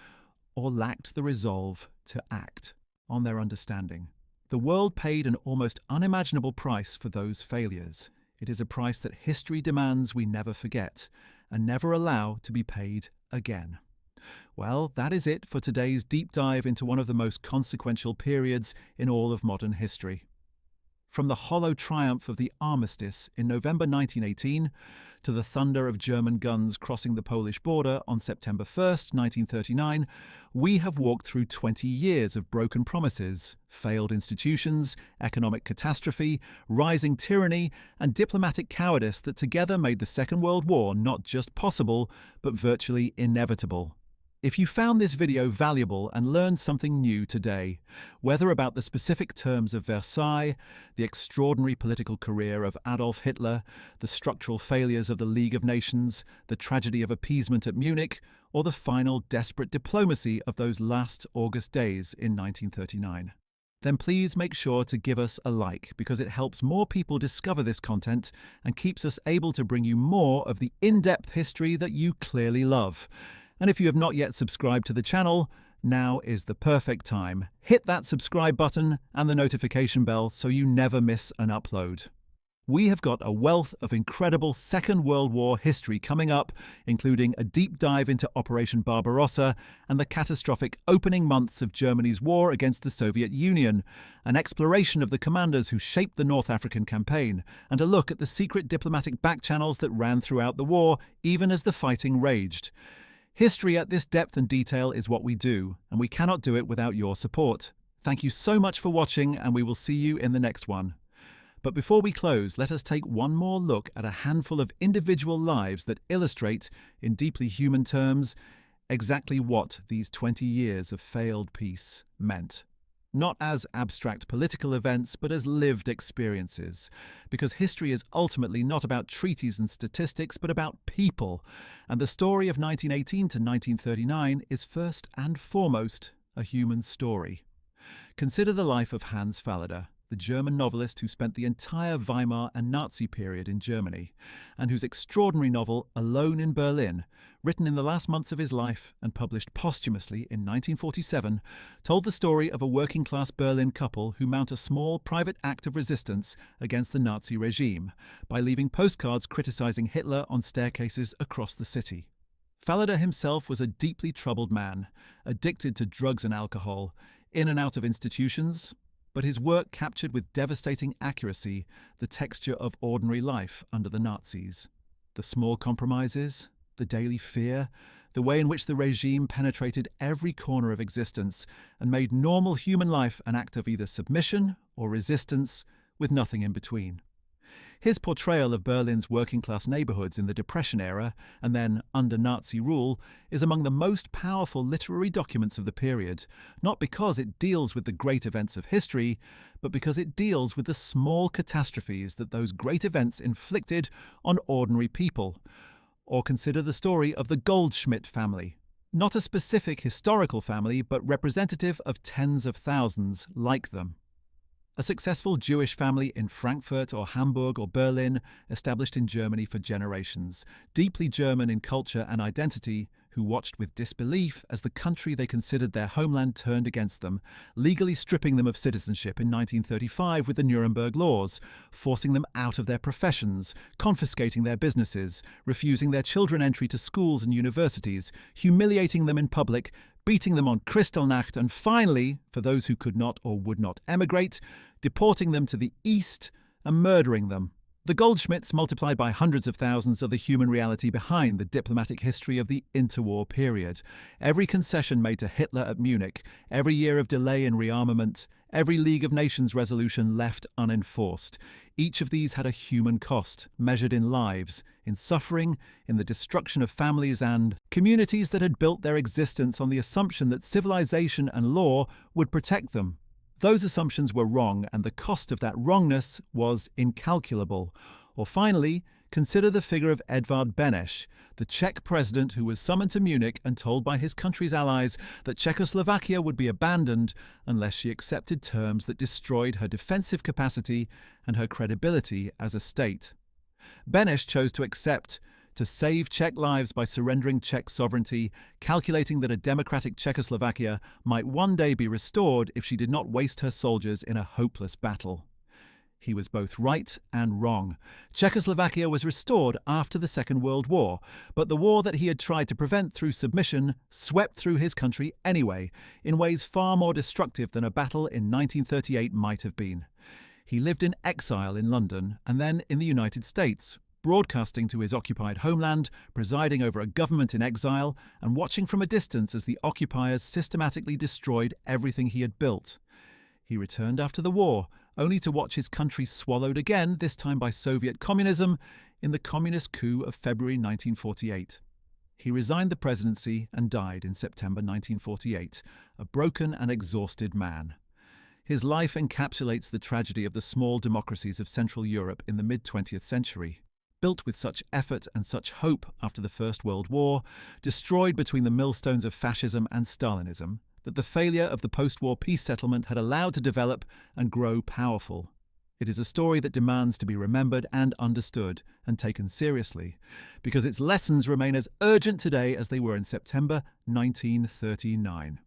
or lacked the resolve to act on their understanding. The world paid an almost unimaginable price for those failures. It is a price that history demands we never forget and never allow to be paid again. Well, that is it for today's deep dive into one of the most consequential periods in all of modern history. From the hollow triumph of the armistice in November 1918 to the thunder of German guns crossing the Polish border on September 1st, 1939, we have walked through 20 years of broken promises, failed institutions, economic catastrophe, rising tyranny, and diplomatic cowardice that together made the Second World War not just possible, but virtually inevitable. If you found this video valuable and learned something new today, whether about the specific terms of Versailles, the extraordinary political career of Adolf Hitler, the structural failures of the League of Nations, the tragedy of appeasement at Munich, or the final desperate diplomacy of those last August days in 1939, then please make sure to give us a like because it helps more people discover this content and keeps us able to bring you more of the in-depth history that you clearly love. And if you have not yet subscribed to the channel, now is the perfect time. Hit that subscribe button and the notification bell so you never miss an upload. We have got a wealth of incredible Second World War history coming up, including a deep dive into Operation Barbarossa and the catastrophic opening months of Germany's war against the Soviet Union, an exploration of the commanders who shaped the North African campaign, and a look at the secret diplomatic backchannels that ran throughout the war, even as the fighting raged. History at this depth and detail is what we do, and we cannot do it without your support. Thank you so much for watching, and we will see you in the next one. But before we close, let us take one more look at a handful of individual lives that illustrate, in deeply human terms, exactly what these 20 years of failed peace meant. Not as abstract political events, but as lived experiences. Because history is ultimately not about treaties and statistics, but about people. And the story of 1918 to 1939 is first and foremost a human story. Consider the life of Hans Fallada, the German novelist who spent the entire Weimar and Nazi period in Germany, and whose extraordinary novel Alone in Berlin, written in the last months of his life and published posthumously in 1947, told the story of a working-class Berlin couple who mount a small private act of resistance against the Nazi regime by leaving postcards criticizing Hitler on staircases across the city. Fallada himself was a deeply troubled man, addicted to drugs and alcohol, in and out of institutions, but his work captured with devastating accuracy the texture of ordinary life under the Nazis. The small compromises, the daily fear, the way in which the regime penetrated every corner of existence and made normal human life an act of either submission or resistance, with nothing in between. His portrayal of Berlin's working-class neighborhoods in the Depression era and then under Nazi rule is among the most powerful literary documents of the period, not because it deals with the great events of history, but because it deals with the small catastrophes that those great events inflicted on ordinary people. Or consider the story of the Goldschmidt family, not a specific historical family, but representative of tens of thousands like them. A successful Jewish family in Frankfurt or Hamburg or Berlin, established in Germany for generations, deeply German in culture and identity, who watched with disbelief as the country they considered their homeland turned against them, legally stripping them of citizenship in 1935 with the Nuremberg laws, forcing them out of their professions, confiscating their businesses, refusing their children entry to schools and universities, humiliating them in public, beating them on Kristallnacht, and finally, for those who could not or would not emigrate, deporting them to the East and murdering them. The Goldschmidts, multiplied by hundreds of thousands, are the human reality behind the diplomatic history of the interwar period. Every concession made to Hitler at Munich, every year of delay in rearmament, every League of Nations resolution left unenforced. Each of these had a human cost, measured in lives, in suffering, in the destruction of families and communities that had built their existence on the assumption that civilization and law would protect them. Those assumptions were wrong, and the cost of that wrongness was incalculable. Or finally, consider the figure of Edvard Beneš, the Czech president who was summoned to Munich and told by his country's allies that Czechoslovakia would be abandoned unless she accepted terms that destroyed her defensive capacity and her credibility as a state. Beneš chose to accept, to save Czech lives by surrendering Czech sovereignty, calculating that a democratic Czechoslovakia might one day be restored if she did not waste her soldiers in a hopeless battle. He was both right and wrong. Czechoslovakia was restored after the Second World War, but the war that he had tried to prevent through submission swept through his country anyway, in ways far more destructive than a battle in 1938 might have been. He lived in exile in London and then in the United States, broadcasting to his occupied homeland, presiding over a government in exile, and watching from a distance as the occupiers systematically destroyed everything he had built. He returned after the war, only to watch his country swallowed again, this time by Soviet communism, in the communist coup of February 1948. He resigned the presidency and died in September 1948, a broken and exhausted man. His life encapsulates the tragedy of the small democracies of Central Europe in the mid-20th century. Built with such effort and such hope after the First World War, destroyed between the millstones of fascism and Stalinism, that the failure of the post-war peace settlement had allowed to develop and grow powerful. It is a story that demands to be remembered and understood and taken seriously, because its lessons remain as urgent today as they were in September 1939.